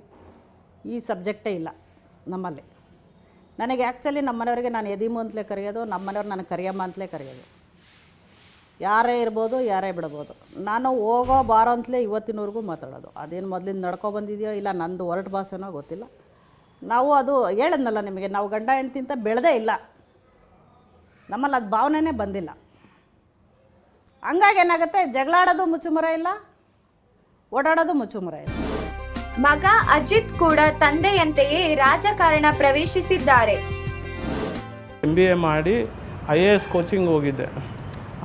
ಈ ಸಬ್ಜೆಕ್ಟೇ ಇಲ್ಲ ನಮ್ಮಲ್ಲಿ. ನನಗೆ ಆ್ಯಕ್ಚುಲಿ ನಮ್ಮನೆಯವರಿಗೆ ನಾನು ಎದಿಮು ಅಂತಲೇ ಕರೆಯೋದು, ನಮ್ಮನೆಯವ್ರು ನನಗೆ ಕರಿಯಮ್ಮ ಅಂತಲೇ ಕರೆಯೋದು. ಯಾರೇ ಇರ್ಬೋದು, ಯಾರೇ ಬಿಡ್ಬೋದು. ನಾನು ಹೋಗೋ ಬಾರೋ ಅಂತಲೇ ಇವತ್ತಿನವರೆಗೂ ಮಾತಾಡೋದು. ಅದೇನು ಮೊದಲಿಂದ ನಡ್ಕೊಬಂದಿದೆಯೋ ಇಲ್ಲ ನಂದು ಹೊರಟು ಭಾಷೆನೋ ಗೊತ್ತಿಲ್ಲ. ನಾವು ಅದು ಹೇಳಿದ್ನಲ್ಲ ನಿಮಗೆ, ನಾವು ಗಂಡ ಹೆಂಡ್ತಿ ಅಂತ ಬೆಳೆದೇ ಇಲ್ಲ. ನಮ್ಮಲ್ಲಿ ಅದು ಭಾವನೆನೇ ಬಂದಿಲ್ಲ. ಹಂಗಾಗಿ ಏನಾಗುತ್ತೆ, ಜಗಳಾಡೋದು ಮುಚ್ಚುಮರ ಇಲ್ಲ, ಓಡಾಡೋದು ಮುಚ್ಚುಮರ ಇಲ್ಲ. ಮಗ ಅಜಿತ್ ಕೂಡ ತಂದೆಯಂತೆಯೇ ರಾಜಕಾರಣ ಪ್ರವೇಶಿಸಿದ್ದಾರೆ. MBA ಮಾಡಿ IAS ಕೋಚಿಂಗ್ ಹೋಗಿದ್ದೆ.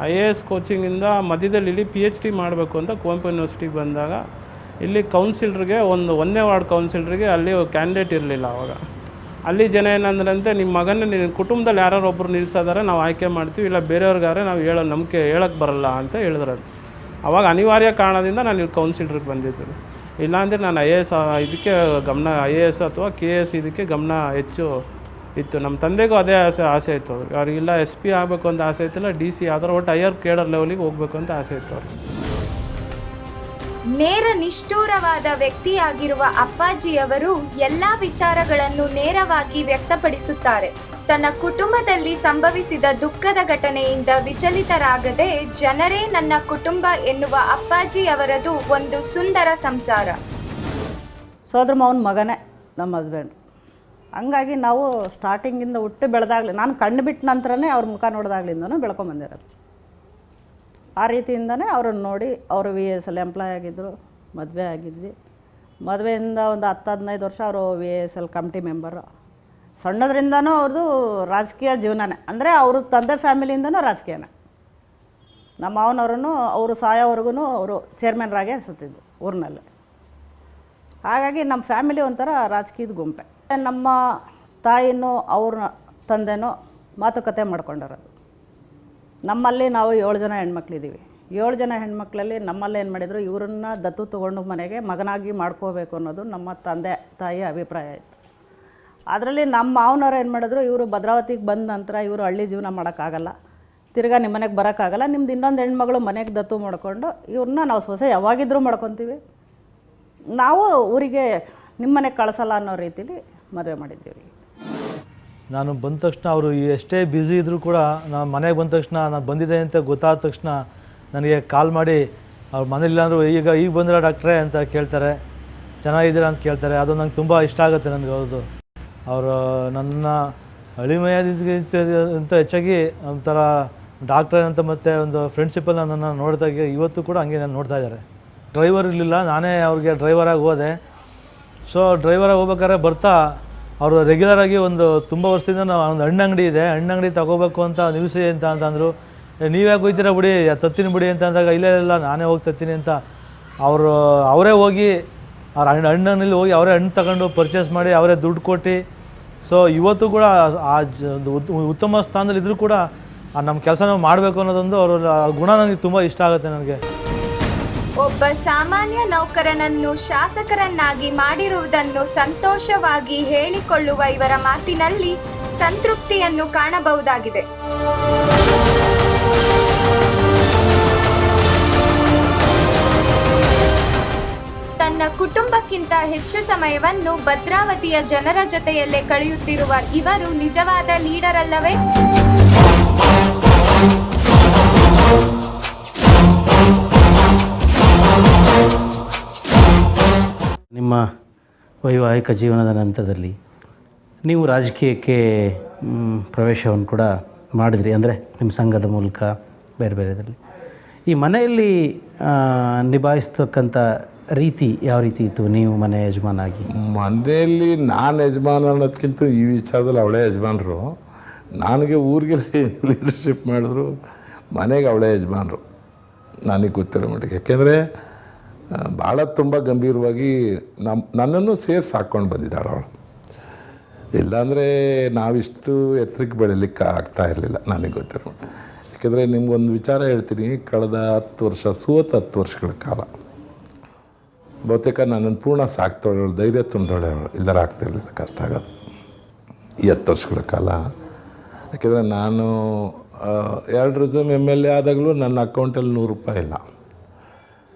IAS ಕೋಚಿಂಗಿಂದ ಮಧ್ಯದಲ್ಲಿ ಇಲ್ಲಿ PhD ಮಾಡಬೇಕು ಅಂತ ಕುವೆಂಪು ಯೂನಿವರ್ಸಿಟಿಗೆ ಬಂದಾಗ ಇಲ್ಲಿ ಕೌನ್ಸಿಲರ್ಗೆ ಒಂದನೇ ವಾರ್ಡ್ ಕೌನ್ಸಿಲರ್ಗೆ ಅಲ್ಲಿ ಕ್ಯಾಂಡಿಡೇಟ್ ಇರಲಿಲ್ಲ. ಆವಾಗ ಅಲ್ಲಿ ಜನ ಏನಂದ್ರಂತೆ, ನಿಮ್ಮ ಮಗನ ನಿನ್ನ ಕುಟುಂಬದಲ್ಲಿ ಯಾರು ಒಬ್ಬರು ನಿಲ್ಸೋದಾರೆ ನಾವು ಆಯ್ಕೆ ಮಾಡ್ತೀವಿ, ಇಲ್ಲ ಬೇರೆಯವ್ರಿಗಾರೆ ನಾವು ಹೇಳೋಕ್ಕೆ ಬರಲ್ಲ ಅಂತ ಹೇಳಿದ್ರು. ಅವಾಗ ಅನಿವಾರ್ಯ ಕಾರಣದಿಂದ ನಾನು ಇಲ್ಲಿ ಕೌನ್ಸಿಲರ್ಗೆ ಬಂದಿದ್ದೆ. ಇಲ್ಲಾಂದರೆ ನಾನು IAS ಇದಕ್ಕೆ ಗಮನ, IAS ಅಥವಾ KS ಇದಕ್ಕೆ ಗಮನ ಹೆಚ್ಚು ಇತ್ತು. ನಮ್ಮ ತಂದೆಗೂ ಅದೇ ಆಸೆ ಇತ್ತು. ಅವ್ರಿಗಿಲ್ಲ SP ಆಗಬೇಕು ಅಂತ ಆಸೆ ಇತ್ತಿಲ್ಲ, DC ಯಾವ್ದಾರು ಒಟ್ಟು ಹೈಯರ್ ಕೇಡರ್ ಲೆವೆಲಿಗೆ ಹೋಗ್ಬೇಕು ಅಂತ ಆಸೆ ಇತ್ತು ಅವ್ರಿಗೆ. ನೇರ ನಿಷ್ಠೂರವಾದ ವ್ಯಕ್ತಿಯಾಗಿರುವ ಅಪ್ಪಾಜಿಯವರು ಎಲ್ಲಾ ವಿಚಾರಗಳನ್ನು ನೇರವಾಗಿ ವ್ಯಕ್ತಪಡಿಸುತ್ತಾರೆ. ತನ್ನ ಕುಟುಂಬದಲ್ಲಿ ಸಂಭವಿಸಿದ ದುಃಖದ ಘಟನೆಯಿಂದ ವಿಚಲಿತರಾಗದೆ ಜನರೇ ನನ್ನ ಕುಟುಂಬ ಎನ್ನುವ ಅಪ್ಪಾಜಿಯವರದು ಒಂದು ಸುಂದರ ಸಂಸಾರ. ಸೋದರ ಮಾವನ ಮಗನೇ ನಮ್ಮ ಹಸ್ಬೆಂಡ್. ಹಂಗಾಗಿ ನಾವು ಸ್ಟಾರ್ಟಿಂಗಿಂದ ಹುಟ್ಟು ಬೆಳೆದಾಗಲಿ, ನಾನು ಕಣ್ಣು ಬಿಟ್ಟ ನಂತರನೇ ಅವ್ರ ಮುಖ ನೋಡಿದಾಗ್ಲಿಂದನೂ ಬೆಳ್ಕೊಂಬಂದಿರೋದು. ಆ ರೀತಿಯಿಂದನೇ ಅವ್ರನ್ನ ನೋಡಿ ಅವರು VSL ಎಂಪ್ಲಾಯ್ ಆಗಿದ್ದರು, ಮದುವೆ ಆಗಿದ್ವಿ. ಮದುವೆಯಿಂದ ಒಂದು 10-15 ವರ್ಷ ಅವರು VSL ಕಮಿಟಿ ಮೆಂಬರು. ಸಣ್ಣದ್ರಿಂದನೂ ಅವ್ರದ್ದು ರಾಜಕೀಯ ಜೀವನನೇ, ಅಂದರೆ ಅವರು ತಂದೆ ಫ್ಯಾಮಿಲಿಯಿಂದನೂ ರಾಜಕೀಯನೇ. ನಮ್ಮ ಮಾವನವ್ರೂ ಅವರು ಸಾಯೋವರೆಗೂ ಅವರು ಚೇರ್ಮನ್ರಾಗೇ ಸತ್ತಿದ್ದು ಊರಿನಲ್ಲಿ. ಹಾಗಾಗಿ ನಮ್ಮ ಫ್ಯಾಮಿಲಿ ಒಂಥರ ರಾಜಕೀಯದ ಗುಂಪೆ. ನಮ್ಮ ತಾಯಿನೂ ಅವ್ರ ತಂದೆನೂ ಮಾತುಕತೆ ಮಾಡ್ಕೊಂಡಿರೋದು. ನಮ್ಮಲ್ಲಿ ನಾವು 7 ಜನ ಹೆಣ್ಮಕ್ಳಿದ್ದೀವಿ. 7 ಜನ ಹೆಣ್ಮಕ್ಳಲ್ಲಿ ನಮ್ಮಲ್ಲಿ ಏನು ಮಾಡಿದರು, ಇವರನ್ನ ದತ್ತು ತೊಗೊಂಡು ಮನೆಗೆ ಮಗನಾಗಿ ಮಾಡ್ಕೋಬೇಕು ಅನ್ನೋದು ನಮ್ಮ ತಂದೆ ತಾಯಿಯ ಅಭಿಪ್ರಾಯ ಇತ್ತು. ಅದರಲ್ಲಿ ನಮ್ಮ ಮಾವನವ್ರು ಏನು ಮಾಡಿದ್ರು, ಇವರು ಭದ್ರಾವತಿಗೆ ಬಂದ ನಂತರ ಇವರು ಹಳ್ಳಿ ಜೀವನ ಮಾಡೋಕ್ಕಾಗಲ್ಲ, ತಿರ್ಗಾ ನಿಮ್ಮ ಮನೆಗೆ ಬರೋಕ್ಕಾಗಲ್ಲ, ನಿಮ್ದು ಇನ್ನೊಂದು ಹೆಣ್ಮಗಳು ಮನೆಗೆ ದತ್ತು ಮಾಡ್ಕೊಂಡು ಇವ್ರನ್ನ ನಾವು ಸೊಸೆ ಯಾವಾಗಿದ್ರೂ ಮಾಡ್ಕೊತೀವಿ, ನಾವು ಊರಿಗೆ ನಿಮ್ಮ ಮನೆಗೆ ಕಳಿಸಲ್ಲ ಅನ್ನೋ ರೀತಿಲಿ ಮದುವೆ ಮಾಡಿದ್ದೀವಿ. ನಾನು ಬಂದ ತಕ್ಷಣ ಅವರು ಎಷ್ಟೇ ಬ್ಯುಸಿ ಇದ್ದರೂ ಕೂಡ ನಾನು ಮನೆಗೆ ಬಂದ ತಕ್ಷಣ ನಾನು ಬಂದಿದ್ದೆ ಅಂತ ಗೊತ್ತಾದ ತಕ್ಷಣ ನನಗೆ ಕಾಲ್ ಮಾಡಿ ಅವ್ರ ಮನೇಲಿಲ್ಲ ಅಂದರೂ ಈಗ ಬಂದಿರೋ ಡಾಕ್ಟ್ರೇ ಅಂತ ಕೇಳ್ತಾರೆ, ಚೆನ್ನಾಗಿದ್ದೀರಾ ಅಂತ ಕೇಳ್ತಾರೆ. ಅದು ನಂಗೆ ತುಂಬ ಇಷ್ಟ ಆಗುತ್ತೆ ನನಗೆ. ಹೌದು, ಅವರು ನನ್ನ ಅಳಿಮಯ್ಯದಿಂದ ಹೆಚ್ಚಾಗಿ ಒಂಥರ ಡಾಕ್ಟ್ರ್ ಅಂತ ಮತ್ತು ಒಂದು ಫ್ರೆಂಡ್ಶಿಪ್ಪಲ್ಲಿ ನನ್ನನ್ನು ನೋಡಿದಾಗ ಇವತ್ತು ಕೂಡ ಹಂಗೆ ನಾನು ನೋಡ್ತಾ ಇದ್ದಾರೆ. ಡ್ರೈವರ್ ಇರಲಿಲ್ಲ, ನಾನೇ ಅವ್ರಿಗೆ ಡ್ರೈವರಾಗಿ ಹೋದೆ. ಸೊ ಡ್ರೈವರಾಗಿ ಹೋಗ್ಬೇಕಾದ್ರೆ ಬರ್ತಾ ಅವರು ರೆಗ್ಯುಲರಾಗಿ ಒಂದು ತುಂಬ ವರ್ಷದಿಂದ ನಾವು ಒಂದು ಹಣ್ಣಂಗಡಿ ಇದೆ, ಹಣ್ಣಂಗಡಿ ತಗೋಬೇಕು ಅಂತ ನಿಲ್ಲಿಸಿ ಅಂತಂದರು. ನೀವ್ಯಾಕೆ ಹೋಗ್ತೀರಾ ಬಿಡಿ, ತತ್ತೀನಿ ಬಿಡಿ ಅಂತ ಅಂದಾಗ ಇಲ್ಲ ನಾನೇ ಹೋಗಿ ತತ್ತೀನಿ ಅಂತ ಅವರೇ ಹೋಗಿ ಅವ್ರ ಹಣ್ಣಲ್ಲಿ ಹೋಗಿ ಅವರೇ ಹಣ್ಣು ತಗೊಂಡು ಪರ್ಚೇಸ್ ಮಾಡಿ ಅವರೇ ದುಡ್ಡು ಕೊಟ್ಟು. ಸೊ ಇವತ್ತು ಕೂಡ ಆ ಉತ್ತಮ ಸ್ಥಾನದಲ್ಲಿ ಇದ್ದರೂ ಕೂಡ ನಮ್ಮ ಕೆಲಸ ನಾವು ಮಾಡಬೇಕು ಅನ್ನೋದೊಂದು ಅವರ ಗುಣ ನನಗೆ ತುಂಬ ಇಷ್ಟ ಆಗುತ್ತೆ ನನಗೆ. ಒಬ್ಬ ಸಾಮಾನ್ಯ ನೌಕರನನ್ನು ಶಾಸಕರನ್ನಾಗಿ ಮಾಡಿರುವುದನ್ನು ಸಂತೋಷವಾಗಿ ಹೇಳಿಕೊಳ್ಳುವ ಇವರ ಮಾತಿನಲ್ಲಿ ಸಂತೃಪ್ತಿಯನ್ನು ಕಾಣಬಹುದಾಗಿದೆ. ತನ್ನ ಕುಟುಂಬಕ್ಕಿಂತ ಹೆಚ್ಚು ಸಮಯವನ್ನು ಭದ್ರಾವತಿಯ ಜನರ ಜೊತೆಯಲ್ಲೇ ಕಳೆಯುತ್ತಿರುವ ಇವರು ನಿಜವಾದ ಲೀಡರ್ ಅಲ್ಲವೇ? ನಿಮ್ಮ ವೈವಾಹಿಕ ಜೀವನದ ನಂತರದಲ್ಲಿ ನೀವು ರಾಜಕೀಯಕ್ಕೆ ಪ್ರವೇಶವನ್ನು ಕೂಡ ಮಾಡಿದ್ರಿ, ಅಂದರೆ ನಿಮ್ಮ ಸಂಘದ ಮೂಲಕ ಬೇರೆ ಬೇರೆದಲ್ಲಿ. ಈ ಮನೆಯಲ್ಲಿ ನಿಭಾಯಿಸ್ತಕ್ಕಂಥ ರೀತಿ ಯಾವ ರೀತಿ ಇತ್ತು? ನೀವು ಮನೆ ಯಜಮಾನಾಗಿ ಮನೆಯಲ್ಲಿ ನಾನು ಯಜಮಾನ ಅನ್ನೋದಕ್ಕಿಂತ ಈ ವಿಚಾರದಲ್ಲಿ ಅವಳೇ ಯಜಮಾನರು. ನನಗೆ ಊರಿಗೆ ಲೀಡರ್ಶಿಪ್ ಮಾಡಿದ್ರು, ಮನೆಗೆ ಅವಳೇ ಯಜಮಾನರು ನನಗೆ ಗೊತ್ತಿರೋ ಮಟ್ಟಿಗೆ. ಯಾಕೆಂದರೆ ಭಾಳ ತುಂಬ ಗಂಭೀರವಾಗಿ ನನ್ನನ್ನು ಸೇರಿಸಿ ಹಾಕ್ಕೊಂಡು ಬಂದಿದ್ದಾಳೆ ಅವಳು. ಇಲ್ಲಾಂದರೆ ನಾವಿಷ್ಟು ಎತ್ತರಕ್ಕೆ ಬೆಳೀಲಿಕ್ಕೆ ಆಗ್ತಾ ಇರಲಿಲ್ಲ ನನಗೆ ಗೊತ್ತಿರೋ. ಯಾಕೆಂದರೆ ನಿಮ್ಗೊಂದು ವಿಚಾರ ಹೇಳ್ತೀನಿ, ಕಳೆದ 10 ವರ್ಷ 10 ವರ್ಷಗಳ ಕಾಲ ಬಹುತೇಕ ನನ್ನನ್ನು ಪೂರ್ಣ ಸಾಕ್ತೊಳವಳು, ಧೈರ್ಯ ತುಂಬಿದವಳೆ ಅವಳು. ಇಲ್ಲರ ಆಗ್ತಾಯಿರಲಿಲ್ಲ, ಕಷ್ಟ ಆಗೋದು ಈ 10 ವರ್ಷಗಳ ಕಾಲ. ಯಾಕೆಂದರೆ ನಾನು 2 ರಿಸಮ್ MLA ಆದಾಗಲೂ ನನ್ನ ಅಕೌಂಟಲ್ಲಿ 100 ರೂಪಾಯಿ ಇಲ್ಲ.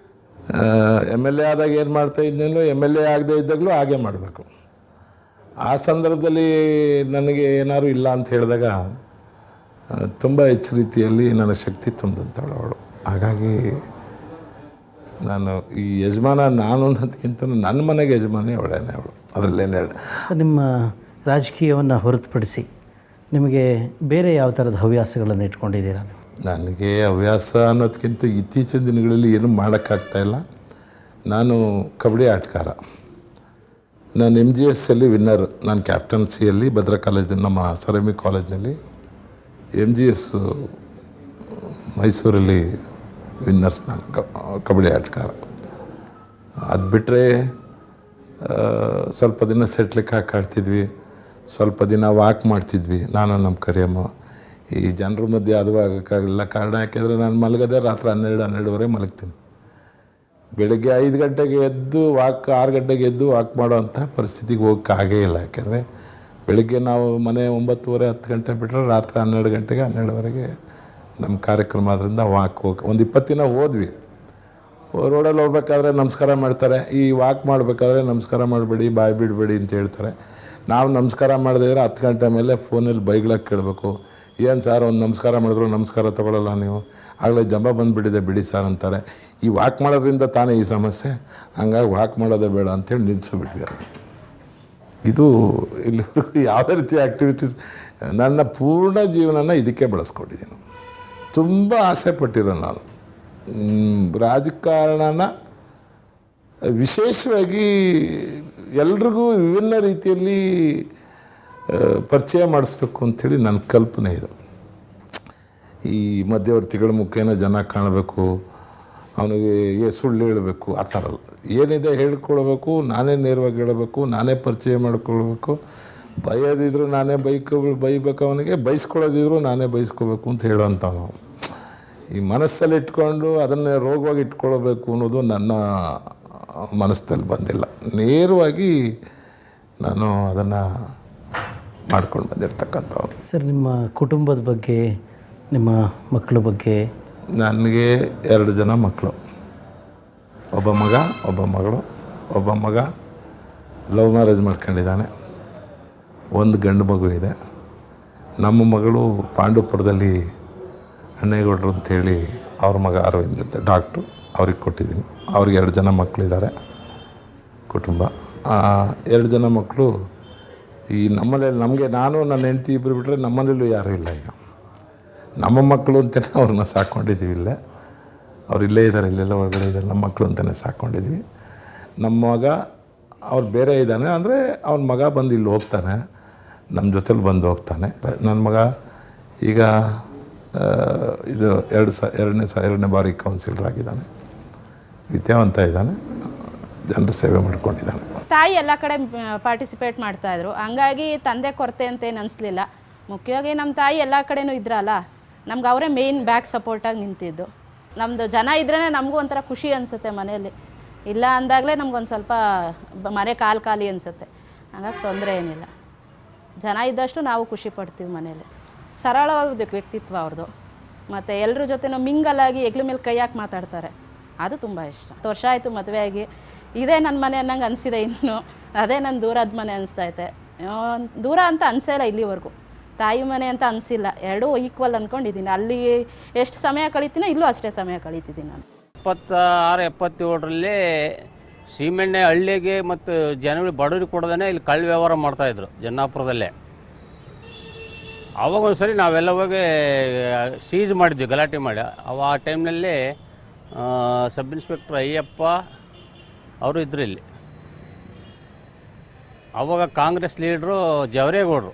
MLA ಆದಾಗ ಏನು ಮಾಡ್ತಾಯಿದ್ನೇನೋ MLA ಆಗದೇ ಇದ್ದಾಗಲೂ ಹಾಗೆ ಮಾಡಬೇಕು. ಆ ಸಂದರ್ಭದಲ್ಲಿ ನನಗೆ ಏನಾದ್ರು ಇಲ್ಲ ಅಂತ ಹೇಳಿದಾಗ ತುಂಬ ಹೆಚ್ಚು ರೀತಿಯಲ್ಲಿ ನನ್ನ ಶಕ್ತಿ ತುಂಬಿದಂಥವಳು ಅವಳು. ಹಾಗಾಗಿ ನಾನು ಈ ಯಜಮಾನ ನಾನು ಅನ್ನೋದಕ್ಕಿಂತ ನನ್ನ ಮನೆಗೆ ಯಜಮಾನಿ ಅವಳೇನೆ ಅವಳು, ಅದರಲ್ಲೇನೆ. ನಿಮ್ಮ ರಾಜಕೀಯವನ್ನು ಹೊರತುಪಡಿಸಿ ನಿಮಗೆ ಬೇರೆ ಯಾವ ಥರದ ಹವ್ಯಾಸಗಳನ್ನು ಇಟ್ಕೊಂಡಿದ್ದೀರಾ? ನನಗೆ ಹವ್ಯಾಸ ಅನ್ನೋದಕ್ಕಿಂತ ಇತ್ತೀಚಿನ ದಿನಗಳಲ್ಲಿ ಏನೂ ಮಾಡೋಕ್ಕಾಗ್ತಾಯಿಲ್ಲ. ನಾನು ಕಬಡ್ಡಿ ಆಟಗಾರ. ನಾನು MGSಲ್ಲಿ ವಿನ್ನರ್. ನಾನು ಕ್ಯಾಪ್ಟನ್ಸಿಯಲ್ಲಿ ಭದ್ರಾ ಕಾಲೇಜ್, ನಮ್ಮ ಸರಮಿ ಕಾಲೇಜ್ನಲ್ಲಿ MGS ಮೈಸೂರಲ್ಲಿ ವಿನ್ನರ್ಸ್. ನಾನು ಕಬಡ್ಡಿ ಆಟಗಾರ. ಅದು ಬಿಟ್ಟರೆ ಸ್ವಲ್ಪ ದಿನ ಸೆಟ್ಲಿಕ್ಕೆ ಹಾಕಾಡ್ತಿದ್ವಿ, ಸ್ವಲ್ಪ ದಿನ ವಾಕ್ ಮಾಡ್ತಿದ್ವಿ ನಾನು ನಮ್ಮ ಕರಿಯಮ್ಮ. ಈ ಜನರ ಮಧ್ಯೆ ಅದು ಆಗೋಕ್ಕಾಗಲಿಲ್ಲ. ಕಾರಣ ಯಾಕೆಂದರೆ ನಾನು ಮಲಗದೆ ರಾತ್ರಿ 12-12:30 ಮಲಗ್ತೀನಿ. ಬೆಳಗ್ಗೆ 5 ಗಂಟೆಗೆ ಎದ್ದು 6 ಗಂಟೆಗೆ ಎದ್ದು ವಾಕ್ ಮಾಡೋವಂಥ ಪರಿಸ್ಥಿತಿಗೆ ಹೋಗೋಕ್ಕಾಗೇ ಇಲ್ಲ. ಯಾಕೆಂದರೆ ಬೆಳಗ್ಗೆ ನಾವು ಮನೆ 9:30-10 ಗಂಟೆ ಬಿಟ್ಟರೆ ರಾತ್ರಿ 12 ಗಂಟೆಗೆ 12ವರೆಗೆ ನಮ್ಮ ಕಾರ್ಯಕ್ರಮ ಆದ್ದರಿಂದ ವಾಕ್ ಒಂದು 20 ದಿನ ಹೋದ್ವಿ. ರೋಡಲ್ಲಿ ಹೋಗ್ಬೇಕಾದ್ರೆ ನಮಸ್ಕಾರ ಮಾಡ್ತಾರೆ, ಈ ವಾಕ್ ಮಾಡಬೇಕಾದ್ರೆ ನಮಸ್ಕಾರ ಮಾಡಬೇಡಿ, ಬಾಯಿ ಬಿಡಬೇಡಿ ಅಂತ ಹೇಳ್ತಾರೆ. ನಾವು ನಮಸ್ಕಾರ ಮಾಡದೇ ಇದ್ರೆ 10 ಗಂಟೆ ಮೇಲೆ ಫೋನಲ್ಲಿ ಬೈಗ್ಳಕ್ಕೆ ಕೇಳಬೇಕು, ಏನು ಸರ್ ಒಂದು ನಮಸ್ಕಾರ ಮಾಡಿದ್ರು ನಮಸ್ಕಾರ ತೊಗೊಳ್ಳಲ್ಲ ನೀವು, ಆಗಲೇ ಜಂಬ ಬಂದುಬಿಟ್ಟಿದೆ ಬಿಡಿ ಸರ್ ಅಂತಾರೆ. ಈ ವಾಕ್ ಮಾಡೋದ್ರಿಂದ ತಾನೇ ಈ ಸಮಸ್ಯೆ, ಹಂಗಾಗಿ ವಾಕ್ ಮಾಡೋದೇ ಬೇಡ ಅಂತೇಳಿ ನಿಲ್ಲಿಸಿಬಿಟ್ವಿ ಅದು. ಇದು ಇಲ್ಲಿವರೆಗೂ ಯಾವುದೇ ರೀತಿ ಆ್ಯಕ್ಟಿವಿಟೀಸ್, ನನ್ನ ಪೂರ್ಣ ಜೀವನನ ಇದಕ್ಕೆ ಬಳಸ್ಕೊಂಡಿದ್ದೀನಿ. ತುಂಬ ಆಸೆ ಪಟ್ಟಿರೋ ನಾನು ರಾಜಕಾರಣನ ವಿಶೇಷವಾಗಿ ಎಲ್ರಿಗೂ ವಿಭಿನ್ನ ರೀತಿಯಲ್ಲಿ ಪರಿಚಯ ಮಾಡಿಸ್ಬೇಕು ಅಂಥೇಳಿ ನನ್ನ ಕಲ್ಪನೆ ಇದು. ಈ ಮಧ್ಯವರ್ತಿಗಳ ಮುಖೇನ ಜನ ಕಾಣಬೇಕು, ಅವನಿಗೆ ಸುಳ್ಳು ಹೇಳಬೇಕು, ಆ ಥರ ಅಲ್ಲ. ಏನಿದೆ ಹೇಳ್ಕೊಳ್ಬೇಕು, ನಾನೇ ನೇರವಾಗಿ ಹೇಳಬೇಕು, ನಾನೇ ಪರಿಚಯ ಮಾಡ್ಕೊಳ್ಬೇಕು. ಬೈಯೋದಿದ್ರು ನಾನೇ ಬೈಬೇಕು, ಅವನಿಗೆ ಬೈಸ್ಕೊಳ್ಳೋದಿದ್ರು ನಾನೇ ಬೈಸ್ಕೋಬೇಕು ಅಂತ ಹೇಳೋಂಥ ನಾವು. ಈ ಮನಸ್ಸಲ್ಲಿ ಇಟ್ಕೊಂಡು ಅದನ್ನೇ ರೋಗವಾಗಿ ಇಟ್ಕೊಳ್ಬೇಕು ಅನ್ನೋದು ನನ್ನ ಮನಸ್ಸಲ್ಲಿ ಬಂದಿಲ್ಲ. ನೇರವಾಗಿ ನಾನು ಅದನ್ನು ಮಾಡ್ಕೊಂಡು ಬಂದಿರ್ತಕ್ಕಂಥವ್ರು. ಸರ್, ನಿಮ್ಮ ಕುಟುಂಬದ ಬಗ್ಗೆ, ನಿಮ್ಮ ಮಕ್ಕಳ ಬಗ್ಗೆ? ನನಗೆ 2 ಜನ ಮಕ್ಕಳು, ಒಬ್ಬ ಮಗ, ಒಬ್ಬ ಮಗಳು. ಒಬ್ಬ ಮಗ ಲವ್ ಮ್ಯಾರೇಜ್ ಮಾಡ್ಕೊಂಡಿದ್ದಾನೆ, ಒಂದು ಗಂಡು ಮಗು ಇದೆ. ನಮ್ಮ ಮಗಳು ಪಾಂಡುಪುರದಲ್ಲಿ ಅಣ್ಣೇಗೌಡರು ಅಂಥೇಳಿ ಅವ್ರ ಮಗ ಅರವಿಂದ್ ಅಂತ ಡಾಕ್ಟ್ರು, ಅವ್ರಿಗೆ ಕೊಟ್ಟಿದ್ದೀನಿ. ಅವ್ರಿಗೆ 2 ಜನ ಮಕ್ಕಳಿದ್ದಾರೆ ಕುಟುಂಬ. 2 ಜನ ಮಕ್ಕಳು ಈ ನಮ್ಮನೇಲಿ, ನಮಗೆ ನಾನು ನನ್ನ ಹೆಂಡತಿ ಇಬ್ಬರು ಬಿಟ್ಟರೆ ನಮ್ಮನೇಲೂ ಯಾರೂ ಇಲ್ಲ. ಈಗ ನಮ್ಮ ಮಕ್ಕಳು ಅಂತಲೇ ಅವ್ರನ್ನ ಸಾಕ್ಕೊಂಡಿದ್ದೀವಿ. ಇಲ್ಲೇ ಅವ್ರು ಇಲ್ಲೇ ಇದ್ದಾರೆ, ಇಲ್ಲೆಲ್ಲ ಒಳಗಡೆ ಇದ್ದಾರೆ. ನಮ್ಮ ಮಕ್ಕಳು ಅಂತಲೇ ಸಾಕ್ಕೊಂಡಿದ್ದೀವಿ. ನಮ್ಮ ಮಗ ಅವ್ರು ಬೇರೆ ಇದ್ದಾನೆ, ಅಂದರೆ ಅವ್ನ ಮಗ ಬಂದು ಇಲ್ಲಿ ಹೋಗ್ತಾನೆ, ನಮ್ಮ ಜೊತೆಲಿ ಬಂದು ಹೋಗ್ತಾನೆ. ನನ್ನ ಮಗ ಈಗ ಇದು 2ನೇ ಬಾರಿ ಕೌನ್ಸಿಲರ್ ಆಗಿದ್ದಾನೆ, ವಿದ್ಯಾವಂತ ಇದ್ದಾನೆ, ಜನರ ಸೇವೆ ಮಾಡ್ಕೊಂಡಿದ್ದಾನೆ. ತಾಯಿ ಎಲ್ಲ ಕಡೆ ಪಾರ್ಟಿಸಿಪೇಟ್ ಮಾಡ್ತಾಯಿದ್ರು, ಹಂಗಾಗಿ ತಂದೆ ಕೊರತೆ ಅಂತೇನು ಅನಿಸ್ಲಿಲ್ಲ. ಮುಖ್ಯವಾಗಿ ನಮ್ಮ ತಾಯಿ ಎಲ್ಲ ಕಡೆನೂ ಇದ್ರಲ್ಲ, ನಮ್ಗೆ ಅವರೇ ಮೇಯ್ನ್ ಬ್ಯಾಕ್ ಸಪೋರ್ಟಾಗಿ ನಿಂತಿದ್ದು. ನಮ್ಮದು ಜನ ಇದ್ರೇ ನಮಗೂ ಒಂಥರ ಖುಷಿ ಅನಿಸುತ್ತೆ ಮನೆಯಲ್ಲಿ. ಇಲ್ಲ ಅಂದಾಗಲೇ ನಮ್ಗೊಂದು ಸ್ವಲ್ಪ ಮನೆ ಖಾಲಿ ಅನಿಸುತ್ತೆ. ಹಂಗಾಗಿ ತೊಂದರೆ ಏನಿಲ್ಲ, ಜನ ಇದ್ದಷ್ಟು ನಾವು ಖುಷಿ ಪಡ್ತೀವಿ ಮನೇಲಿ. ಸರಳವಾದ ವ್ಯಕ್ತಿತ್ವ ಅವ್ರದ್ದು, ಮತ್ತು ಎಲ್ಲರ ಜೊತೆನೂ ಮಿಂಗಲಾಗಿ ಹೆಗ್ಲ ಮೇಲೆ ಕೈ ಹಾಕಿ ಮಾತಾಡ್ತಾರೆ, ಅದು ತುಂಬ ಇಷ್ಟ. 10 ವರ್ಷ ಆಯಿತು ಮದುವೆ ಆಗಿ, ಇದೇ ನನ್ನ ಮನೆ ಅನ್ನಂಗೆ ಅನಿಸಿದೆ. ಇನ್ನು ಅದೇ ನನ್ನ ದೂರದ ಮನೆ ಅನಿಸ್ತೈತೆ. ದೂರ ಅಂತ ಅನಿಸೇ ಇಲ್ಲ ಇಲ್ಲಿವರೆಗೂ, ತಾಯಿ ಮನೆ ಅಂತ ಅನಿಸಿಲ್ಲ. ಎರಡೂ ಈಕ್ವಲ್ ಅಂದ್ಕೊಂಡಿದ್ದೀನಿ. ಅಲ್ಲಿ ಎಷ್ಟು ಸಮಯ ಕಳೀತೀನೋ ಇಲ್ಲೂ ಅಷ್ಟೇ ಸಮಯ ಕಳೀತಿದ್ದೀನಿ ನಾನು. 76-77ರಲ್ಲಿ ಸೀಮೆಣ್ಣೆ ಹಳ್ಳಿಗೆ ಮತ್ತು ಜನಗಳಿಗೆ ಬಡವರಿಗೆ ಕೊಡೋದೇ ಇಲ್ಲಿ ಕಳ್ಳ ವ್ಯವಹಾರ ಮಾಡ್ತಾಯಿದ್ರು ಜನ್ನಾಪುರದಲ್ಲೇ. ಆವಾಗ ಒಂದು ಸರಿ ನಾವೆಲ್ಲ ಹೋಗಿ ಸೀಜ್ ಮಾಡಿದ್ವಿ, ಗಲಾಟೆ ಮಾಡಿ. ಆ ಟೈಮ್ನಲ್ಲಿ ಸಬ್ ಇನ್ಸ್ಪೆಕ್ಟರ್ ಅಯ್ಯಪ್ಪ ಅವರು ಇದ್ದರು ಇಲ್ಲಿ. ಆವಾಗ ಕಾಂಗ್ರೆಸ್ ಲೀಡ್ರು ಜವರೇಗೌಡರು,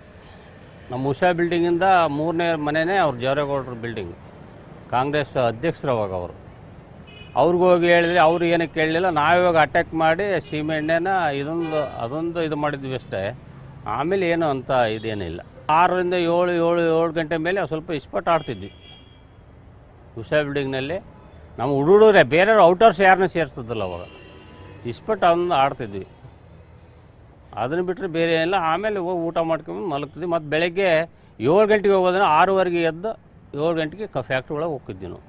ನಮ್ಮ ಉಷಾ ಬಿಲ್ಡಿಂಗಿಂದ 3ನೇ ಮನೆಯೇ ಅವ್ರು ಜವರೇಗೌಡರು ಬಿಲ್ಡಿಂಗ್, ಕಾಂಗ್ರೆಸ್ ಅಧ್ಯಕ್ಷರು ಅವಾಗ ಅವರು. ಅವ್ರಿಗೂ ಹೋಗಿ ಹೇಳಿದ್ರೆ ಅವ್ರು ಏನಕ್ಕೆ ಕೇಳಲಿಲ್ಲ. ನಾವಿವಾಗ ಅಟ್ಯಾಕ್ ಮಾಡಿ ಸೀಮೆಣ್ಣೆನ ಅದೊಂದು ಇದು ಮಾಡಿದ್ವಿ ಅಷ್ಟೇ. ಆಮೇಲೆ ಏನು ಅಂತ ಇದೇನಿಲ್ಲ. 6ರಿಂದ 7 ಗಂಟೆ ಮೇಲೆ ಸ್ವಲ್ಪ ಇಸ್ಪಟ್ ಆಡ್ತಿದ್ವಿ ಉಷಾ ಬಿಲ್ಡಿಂಗ್ನಲ್ಲಿ. ನಮ್ಮ ಹುಡುಗರೇ, ಬೇರೆಯವ್ರು ಔಟರ್ಸ್ ಯಾರನ್ನ ಸೇರಿಸ್ತದಲ್ಲ ಅವಾಗ ಇಸ್ಪಟ್ ಆಡ್ತಿದ್ವಿ. ಅದನ್ನು ಬಿಟ್ಟರೆ ಬೇರೆ ಏನಿಲ್ಲ. ಆಮೇಲೆ ಹೋಗಿ ಊಟ ಮಾಡ್ಕೊಂಡು ಮಲಗ್ತಿದ್ವಿ. ಮತ್ತು ಬೆಳಗ್ಗೆ 7 ಗಂಟೆಗೆ ಹೋಗೋದನ್ನ 6:15ಗೆ ಎದ್ದು 7 ಗಂಟೆಗೆ ಫ್ಯಾಕ್ಟ್ರಿ ಒಳಗೆ ಹೋಗ್ತಿದ್ವಿ ನಾವು.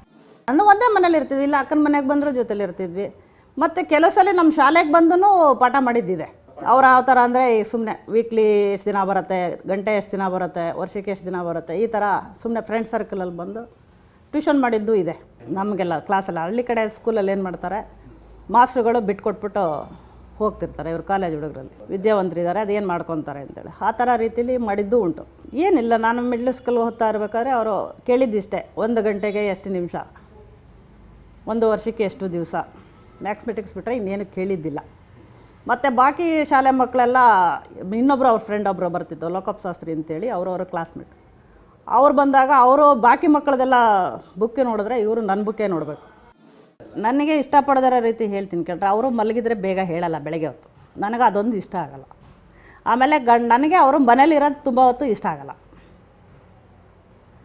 ನಾನು ಒಂದೇ ಮನೇಲಿ ಇರ್ತಿದ್ವಿ, ಇಲ್ಲ ಅಕ್ಕನ ಮನೆಗೆ ಬಂದರೂ ಜೊತೆಲಿ ಇರ್ತಿದ್ವಿ. ಮತ್ತು ಕೆಲವು ಸಲ ನಮ್ಮ ಶಾಲೆಗೆ ಬಂದು ಪಾಠ ಮಾಡಿದ್ದಿದೆ. ಅವ್ರು ಯಾವ ಥರ ಅಂದರೆ ಸುಮ್ಮನೆ ವೀಕ್ಲಿ ಎಷ್ಟು ದಿನ ಬರುತ್ತೆ, ಗಂಟೆ ಎಷ್ಟು ದಿನ ಬರುತ್ತೆ, ವರ್ಷಕ್ಕೆ ಎಷ್ಟು ದಿನ ಬರುತ್ತೆ, ಈ ಥರ ಸುಮ್ಮನೆ ಫ್ರೆಂಡ್ ಸರ್ಕಲಲ್ಲಿ ಬಂದು ಟ್ಯೂಷನ್ ಮಾಡಿದ್ದು ಇದೆ ನಮಗೆಲ್ಲ. ಕ್ಲಾಸಲ್ಲಿ ಹಳ್ಳಿ ಕಡೆ ಸ್ಕೂಲಲ್ಲಿ ಏನು ಮಾಡ್ತಾರೆ, ಮಾಸ್ಟ್ರುಗಳು ಬಿಟ್ಕೊಟ್ಬಿಟ್ಟು ಹೋಗ್ತಿರ್ತಾರೆ. ಇವರು ಕಾಲೇಜ್ ಹುಡುಗರಲ್ಲಿ ವಿದ್ಯಾವಂತರಿದ್ದಾರೆ, ಅದೇನು ಮಾಡ್ಕೊತಾರೆ ಅಂತೇಳಿ ಆ ಥರ ರೀತಿಲಿ ಮಾಡಿದ್ದು ಉಂಟು. ಏನಿಲ್ಲ, ನಾನು ಮಿಡ್ಲ್ ಸ್ಕೂಲ್ ಓದ್ತಾ ಇರಬೇಕಾದ್ರೆ ಅವರು ಕೇಳಿದ್ದಿಷ್ಟೇ, 1 ಗಂಟೆಗೆ ಎಷ್ಟು ನಿಮಿಷ, 1 ವರ್ಷಕ್ಕೆ ಎಷ್ಟು ದಿವಸ, ಮ್ಯಾಥ್ಮೆಟಿಕ್ಸ್ ಬಿಟ್ಟರೆ ಇನ್ನೇನು ಕೇಳಿದ್ದಿಲ್ಲ. ಮತ್ತು ಬಾಕಿ ಶಾಲೆ ಮಕ್ಕಳೆಲ್ಲ ಇನ್ನೊಬ್ಬರು ಅವ್ರ ಫ್ರೆಂಡ್ ಒಬ್ಬರು ಬರ್ತಿತ್ತು, ಲೋಕಪ್ ಶಾಸ್ತ್ರಿ ಅಂತೇಳಿ, ಅವರವರ ಕ್ಲಾಸ್ಮೇಟ್. ಅವ್ರು ಬಂದಾಗ ಅವರು ಬಾಕಿ ಮಕ್ಕಳದೆಲ್ಲ ಬುಕ್ಕೆ ನೋಡಿದ್ರೆ ಇವರು ನನ್ನ ಬುಕ್ಕೇ ನೋಡಬೇಕು. ನನಗೆ ಇಷ್ಟಪಡದಿರೋ ರೀತಿ ಹೇಳ್ತೀನಿ ಕೇಳ್ರೆ, ಅವರು ಮಲಗಿದ್ರೆ ಬೇಗ ಹೇಳಲ್ಲ ಬೆಳಗ್ಗೆ ಹೊತ್ತು, ನನಗೆ ಅದೊಂದು ಇಷ್ಟ ಆಗಲ್ಲ. ಆಮೇಲೆ ನನಗೆ ಅವರು ಮನೇಲಿರೋದು ತುಂಬ ಹೊತ್ತು ಇಷ್ಟ ಆಗಲ್ಲ,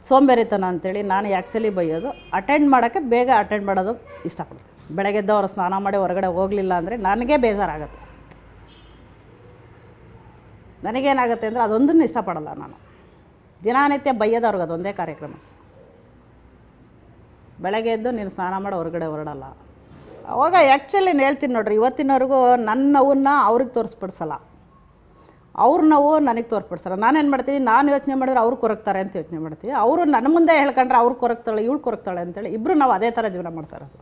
ಸೋಂಬೇರಿತನ ಅಂತೇಳಿ. ನಾನು ಆ್ಯಕ್ಚುಲಿ ಬೈಯೋದು ಅಟೆಂಡ್ ಮಾಡೋಕ್ಕೆ, ಬೇಗ ಅಟೆಂಡ್ ಮಾಡೋದು ಇಷ್ಟಪಡ್ತೀನಿ. ಬೆಳಗ್ಗೆದ್ದು ಅವರು ಸ್ನಾನ ಮಾಡಿ ಹೊರಗಡೆ ಹೋಗಲಿಲ್ಲ ಅಂದರೆ ನನಗೆ ಬೇಜಾರಾಗುತ್ತೆ. ನನಗೇನಾಗುತ್ತೆ ಅಂದರೆ ಅದೊಂದನ್ನು ಇಷ್ಟಪಡಲ್ಲ ನಾನು. ದಿನನಿತ್ಯ ಬೈಯೋದವ್ರಿಗೆ ಅದೊಂದೇ ಕಾರ್ಯಕ್ರಮ. ಬೆಳಗ್ಗೆ ಎದ್ದು ನೀನು ಸ್ನಾನ ಮಾಡಿ ಹೊರಗಡೆ ಹೊರಡಲ್ಲ. ಅವಾಗ ಆ್ಯಕ್ಚುಲಿ ಹೇಳ್ತೀನಿ ನೋಡ್ರಿ, ಇವತ್ತಿನವರೆಗೂ ನನ್ನ ನೋವನ್ನು ಅವ್ರಿಗೆ ತೋರಿಸ್ಬಿಡ್ಸಲ್ಲ. ಅವ್ರು ನಾವು ನನಗೆ ತೋರ್ಪಡಿಸ್ತಾರೆ. ನಾನೇನು ಮಾಡ್ತೀನಿ, ನಾನು ಯೋಚನೆ ಮಾಡಿದ್ರೆ ಅವ್ರು ಕೊರಗ್ತಾರೆ ಅಂತ ಯೋಚನೆ ಮಾಡ್ತೀವಿ. ಅವರು ನನ್ನ ಮುಂದೆ ಹೇಳ್ಕೊಂಡ್ರೆ ಅವ್ರು ಕೊರಗ್ತಾಳೆ, ಇವಳು ಕೊರಗ್ತಾಳೆ ಅಂತೇಳಿ ಇಬ್ಬರು ನಾವು ಅದೇ ಥರ ಜೀವನ ಮಾಡ್ತಾ ಇರೋದು.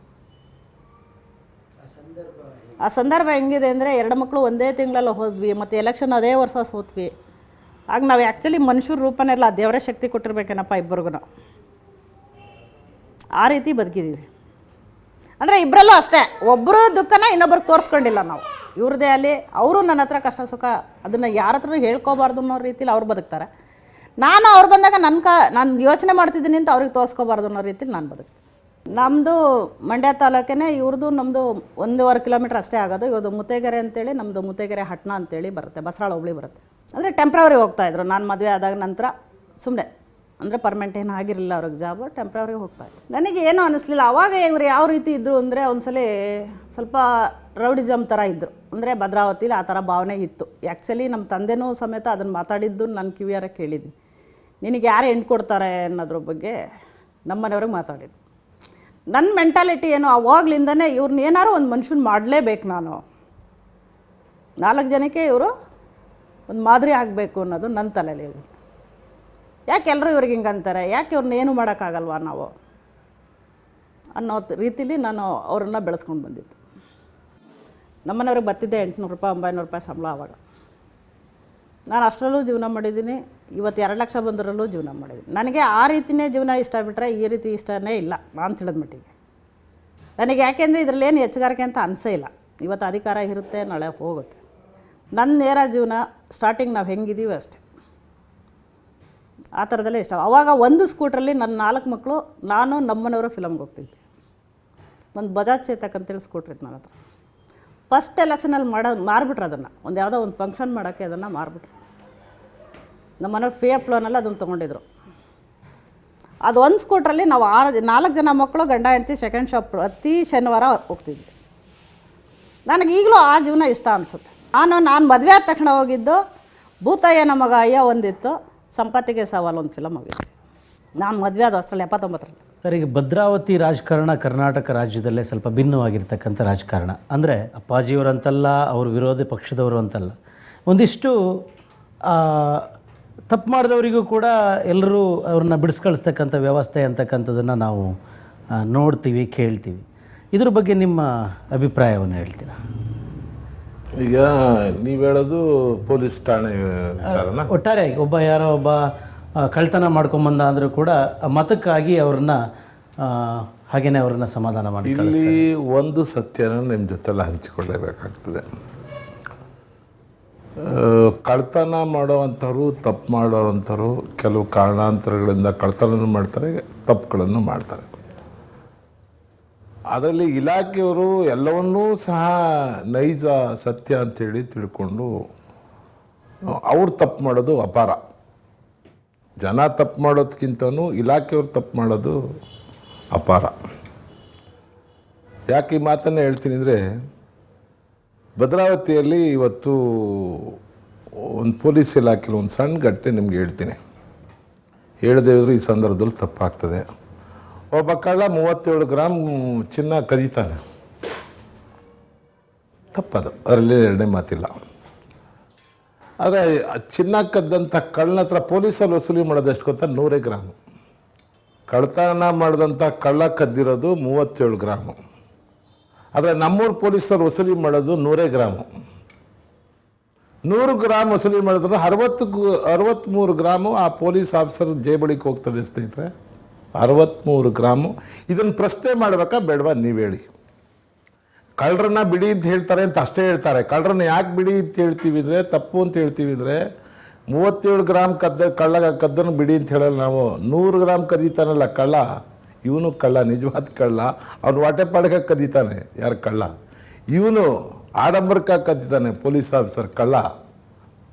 ಆ ಸಂದರ್ಭ ಹೆಂಗಿದೆ ಅಂದರೆ 2 ಮಕ್ಕಳು ಒಂದೇ ತಿಂಗಳಲ್ಲಿ ಹೋದ್ವಿ, ಮತ್ತು ಎಲೆಕ್ಷನ್ ಅದೇ ವರ್ಷ ಸೋತ್ವಿ. ಆಗ ನಾವು ಆ್ಯಕ್ಚುಲಿ ಮನುಷ್ಯರ ರೂಪನೆಲ್ಲ ದೇವರೇ ಶಕ್ತಿ ಕೊಟ್ಟಿರ್ಬೇಕೇನಪ್ಪ ಇಬ್ಬರಿಗೂ. ಆ ರೀತಿ ಬದುಕಿದ್ದೀವಿ. ಅಂದರೆ ಇಬ್ಬರಲ್ಲೂ ಅಷ್ಟೇ, ಒಬ್ಬರು ದುಃಖನ ಇನ್ನೊಬ್ರಿಗೆ ತೋರಿಸ್ಕೊಂಡಿಲ್ಲ ನಾವು. ಇವ್ರದ್ದೇ ಅಲ್ಲಿ ಅವರು ನನ್ನ ಹತ್ರ ಕಷ್ಟ ಸುಖ ಅದನ್ನು ಯಾರ ಹತ್ರನೂ ಹೇಳ್ಕೋಬಾರ್ದು ಅನ್ನೋ ರೀತಿಲಿ ಅವ್ರು ಬದುಕ್ತಾರೆ. ನಾನು ಅವ್ರು ಬಂದಾಗ ನಾನು ಯೋಚನೆ ಮಾಡ್ತಿದ್ದೀನಿ ಅಂತ ಅವ್ರಿಗೆ ತೋರಿಸ್ಕೋಬಾರ್ದು ಅನ್ನೋ ರೀತಿಲಿ ನಾನು ಬದುಕ್ತೀನಿ. ನಮ್ಮದು ಮಂಡ್ಯ ತಾಲೂಕೇ, ಇವ್ರದ್ದು ನಮ್ಮದು 1.5 ಕಿಲೋಮೀಟ್ರ್ ಅಷ್ಟೇ ಆಗೋದು. ಇವ್ರದ್ದು ಮುತ್ತೇಗೆರೆ ಅಂತೇಳಿ, ನಮ್ಮದು ಮುತ್ತೇಗೆರೆ ಹಟ್ನ ಅಂತೇಳಿ ಬರುತ್ತೆ, ಬಸರಾಳ ಹೋಬಳಿ ಬರುತ್ತೆ. ಅಂದರೆ ಟೆಂಪ್ರವರಿ ಹೋಗ್ತಾಯಿದ್ರು. ನಾನು ಮದುವೆ ಆದಾಗ ನಂತರ ಸುಮ್ಮನೆ, ಅಂದರೆ ಪರ್ಮನೆಂಟ್ ಏನು ಆಗಿರಲಿಲ್ಲ ಅವ್ರಿಗೆ ಜಾಬು, ಟೆಂಪ್ರವರಿ ಹೋಗ್ತಾಯಿದ್ರು. ನನಗೆ ಏನೂ ಅನ್ನಿಸ್ಲಿಲ್ಲ. ಆವಾಗ ಇವರು ಯಾವ ರೀತಿ ಇದ್ದರು ಅಂದರೆ, ಒಂದ್ಸಲ ಸ್ವಲ್ಪ ರೌಡಿಸಮ್ ಥರ ಇದ್ದರು. ಅಂದರೆ ಭದ್ರಾವತಿಲಿ ಆ ಥರ ಭಾವನೆ ಇತ್ತು. ಆ್ಯಕ್ಚುಲಿ ನಮ್ಮ ತಂದೆನೂ ಸಮೇತ ಅದನ್ನು ಮಾತಾಡಿದ್ದು ನಾನು ಕಿವಿಯಾರ ಕೇಳಿದ್ದೀನಿ. ನಿನಗೆ ಯಾರು ಹೆಣ್ಣು ಕೊಡ್ತಾರೆ ಅನ್ನೋದ್ರ ಬಗ್ಗೆ ನಮ್ಮ ಮನೆಯವ್ರಿಗೆ ಮಾತಾಡಿದ್ದು. ನನ್ನ ಮೆಂಟಾಲಿಟಿ ಏನು, ಆವಾಗ್ಲಿಂದನೇ ಇವ್ರನ್ನ ಏನಾರು ಒಂದು ಮನುಷ್ಯನ ಮಾಡಲೇಬೇಕು ನಾನು, 4 ಜನಕ್ಕೆ ಇವರು ಒಂದು ಮಾದರಿ ಆಗಬೇಕು ಅನ್ನೋದು ನನ್ನ ತಲೆಯಲ್ಲಿ ಇದೆ. ಯಾಕೆ ಎಲ್ಲರೂ ಇವ್ರಿಗೆ ಹಿಂಗೆ ಅಂತಾರೆ, ಯಾಕೆ ಇವ್ರನ್ನ ಏನು ಮಾಡೋಕ್ಕಾಗಲ್ವಾ ನಾವು ಅನ್ನೋ ರೀತಿಲಿ ನಾನು ಅವ್ರನ್ನ ಬೆಳೆಸ್ಕೊಂಡು ಬಂದಿದ್ದು. ನಮ್ಮನೆಯವ್ರಿಗೆ ಬರ್ತಿದ್ದೆ 800 ರೂಪಾಯಿ 900 ರೂಪಾಯಿ ಸಂಬಳ. ಆವಾಗ ನಾನು ಅಷ್ಟರಲ್ಲೂ ಜೀವನ ಮಾಡಿದ್ದೀನಿ. ಇವತ್ತು 2 ಲಕ್ಷ ಬಂದರಲ್ಲೂ ಜೀವನ ಮಾಡಿದ್ದೀನಿ. ನನಗೆ ಆ ರೀತಿಯೇ ಜೀವನ ಇಷ್ಟ ಬಿಟ್ಟರೆ ಈ ರೀತಿ ಇಷ್ಟನೇ ಇಲ್ಲ ನಾನು ತಿಳಿದ ಮಟ್ಟಿಗೆ. ನನಗೆ ಯಾಕೆಂದರೆ ಇದರಲ್ಲೇನು ಹೆಚ್ಚುಗಾರಿಕೆ ಅಂತ ಅನಿಸೇ ಇಲ್ಲ. ಇವತ್ತು ಅಧಿಕಾರ ಇರುತ್ತೆ, ನಾಳೆ ಹೋಗುತ್ತೆ. ನನ್ನ ನೇರ ಜೀವನ ಸ್ಟಾರ್ಟಿಂಗ್ ನಾವು ಹೆಂಗಿದ್ದೀವಿ ಅಷ್ಟೇ, ಆ ಥರದಲ್ಲೇ ಇಷ್ಟ. ಆವಾಗ ಒಂದು ಸ್ಕೂಟ್ರಲ್ಲಿ ನನ್ನ 4 ಮಕ್ಕಳು, ನಾನು ನಮ್ಮನೆಯವರು ಫಿಲಮ್ಗೆ ಹೋಗ್ತಿದ್ದೆ. ಒಂದು ಬಜಾಜ್ ಚೇತಕ್ ಅಂತೇಳಿ ಸ್ಕೂಟ್ರ್ ಇತ್ತು ನನ್ನ ಹತ್ರ. ಫಸ್ಟ್ ಎಲೆಕ್ಷನಲ್ಲಿ ಮಾರಿಬಿಟ್ರು ಅದನ್ನು. ಯಾವುದೋ ಒಂದು ಫಂಕ್ಷನ್ ಮಾಡೋಕ್ಕೆ ಅದನ್ನು ಮಾರಿಬಿಟ್ರು. ನಮ್ಮ ಮನೆಯವ್ರು ಫ್ರೀ ಆಫ್ ಲೋನಲ್ಲಿ ಅದನ್ನು ತೊಗೊಂಡಿದ್ರು. ಅದು ಒಂದು ಸ್ಕೂಟ್ರಲ್ಲಿ ನಾವು 4 ಜನ ಮಕ್ಕಳು, ಗಂಡ ಹೆಂಡತಿ ಸೆಕೆಂಡ್ ಶಾಪ್ ಪ್ರತಿ ಶನಿವಾರ ಹೋಗ್ತಿದ್ವಿ. ನನಗೆ ಈಗಲೂ ಆ ಜೀವನ ಇಷ್ಟ ಅನಿಸುತ್ತೆ. ನಾನು ಮದುವೆ ಆದ ತಕ್ಷಣ ಹೋಗಿದ್ದು ಭೂತಯ್ಯ ನಮಗ ಅಯ್ಯ ಒಂದಿತ್ತು, ಸಂಪತ್ತಿಗೆ ಸವಾಲು ಒಂದು ಫಿಲಮ್ ಹೋಗಿತ್ತು. ನಾನು ಮದುವೆ ಆದ ಅಷ್ಟರಲ್ಲಿ 79ರಲ್ಲಿ. ಸರ್, ಈಗ ಭದ್ರಾವತಿ ರಾಜಕಾರಣ ಕರ್ನಾಟಕ ರಾಜ್ಯದಲ್ಲೇ ಸ್ವಲ್ಪ ಭಿನ್ನವಾಗಿರ್ತಕ್ಕಂಥ ರಾಜಕಾರಣ. ಅಂದರೆ ಅಪ್ಪಾಜಿಯವರಂತಲ್ಲ, ಅವ್ರ ವಿರೋಧಿ ಪಕ್ಷದವರು ಅಂತಲ್ಲ, ಒಂದಿಷ್ಟು ತಪ್ಪು ಮಾಡಿದವರಿಗೂ ಕೂಡ ಎಲ್ಲರೂ ಅವ್ರನ್ನ ಬಿಡಿಸ್ಕಳಿಸ್ತಕ್ಕಂಥ ವ್ಯವಸ್ಥೆ ಅಂತಕ್ಕಂಥದ್ದನ್ನು ನಾವು ನೋಡ್ತೀವಿ, ಕೇಳ್ತೀವಿ. ಇದ್ರ ಬಗ್ಗೆ ನಿಮ್ಮ ಅಭಿಪ್ರಾಯವನ್ನು ಹೇಳ್ತೀರಾ? ಈಗ ನೀವು ಹೇಳೋದು ಪೊಲೀಸ್ ಠಾಣೆ ವಿಚಾರನ. ಒಟ್ಟಾರೆ ಯಾರೋ ಒಬ್ಬ ಕಳ್ತನ ಮಾಡ್ಕೊಂಬಂದ ಅಂದರೂ ಕೂಡ ಮತಕ್ಕಾಗಿ ಅವ್ರನ್ನ ಹಾಗೇನೆ ಅವ್ರನ್ನ ಸಮಾಧಾನ ಮಾಡಿ. ಇಲ್ಲಿ ಒಂದು ಸತ್ಯನ ನಿಮ್ಮ ಜೊತೆಲ್ಲ ಹಂಚಿಕೊಳ್ಳೇಬೇಕಾಗ್ತದೆ. ಕಳ್ತನ ಮಾಡೋವಂಥವ್ರು, ತಪ್ಪು ಮಾಡೋವಂಥವ್ರು ಕೆಲವು ಕಾರಣಾಂತರಗಳಿಂದ ಕಳ್ತನ ಮಾಡ್ತಾರೆ, ತಪ್ಪುಗಳನ್ನು ಮಾಡ್ತಾರೆ. ಅದರಲ್ಲಿ ಇಲಾಖೆಯವರು ಎಲ್ಲವನ್ನೂ ಸಹ ನೈಜ ಸತ್ಯ ಅಂಥೇಳಿ ತಿಳ್ಕೊಂಡು ಅವ್ರು ತಪ್ಪು ಮಾಡೋದು ಅಪಾರ. ಜನ ತಪ್ಪು ಮಾಡೋದಕ್ಕಿಂತನೂ ಇಲಾಖೆಯವ್ರು ತಪ್ಪು ಮಾಡೋದು ಅಪಾರ. ಯಾಕೆ ಈ ಮಾತನ್ನು ಹೇಳ್ತೀನಿ ಅಂದರೆ, ಭದ್ರಾವತಿಯಲ್ಲಿ ಇವತ್ತು ಒಂದು ಪೊಲೀಸ್ ಇಲಾಖೆಯಲ್ಲಿ ಒಂದು ಸಣ್ಣ ಘಟನೆ ನಿಮ್ಗೆ ಹೇಳ್ತೀನಿ. ಹೇಳದೇ ಇದ್ರೂ ಈ ಸಂದರ್ಭದಲ್ಲಿ ತಪ್ಪಾಗ್ತದೆ. ಒಬ್ಬ ಕಳ್ಳ 37 ಗ್ರಾಮ್ ಚಿನ್ನ ಕದೀತಾನೆ. ತಪ್ಪದು, ಅದರಲ್ಲಿ 2ನೇ ಮಾತಿಲ್ಲ. ಆದರೆ ಚಿನ್ನ ಕದ್ದಂಥ ಕಳ್ಳನ ಹತ್ರ ಪೊಲೀಸಲ್ಲಿ ವಸೂಲಿ ಮಾಡೋದು ಎಷ್ಟು ಗೊತ್ತಾ? 100 ಗ್ರಾಮು. ಕಳ್ತನ ಮಾಡಿದಂಥ ಕಳ್ಳ ಕದ್ದಿರೋದು 37 ಗ್ರಾಮು. ಆದರೆ ನಮ್ಮೂರು ಪೊಲೀಸರು ವಸೂಲಿ ಮಾಡೋದು 100 ಗ್ರಾಮು. 100 ಗ್ರಾಮ್ ವಸೂಲಿ ಮಾಡಿದ್ರೆ 63 ಗ್ರಾಮು ಆ ಪೊಲೀಸ್ ಆಫೀಸರ್ ಜೇಬಳಿಗೆ ಹೋಗ್ತದೆ ಸ್ನೇಹಿತರೆ. 63 ಗ್ರಾಮು. ಇದನ್ನು ಪ್ರಶ್ನೆ ಮಾಡಬೇಕಾ ಬೇಡವಾ ನೀವು ಹೇಳಿ? ಕಳ್ಳರನ್ನ ಬಿಡಿ ಅಂತ ಹೇಳ್ತಾರೆ ಅಂತ ಅಷ್ಟೇ ಹೇಳ್ತಾರೆ. ಕಳ್ಳರನ್ನ ಯಾಕೆ ಬಿಡಿ ಅಂತ ಹೇಳ್ತೀವಿ ಅಂದರೆ, ತಪ್ಪು ಅಂತ ಹೇಳ್ತೀವಿ ಅಂದರೆ, 37 ಗ್ರಾಮ್ ಕದ್ದನ್ನು ಬಿಡಿ ಅಂತ ಹೇಳಲ್ಲ ನಾವು. 100 ಗ್ರಾಮ್ ಕದೀತಾನಲ್ಲ ಕಳ್ಳ, ಇವನು ಕಳ್ಳ, ನಿಜವಾದ ಕಳ್ಳ. ಅವ್ನು ವಾಟೆಪಾಡಕ್ಕೆ ಕದೀತಾನೆ ಯಾರು ಕಳ್ಳ, ಇವನು ಆಡಂಬರಕ್ಕಾಗಿ ಕದೀತಾನೆ ಪೊಲೀಸ್ ಆಫೀಸರ್ ಕಳ್ಳ,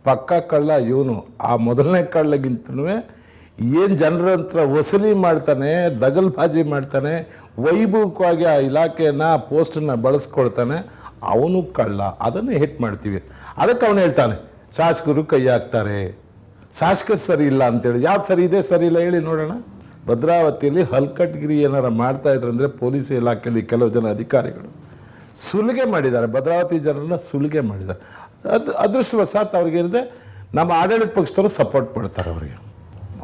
ಪಕ್ಕ ಕಳ್ಳ ಇವನು. ಆ ಮೊದಲನೇ ಕಳ್ಳಗಿಂತನೂ ಏನು ಜನರ ಹತ್ರ ವಸೂಲಿ ಮಾಡ್ತಾನೆ, ದಗಲ್ಬಾಜಿ ಮಾಡ್ತಾನೆ, ವೈಭವವಾಗಿ ಆ ಇಲಾಖೆಯನ್ನು ಪೋಸ್ಟನ್ನು ಬಳಸ್ಕೊಳ್ತಾನೆ, ಅವನು ಕಳ್ಳ. ಅದನ್ನು ಹಿಟ್ ಮಾಡ್ತೀವಿ. ಅದಕ್ಕೆ ಅವನು ಹೇಳ್ತಾನೆ ಶಾಸಕರು ಕೈ ಹಾಕ್ತಾರೆ, ಶಾಸಕರು ಸರಿ ಇಲ್ಲ ಅಂತೇಳಿ. ಯಾವ್ದು ಸರಿ ಇದೆ ಸರಿ ಇಲ್ಲ ಹೇಳಿ ನೋಡೋಣ. ಭದ್ರಾವತಿಯಲ್ಲಿ ಹಲ್ಕಟ್ಗಿರಿ ಏನಾರು ಮಾಡ್ತಾಯಿದ್ರು ಅಂದರೆ ಪೊಲೀಸ್ ಇಲಾಖೆಯಲ್ಲಿ ಕೆಲವು ಜನ ಅಧಿಕಾರಿಗಳು ಸುಲಿಗೆ ಮಾಡಿದ್ದಾರೆ, ಭದ್ರಾವತಿ ಜನರನ್ನ ಸುಲಿಗೆ ಮಾಡಿದ್ದಾರೆ. ಅದೃಷ್ಟವಶಾತ್ ಅವ್ರಿಗೇನಿದೆ ನಮ್ಮ ಆಡಳಿತ ಪಕ್ಷದವರು ಸಪೋರ್ಟ್ ಮಾಡ್ತಾರೆ ಅವರಿಗೆ.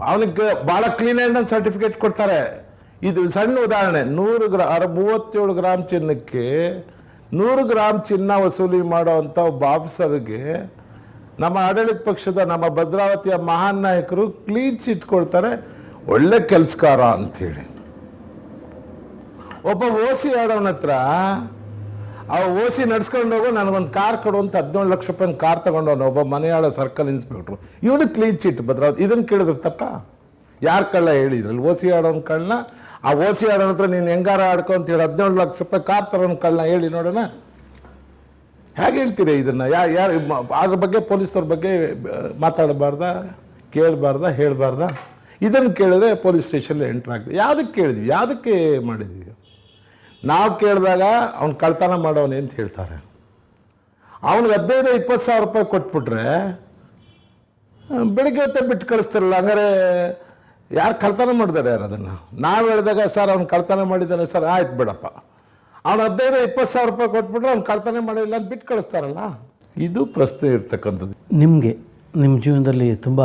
ಅವನಿಗೆ ಭಾಳ ಕ್ಲೀನ್ ಹ್ಯಾಂಡ್ ಸರ್ಟಿಫಿಕೇಟ್ ಕೊಡ್ತಾರೆ. ಇದು ಸಣ್ಣ ಉದಾಹರಣೆ, 37 ಗ್ರಾಮ್ ಚಿನ್ನಕ್ಕೆ 100 ಗ್ರಾಮ್ ಚಿನ್ನ ವಸೂಲಿ ಮಾಡೋವಂಥ ಒಬ್ಬ ಆಫೀಸರ್ಗೆ ನಮ್ಮ ಆಡಳಿತ ಪಕ್ಷದ ನಮ್ಮ ಭದ್ರಾವತಿಯ ಮಹಾನ್ ನಾಯಕರು ಕ್ಲೀನ್ ಚಿಟ್ ಕೊಡ್ತಾರೆ, ಒಳ್ಳೆ ಕೆಲಸಕಾರ ಅಂಥೇಳಿ. ಒಬ್ಬ ಓಸಿ ಆಡೋನ ಹತ್ರ ಆ ಓಸಿ ನಡ್ಸ್ಕೊಂಡು ಹೋಗೋ ನನಗೊಂದು ಕಾರ್ ಕೊಡುವಂಥ 17 ಲಕ್ಷ ರೂಪಾಯಿ ಕಾರ್ ತೊಗೊಂಡವನು ಒಬ್ಬ ಮನೆಯಾಳ ಸರ್ಕಲ್ ಇನ್ಸ್ಪೆಕ್ಟ್ರು, ಇವನು ಕ್ಲೀನ್ ಚಿಟ್ ಭದ್ರಾವತಿ. ಇದನ್ನು ಕೇಳಿದ್ರೆ ತಪ್ಪ? ಯಾರು ಕಳ್ಳ ಹೇಳಿದ್ರಲ್ಲಿ? ಓಸಿ ಆಡೋನು ಕಳ್ಳ. ಆ ಓಸಿ ಆಡೋನ ಹತ್ರ ನೀನು ಹೆಂಗಾರ ಆಡ್ಕೊ ಅಂತೇಳಿ 17 ಲಕ್ಷ ರೂಪಾಯಿ ಕಾರ್ ತರೋನು ಕಳ್ಳ ಹೇಳಿ ನೋಡೋಣ. ಹೇಗೆ ಹೇಳ್ತೀರಿ ಇದನ್ನು? ಯಾರು ಅದ್ರ ಬಗ್ಗೆ ಪೊಲೀಸವ್ರ ಬಗ್ಗೆ ಮಾತಾಡಬಾರ್ದ, ಕೇಳಬಾರ್ದ, ಹೇಳಬಾರ್ದ? ಇದನ್ನು ಕೇಳಿದ್ರೆ ಪೊಲೀಸ್ ಸ್ಟೇಷನ್ಲಿ ಎಂಟ್ರ್ ಆಗ್ತದೆ. ಯಾವುದಕ್ಕೆ ಕೇಳಿದ್ವಿ, ಯಾವುದಕ್ಕೆ ಮಾಡಿದ್ವಿ? ನಾವು ಕೇಳಿದಾಗ ಅವ್ನು ಕಳ್ತನ ಮಾಡೋನೆ ಅಂತ ಹೇಳ್ತಾರೆ. ಅವ್ನಿಗೆ 15-20 ಸಾವಿರ ರೂಪಾಯಿ ಕೊಟ್ಬಿಟ್ರೆ ಬೆಳಿಗ್ಗೆ ಹೊತ್ತೇ ಬಿಟ್ಟು ಕಳಿಸ್ತಾರಲ್ಲ. ಹಂಗಾರೆ ಯಾರು ಕಳ್ತನ ಮಾಡಿದ್ದಾರೆ? ಯಾರು ಅದನ್ನು? ನಾವು ಹೇಳಿದಾಗ ಸರ್ ಅವ್ನು ಕಳ್ತನ ಮಾಡಿದ್ದಾನೆ ಸರ್, ಆಯ್ತು ಬಿಡಪ್ಪ. ಅವ್ನು 15-20 ಸಾವಿರ ರೂಪಾಯಿ ಕೊಟ್ಬಿಟ್ರೆ ಅವ್ನು ಕಳ್ತನ ಮಾಡಿಲ್ಲ ಅಂತ ಬಿಟ್ಟು ಕಳಿಸ್ತಾರಲ್ಲ. ಇದು ಪ್ರಶ್ನೆ ಇರ್ತಕ್ಕಂಥದ್ದು. ನಿಮಗೆ ನಿಮ್ಮ ಜೀವನದಲ್ಲಿ ತುಂಬ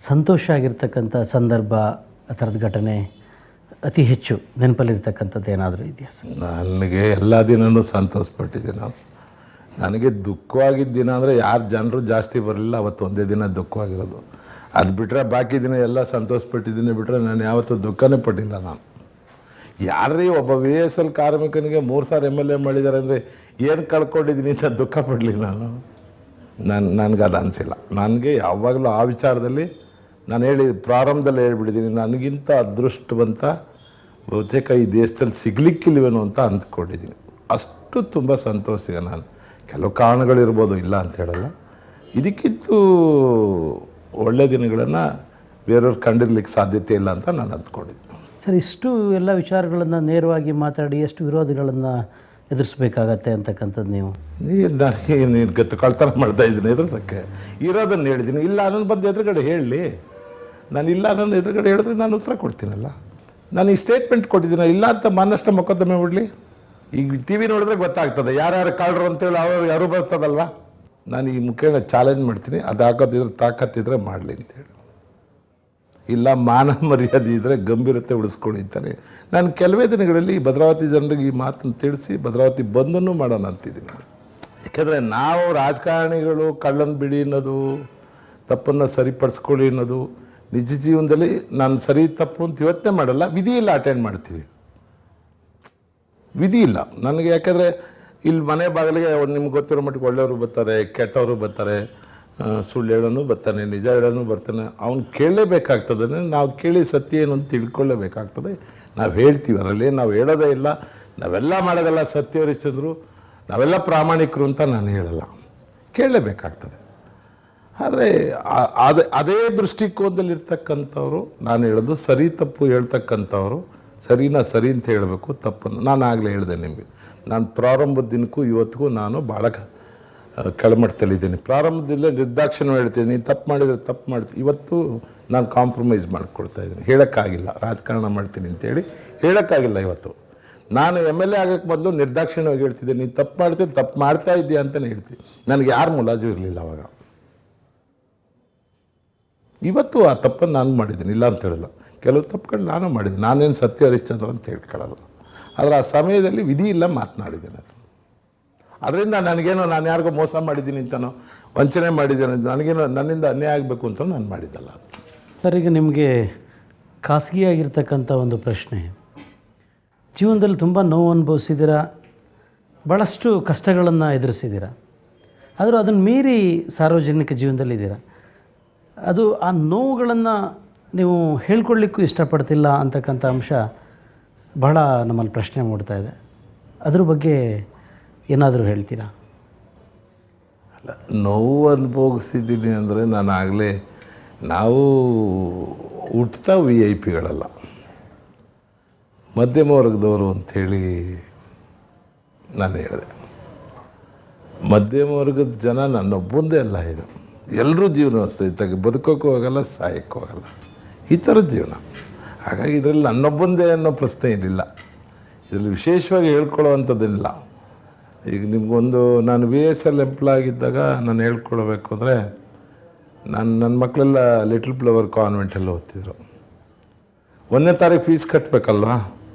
ಸಂತೋಷ ಆಗಿರ್ತಕ್ಕಂಥ ಸಂದರ್ಭ, ಆ ಥರದ ಘಟನೆ ಅತಿ ಹೆಚ್ಚು ನೆನಪಲ್ಲಿರ್ತಕ್ಕಂಥದ್ದು ಏನಾದರೂ ಇದೆಯಾ ಸರ್? ನನಗೆ ಎಲ್ಲ ದಿನವೂ ಸಂತೋಷಪಟ್ಟಿದ್ದೀನಿ ನಾನು. ನನಗೆ ದುಃಖವಾಗಿದ್ದ ದಿನ ಅಂದರೆ ಯಾರು ಜನರು ಜಾಸ್ತಿ ಬರಲಿಲ್ಲ, ಅವತ್ತು ಒಂದೇ ದಿನ ದುಃಖವಾಗಿರೋದು. ಅದು ಬಿಟ್ಟರೆ ಬಾಕಿ ದಿನ ಎಲ್ಲ ಸಂತೋಷಪಟ್ಟಿದ್ದೀನಿ. ಬಿಟ್ಟರೆ ನಾನು ಯಾವತ್ತೂ ದುಃಖನೇ ಪಟ್ಟಿಲ್ಲ ನಾನು. ಯಾರೇ ಒಬ್ಬ VSL ಕಾರ್ಮಿಕನಿಗೆ 3 ಸಾರಿ MLA ಮಾಡಿದ್ದಾರೆ ಅಂದರೆ ಏನು ಕಳ್ಕೊಂಡಿದ್ದೀನಿ ಅಂತ ದುಃಖ ಪಡಲಿ ನಾನು. ನನಗದು ಅನಿಸಿಲ್ಲ. ನನಗೆ ಯಾವಾಗಲೂ ಆ ವಿಚಾರದಲ್ಲಿ ನಾನು ಪ್ರಾರಂಭದಲ್ಲಿ ಹೇಳ್ಬಿಟ್ಟಿದ್ದೀನಿ, ನನಗಿಂತ ಅದೃಷ್ಟವಂತ ಬಹುತೇಕ ಈ ದೇಶದಲ್ಲಿ ಸಿಗಲಿಕ್ಕಿಲ್ವೇನೋ ಅಂತ ಅಂದ್ಕೊಂಡಿದ್ದೀನಿ. ಅಷ್ಟು ತುಂಬ ಸಂತೋಷಿಗೆ ನಾನು. ಕೆಲವು ಕಾರಣಗಳಿರ್ಬೋದು, ಇಲ್ಲ ಅಂತ ಹೇಳಲ್ಲ. ಇದಕ್ಕಿಂತೂ ಒಳ್ಳೆ ದಿನಗಳನ್ನು ಬೇರೆಯವ್ರು ಕಂಡಿರ್ಲಿಕ್ಕೆ ಸಾಧ್ಯತೆ ಇಲ್ಲ ಅಂತ ನಾನು ಅಂದ್ಕೊಂಡಿದ್ದೀನಿ. ಸರ್, ಇಷ್ಟು ಎಲ್ಲ ವಿಚಾರಗಳನ್ನು ನೇರವಾಗಿ ಮಾತಾಡಿ ಎಷ್ಟು ವಿರೋಧಿಗಳನ್ನು ಎದುರಿಸ್ಬೇಕಾಗತ್ತೆ ಅಂತಕ್ಕಂಥದ್ದು ನೀವು ನನಗೆ ನೀನು ಕಳ್ತನ ಮಾಡ್ತಾ ಇದ್ದೀನಿ ಎದುರಿಸೋಕ್ಕೆ ಇರೋದನ್ನು ಹೇಳಿದ್ದೀನಿ. ಇಲ್ಲ ನನ್ನ ಬಂದು ಎದುರುಗಡೆ ಹೇಳಲಿ. ನಾನು ಇಲ್ಲ ನನ್ನ ಎದುರುಗಡೆ ಹೇಳಿದ್ರೆ ನಾನು ಉತ್ತರ ಕೊಡ್ತೀನಲ್ಲ. ನಾನು ಈ ಸ್ಟೇಟ್ಮೆಂಟ್ ಕೊಟ್ಟಿದ್ದೀನಿ, ಇಲ್ಲ ಅಂತ ಮಾನಷ್ಟ ಮೊಕದ್ದಮೆ ಬಿಡಲಿ. ಈಗ TV ನೋಡಿದ್ರೆ ಗೊತ್ತಾಗ್ತದೆ ಯಾರ್ಯಾರು ಕಳ್ಳರು ಅಂತೇಳಿ ಅವರು ಯಾರು ಬರ್ತದಲ್ವ. ನಾನು ಈ ಮುಖೇನ ಚಾಲೆಂಜ್ ಮಾಡ್ತೀನಿ, ಅದು ಹಾಕೋದಿದ್ರೆ ತಾಕತ್ತಿದ್ರೆ ಮಾಡಲಿ ಅಂತೇಳಿ. ಇಲ್ಲ ಮಾನ ಮರ್ಯಾದೆ ಇದ್ದರೆ ಗಂಭೀರತೆ ಉಳಿಸ್ಕೊಳ್ಳಿ ಅಂತಾನೆ ನಾನು ಕೆಲವೇ ದಿನಗಳಲ್ಲಿ ಭದ್ರಾವತಿ ಜನರಿಗೆ ಈ ಮಾತನ್ನು ತಿಳಿಸಿ ಭದ್ರಾವತಿ ಬಂದನ್ನು ಮಾಡೋಣ ಅಂತಿದ್ದೀನಿ. ಯಾಕೆಂದರೆ ನಾವು ರಾಜಕಾರಣಿಗಳು ಕಳ್ಳನ ಬಿಡಿ ಅನ್ನೋದು, ತಪ್ಪನ್ನು ಸರಿಪಡಿಸ್ಕೊಳ್ಳಿ ಅನ್ನೋದು ನಿಜ ಜೀವನದಲ್ಲಿ ನಾನು ಸರಿ ತಪ್ಪು ಅಂತ ಯೋಚನೆ ಮಾಡಲ್ಲ. ವಿಧಿ ಇಲ್ಲ ಅಟೆಂಡ್ ಮಾಡ್ತೀವಿ, ವಿಧಿ ಇಲ್ಲ ನನಗೆ. ಯಾಕೆಂದರೆ ಇಲ್ಲಿ ಮನೆ ಬಾಗಿಲಿಗೆ ನಿಮ್ಗೆ ಗೊತ್ತಿರೋ ಮಟ್ಟಿಗೆ ಒಳ್ಳೆಯವರು ಬರ್ತಾರೆ, ಕೆಟ್ಟವರು ಬರ್ತಾರೆ, ಸುಳ್ಳು ಹೇಳೋನು ಬರ್ತಾನೆ, ನಿಜ ಹೇಳೋನು ಬರ್ತಾನೆ. ಅವ್ನು ಕೇಳಲೇಬೇಕಾಗ್ತದೆ. ನಾವು ಕೇಳಿ ಸತ್ಯ ಏನು ಅಂತ ತಿಳ್ಕೊಳ್ಳೇಬೇಕಾಗ್ತದೆ. ನಾವು ಹೇಳ್ತೀವಿ, ಅದರಲ್ಲಿ ನಾವು ಹೇಳೋದೇ ಇಲ್ಲ. ನಾವೆಲ್ಲ ಮಾಡೋದಲ್ಲ ಸತ್ಯ ಹರಿಶ್ಚಂದ್ರು, ನಾವೆಲ್ಲ ಪ್ರಾಮಾಣಿಕರು ಅಂತ ನಾನು ಹೇಳಲ್ಲ, ಕೇಳಲೇಬೇಕಾಗ್ತದೆ. ಆದರೆ ಅದೇ ದೃಷ್ಟಿಕೋನದಲ್ಲಿರ್ತಕ್ಕಂಥವ್ರು ನಾನು ಹೇಳೋದು ಸರಿ ತಪ್ಪು ಹೇಳ್ತಕ್ಕಂಥವ್ರು ಸರಿನಾ ಸರಿ ಅಂತ ಹೇಳಬೇಕು, ತಪ್ಪನ್ನು ನಾನು ಆಗಲೇ ಹೇಳಿದೆ ನಿಮಗೆ. ನಾನು ಪ್ರಾರಂಭದ ದಿನಕ್ಕೂ ಇವತ್ತಿಗೂ ನಾನು ಭಾಳ ಕೆಳಮಟ್ಟದಲ್ಲಿದ್ದೀನಿ. ಪ್ರಾರಂಭದಲ್ಲೇ ನಿರ್ದಾಕ್ಷಿಣ್ಯ ಹೇಳ್ತೀನಿ, ನೀನು ತಪ್ಪು ಮಾಡಿದರೆ ತಪ್ಪು ಮಾಡ್ತೀನಿ. ಇವತ್ತು ನಾನು ಕಾಂಪ್ರಮೈಸ್ ಮಾಡಿಕೊಡ್ತಾ ಇದ್ದೀನಿ. ಹೇಳೋಕ್ಕಾಗಿಲ್ಲ, ರಾಜಕಾರಣ ಮಾಡ್ತೀನಿ ಅಂತೇಳಿ ಹೇಳೋಕ್ಕಾಗಿಲ್ಲ. ಇವತ್ತು ನಾನು MLA ಆಗೋಕ್ಕೆ ಮೊದಲು ನಿರ್ದಾಕ್ಷಿಣ್ಯವಾಗಿ ಹೇಳ್ತಿದ್ದೆ, ನೀನು ತಪ್ಪು ಮಾಡ್ತೀನಿ, ತಪ್ಪು ಮಾಡ್ತಾ ಇದ್ದೀಯ ಅಂತಲೇ ಹೇಳ್ತೀನಿ. ನನಗೆ ಯಾರು ಮುಲಾಜು ಇರಲಿಲ್ಲ ಅವಾಗ. ಇವತ್ತು ಆ ತಪ್ಪನ್ನು ನಾನು ಮಾಡಿದ್ದೀನಿ, ಇಲ್ಲ ಅಂತ ಹೇಳಲ್ಲ. ಕೆಲವು ತಪ್ಪುಗಳು ನಾನು ಮಾಡಿದ್ದೀನಿ. ನಾನೇನು ಸತ್ಯ ಹರಿಶ್ಚಂದ್ರ ಅಂತ ಹೇಳ್ಕೊಳ್ಳಲ್ಲ. ಆದರೆ ಆ ಸಮಯದಲ್ಲಿ ವಿಧಿ ಇಲ್ಲ ಮಾತನಾಡಿದ್ದೇನೆ. ಅದು ಅದರಿಂದ ನನಗೇನೋ ನಾನು ಯಾರಿಗೋ ಮೋಸ ಮಾಡಿದ್ದೀನಿ ಅಂತನೋ ವಂಚನೆ ಮಾಡಿದ್ದೇನೆ, ನನಗೇನೋ ನನ್ನಿಂದ ಅನ್ಯಾಯ ಆಗಬೇಕು ಅಂತ ನಾನು ಮಾಡಿದ್ದಲ್ಲ. ಸರ್, ಈಗ ನಿಮಗೆ ಖಾಸಗಿಯಾಗಿರ್ತಕ್ಕಂಥ ಒಂದು ಪ್ರಶ್ನೆ, ಜೀವನದಲ್ಲಿ ತುಂಬ ನೋವು ಅನುಭವಿಸಿದ್ದೀರಾ, ಭಾಳಷ್ಟು ಕಷ್ಟಗಳನ್ನು ಎದುರಿಸಿದ್ದೀರಾ, ಆದರೂ ಅದನ್ನು ಮೀರಿ ಸಾರ್ವಜನಿಕ ಜೀವನದಲ್ಲಿದ್ದೀರಾ. ಅದು ಆ ನೋವುಗಳನ್ನು ನೀವು ಹೇಳ್ಕೊಡ್ಲಿಕ್ಕೂ ಇಷ್ಟಪಡ್ತಿಲ್ಲ ಅಂತಕ್ಕಂಥ ಅಂಶ ಬಹಳ ನಮ್ಮಲ್ಲಿ ಪ್ರಶ್ನೆ ಮೂಡ್ತಾ ಇದೆ. ಅದ್ರ ಬಗ್ಗೆ ಏನಾದರೂ ಹೇಳ್ತೀರಾ? ಅಲ್ಲ, ನೋವು ಅನುಭವಿಸಿದ್ದೀನಿ ಅಂದರೆ ನಾನು ಆಗಲೇ ನಾವು ಹುಟ್ತಾ VIP ಮಧ್ಯಮ ವರ್ಗದವರು ಅಂಥೇಳಿ ನಾನು ಹೇಳಿದೆ. ಮಧ್ಯಮ ವರ್ಗದ ಜನ ನನ್ನೊಬ್ಬಂದೇ ಅಲ್ಲ, ಇದು ಎಲ್ಲರೂ ಜೀವನ ವ್ಯವಸ್ಥೆ ಇದ್ದಾಗ ಬದುಕೋಕ್ಕೂ ಹೋಗಲ್ಲ, ಸಾಯೋಕ್ಕೂ ಹೋಗಲ್ಲ, ಈ ಥರದ ಜೀವನ. ಹಾಗಾಗಿ ಇದರಲ್ಲಿ ನನ್ನೊಬ್ಬಂದೇ ಅನ್ನೋ ಪ್ರಶ್ನೆ ಏನಿಲ್ಲ. ಇದರಲ್ಲಿ ವಿಶೇಷವಾಗಿ ಹೇಳ್ಕೊಳ್ಳೋವಂಥದ್ದಿಲ್ಲ. ಈಗ ನಿಮಗೊಂದು ನಾನು VSL ಎಂಪ್ಲಾಯ್ ಆಗಿದ್ದಾಗ ನಾನು ಹೇಳ್ಕೊಳ್ಬೇಕು ಅಂದರೆ ನನ್ನ ಮಕ್ಕಳೆಲ್ಲ ಲಿಟಲ್ ಫ್ಲವರ್ ಕಾನ್ವೆಂಟಲ್ಲಿ ಓದ್ತಿದ್ರು. 1ನೇ ತಾರೀಕು ಫೀಸ್ ಕಟ್ಟಬೇಕಲ್ವಾ,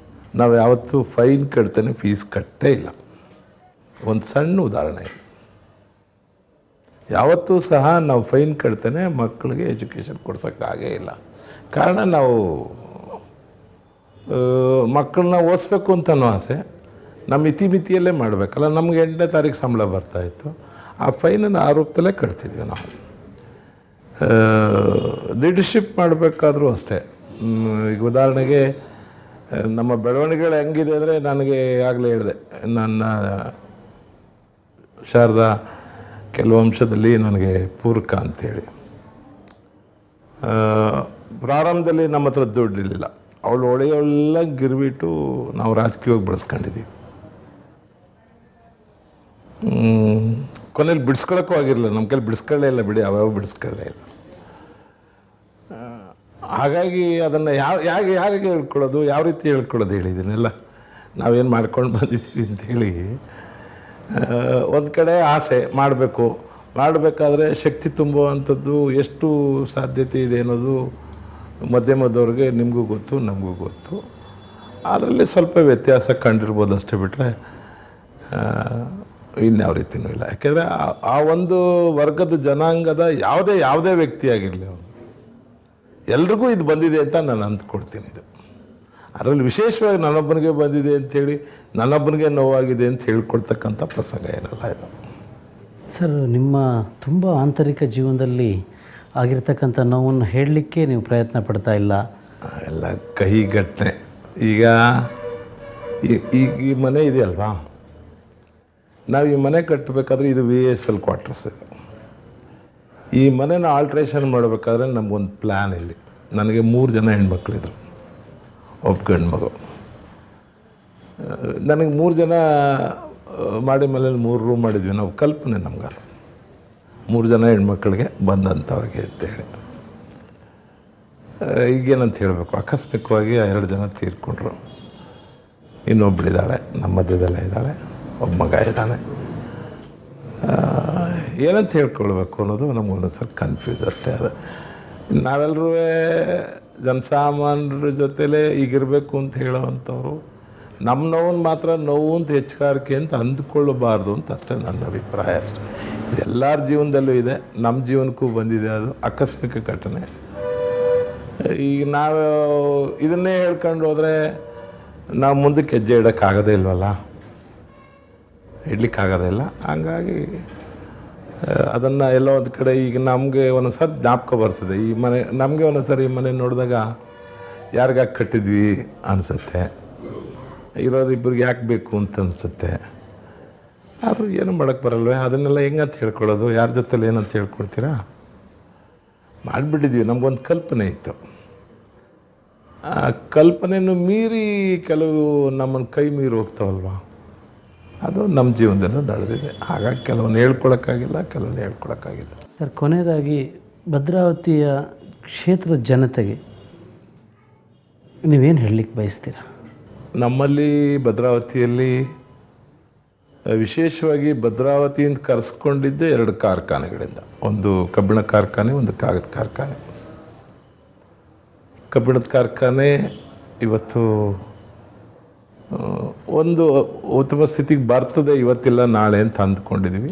ನಾವು ಯಾವತ್ತೂ ಫೈನ್ ಕಟ್ತೇನೆ ಫೀಸ್ ಕಟ್ಟೇ ಇಲ್ಲ. ಒಂದು ಸಣ್ಣ ಉದಾಹರಣೆ, ಯಾವತ್ತೂ ಸಹ ನಾವು ಫೈನ್ ಕಟ್ತೇನೆ ಮಕ್ಕಳಿಗೆ ಎಜುಕೇಷನ್ ಕೊಡ್ಸೋಕ್ಕಾಗೇ ಇಲ್ಲ. ಕಾರಣ ನಾವು ಮಕ್ಕಳನ್ನ ಓದಿಸ್ಬೇಕು ಅಂತನೋ ಆಸೆ, ನಮ್ಮ ಇತಿಮಿತಿಯಲ್ಲೇ ಮಾಡಬೇಕಲ್ಲ. ನಮಗೆ 8ನೇ ತಾರೀಕು ಸಂಬಳ ಬರ್ತಾಯಿತ್ತು, ಆ ಫೈನನ್ನು ಆ ರೂಪದಲ್ಲೇ ಕಟ್ತಿದ್ವಿ ನಾವು. ಲೀಡರ್ಶಿಪ್ ಮಾಡಬೇಕಾದ್ರೂ ಅಷ್ಟೇ. ಈಗ ಉದಾಹರಣೆಗೆ ನಮ್ಮ ಬೆಳವಣಿಗೆಗಳು ಹೆಂಗಿದೆ ಅಂದರೆ, ನನಗೆ ಆಗಲೇ ಹೇಳಿದೆ, ನನ್ನ ಶಾರದಾ ಕೆಲವು ಅಂಶದಲ್ಲಿ ನನಗೆ ಪೂರಕ ಅಂಥೇಳಿ. ಪ್ರಾರಂಭದಲ್ಲಿ ನಮ್ಮ ಹತ್ರ ದುಡ್ಡಿರಲಿಲ್ಲ, ಅವಳು ಒಳ್ಳೆಯೆಲ್ಲ ಗಿರ್ಬಿಟ್ಟು ನಾವು ರಾಜಕೀಯವಾಗಿ ಬೆಳೆಸ್ಕೊಂಡಿದ್ದೀವಿ. ಕೊನೆಯಲ್ಲಿ ಬಿಡಿಸ್ಕೊಳ್ಳೋಕ್ಕೂ ಆಗಿರಲಿಲ್ಲ, ನಮ್ಮ ಕೈಲಿ ಬಿಡಿಸ್ಕೊಳ್ಳೇ ಇಲ್ಲ ಬಿಡಿ, ಅವಾಗ ಬಿಡಿಸ್ಕೊಳ್ಳೇ ಇಲ್ಲ. ಹಾಗಾಗಿ ಅದನ್ನು ಯಾರಿಗೆ ಹೇಳ್ಕೊಳ್ಳೋದು, ಯಾವ ರೀತಿ ಹೇಳ್ಕೊಳ್ಳೋದು ಹೇಳಿ, ಇದನ್ನೆಲ್ಲ ನಾವೇನು ಮಾಡ್ಕೊಂಡು ಬಂದಿದ್ದೀವಿ ಅಂಥೇಳಿ. ಒಂದು ಕಡೆ ಆಸೆ ಮಾಡಬೇಕಾದ್ರೆ ಶಕ್ತಿ ತುಂಬುವಂಥದ್ದು ಎಷ್ಟು ಸಾಧ್ಯತೆ ಇದೆ ಅನ್ನೋದು ಮಧ್ಯಮದವ್ರಿಗೆ ನಿಮಗೂ ಗೊತ್ತು, ನಮಗೂ ಗೊತ್ತು. ಅದರಲ್ಲಿ ಸ್ವಲ್ಪ ವ್ಯತ್ಯಾಸ ಕಂಡಿರ್ಬೋದು ಅಷ್ಟೇ, ಬಿಟ್ಟರೆ ಇನ್ಯಾವ ರೀತಿಯೂ ಇಲ್ಲ. ಯಾಕೆಂದರೆ ಆ ಒಂದು ವರ್ಗದ ಜನಾಂಗದ ಯಾವುದೇ ವ್ಯಕ್ತಿಯಾಗಿರಲಿ, ಅವನು ಎಲ್ರಿಗೂ ಇದು ಬಂದಿದೆ ಅಂತ ನಾನು ಅಂದ್ಕೊಡ್ತೀನಿ. ಇದು ಅದರಲ್ಲಿ ವಿಶೇಷವಾಗಿ ನನ್ನೊಬ್ಬನಿಗೆ ಬಂದಿದೆ ಅಂಥೇಳಿ, ನನ್ನೊಬ್ಬನಿಗೆ ನೋವಾಗಿದೆ ಅಂತ ಹೇಳ್ಕೊಡ್ತಕ್ಕಂಥ ಪ್ರಸಂಗ ಏನಲ್ಲ ಇದು. ಸರ್, ನಿಮ್ಮ ತುಂಬ ಆಂತರಿಕ ಜೀವನದಲ್ಲಿ ಆಗಿರ್ತಕ್ಕಂಥ ನೋವನ್ನು ಹೇಳಲಿಕ್ಕೆ ನೀವು ಪ್ರಯತ್ನ ಪಡ್ತಾ ಇಲ್ಲ. ಎಲ್ಲ ಕಹಿ ಘಟನೆ. ಈಗ ಈ ಮನೆ ಇದೆಯಲ್ವಾ, ನಾವು ಈ ಮನೆ ಕಟ್ಟಬೇಕಾದ್ರೆ ಇದು VSL ಕ್ವಾರ್ಟರ್ಸ್. ಈ ಮನೆನ ಆಲ್ಟ್ರೇಷನ್ ಮಾಡಬೇಕಾದ್ರೆ ನಮಗೊಂದು ಪ್ಲ್ಯಾನ್ ಇಲ್ಲಿ. ನನಗೆ 3 ಜನ ಹೆಣ್ಮಕ್ಳಿದ್ರು, ಒಬ್ಬ ಗಂಡು ಮಗು. ನನಗೆ 3 ಜನ ಮಾಡಿ ಮೇಲೆ 3 ರೂಮ್ ಮಾಡಿದ್ವಿ ನಾವು. ಕಲ್ಪನೆ ನಮ್ಗೆ 3 ಜನ ಹೆಣ್ಮಕ್ಳಿಗೆ ಬಂದಂಥವ್ರಿಗೆ ಅಂತೇಳಿ. ಈಗೇನಂತ ಹೇಳಬೇಕು, ಆಕಸ್ಮಿಕವಾಗಿ 2 ಜನ ತೀರ್ಕೊಂಡ್ರು, ಇನ್ನೊಬ್ಬಳಿದ್ದಾಳೆ, ನಮ್ಮ ಮಧ್ಯದಲ್ಲೇ ಇದ್ದಾಳೆ, ಒಬ್ಬ ಮಗ ಇದ್ದಾನೆ. ಏನಂತ ಹೇಳ್ಕೊಳ್ಬೇಕು ಅನ್ನೋದು ನಮಗೊಂದೊಂದ್ಸಲ ಕನ್ಫ್ಯೂಸ್ ಅಷ್ಟೇ. ಅದು ನಾವೆಲ್ಲರೂ ಜನಸಾಮಾನ್ಯರ ಜೊತೆಲೇ ಈಗಿರಬೇಕು ಅಂತ ಹೇಳೋವಂಥವ್ರು, ನಮ್ಮ ನೋವನ್ನು ಮಾತ್ರ ನೋವು ಅಂತ ಹೆಚ್ಚುಗಾರಿಕೆ ಅಂತ ಅಂದ್ಕೊಳ್ಳಬಾರ್ದು ಅಂತ ಅಷ್ಟೇ ನನ್ನ ಅಭಿಪ್ರಾಯ. ಅಷ್ಟೆ. ಎಲ್ಲರ ಜೀವನದಲ್ಲೂ ಇದೆ, ನಮ್ಮ ಜೀವನಕ್ಕೂ ಬಂದಿದೆ. ಅದು ಆಕಸ್ಮಿಕ ಘಟನೆ. ಈಗ ನಾವು ಇದನ್ನೇ ಹೇಳ್ಕೊಂಡು ಹೋದರೆ ನಾವು ಮುಂದಕ್ಕೆ ಹೆಜ್ಜೆ ಇಡೋಕ್ಕಾಗೋದೇ ಇಲ್ವಲ್ಲ, ಇಡ್ಲಿಕ್ಕಾಗೋದೇ ಇಲ್ಲ. ಹಂಗಾಗಿ ಅದನ್ನು ಎಲ್ಲೋ ಒಂದು ಕಡೆ ಈಗ ನಮಗೆ ಒಂದೊಂದ್ಸರಿ ಜ್ಞಾಪಕ ಬರ್ತದೆ. ಈ ಮನೆ ನಮಗೆ ಒಂದೊಂದ್ಸರಿ ಈ ಮನೆ ನೋಡಿದಾಗ ಯಾರಿಗಾಗಿ ಕಟ್ಟಿದ್ವಿ ಅನಿಸುತ್ತೆ, ಇರೋರಿಬ್ಬರಿಗೆ ಯಾಕೆ ಬೇಕು ಅಂತ ಅನಿಸುತ್ತೆ. ಆದರೂ ಏನು ಮಾಡೋಕ್ಕೆ ಬರಲ್ವೇ, ಅದನ್ನೆಲ್ಲ ಹೆಂಗಂತ ಹೇಳ್ಕೊಳ್ಳೋದು, ಯಾರ ಜೊತೆಲಿ ಏನಂತ ಹೇಳ್ಕೊಡ್ತೀರಾ? ಮಾಡಿಬಿಟ್ಟಿದ್ವಿ. ನಮಗೊಂದು ಕಲ್ಪನೆ ಇತ್ತು, ಆ ಕಲ್ಪನೆಯನ್ನು ಮೀರಿ ಕೆಲವು ನಮ್ಮನ್ನು ಕೈ ಮೀರಿ ಹೋಗ್ತಾವಲ್ವ, ಅದು ನಮ್ಮ ಜೀವನದಲ್ಲಿ ನಡೆದಿದೆ. ಹಾಗಾಗಿ ಕೆಲವೊಂದು ಹೇಳ್ಕೊಳಕ್ಕಾಗಿಲ್ಲ, ಕೆಲವೊಂದು ಹೇಳ್ಕೊಳಕ್ಕಾಗಿಲ್ಲ. ಸರ್, ಕೊನೆಯದಾಗಿ ಭದ್ರಾವತಿಯ ಕ್ಷೇತ್ರದ ಜನತೆಗೆ ನೀವೇನು ಹೇಳಲಿಕ್ಕೆ ಬಯಸ್ತೀರಾ? ನಮ್ಮಲ್ಲಿ ಭದ್ರಾವತಿಯಲ್ಲಿ ವಿಶೇಷವಾಗಿ ಭದ್ರಾವತಿಯಿಂದ ಕರೆಸ್ಕೊಂಡಿದ್ದೆ 2 ಕಾರ್ಖಾನೆಗಳಿಂದ. ಒಂದು ಕಬ್ಬಿಣ ಕಾರ್ಖಾನೆ, ಒಂದು ಕಾಗದ ಕಾರ್ಖಾನೆ. ಕಬ್ಬಿಣದ ಕಾರ್ಖಾನೆ ಇವತ್ತು ಒಂದು ಉತ್ತಮ ಸ್ಥಿತಿಗೆ ಬರ್ತದೆ, ಇವತ್ತಿಲ್ಲ ನಾಳೆ ಅಂತ ಅಂದ್ಕೊಂಡಿದ್ದೀವಿ.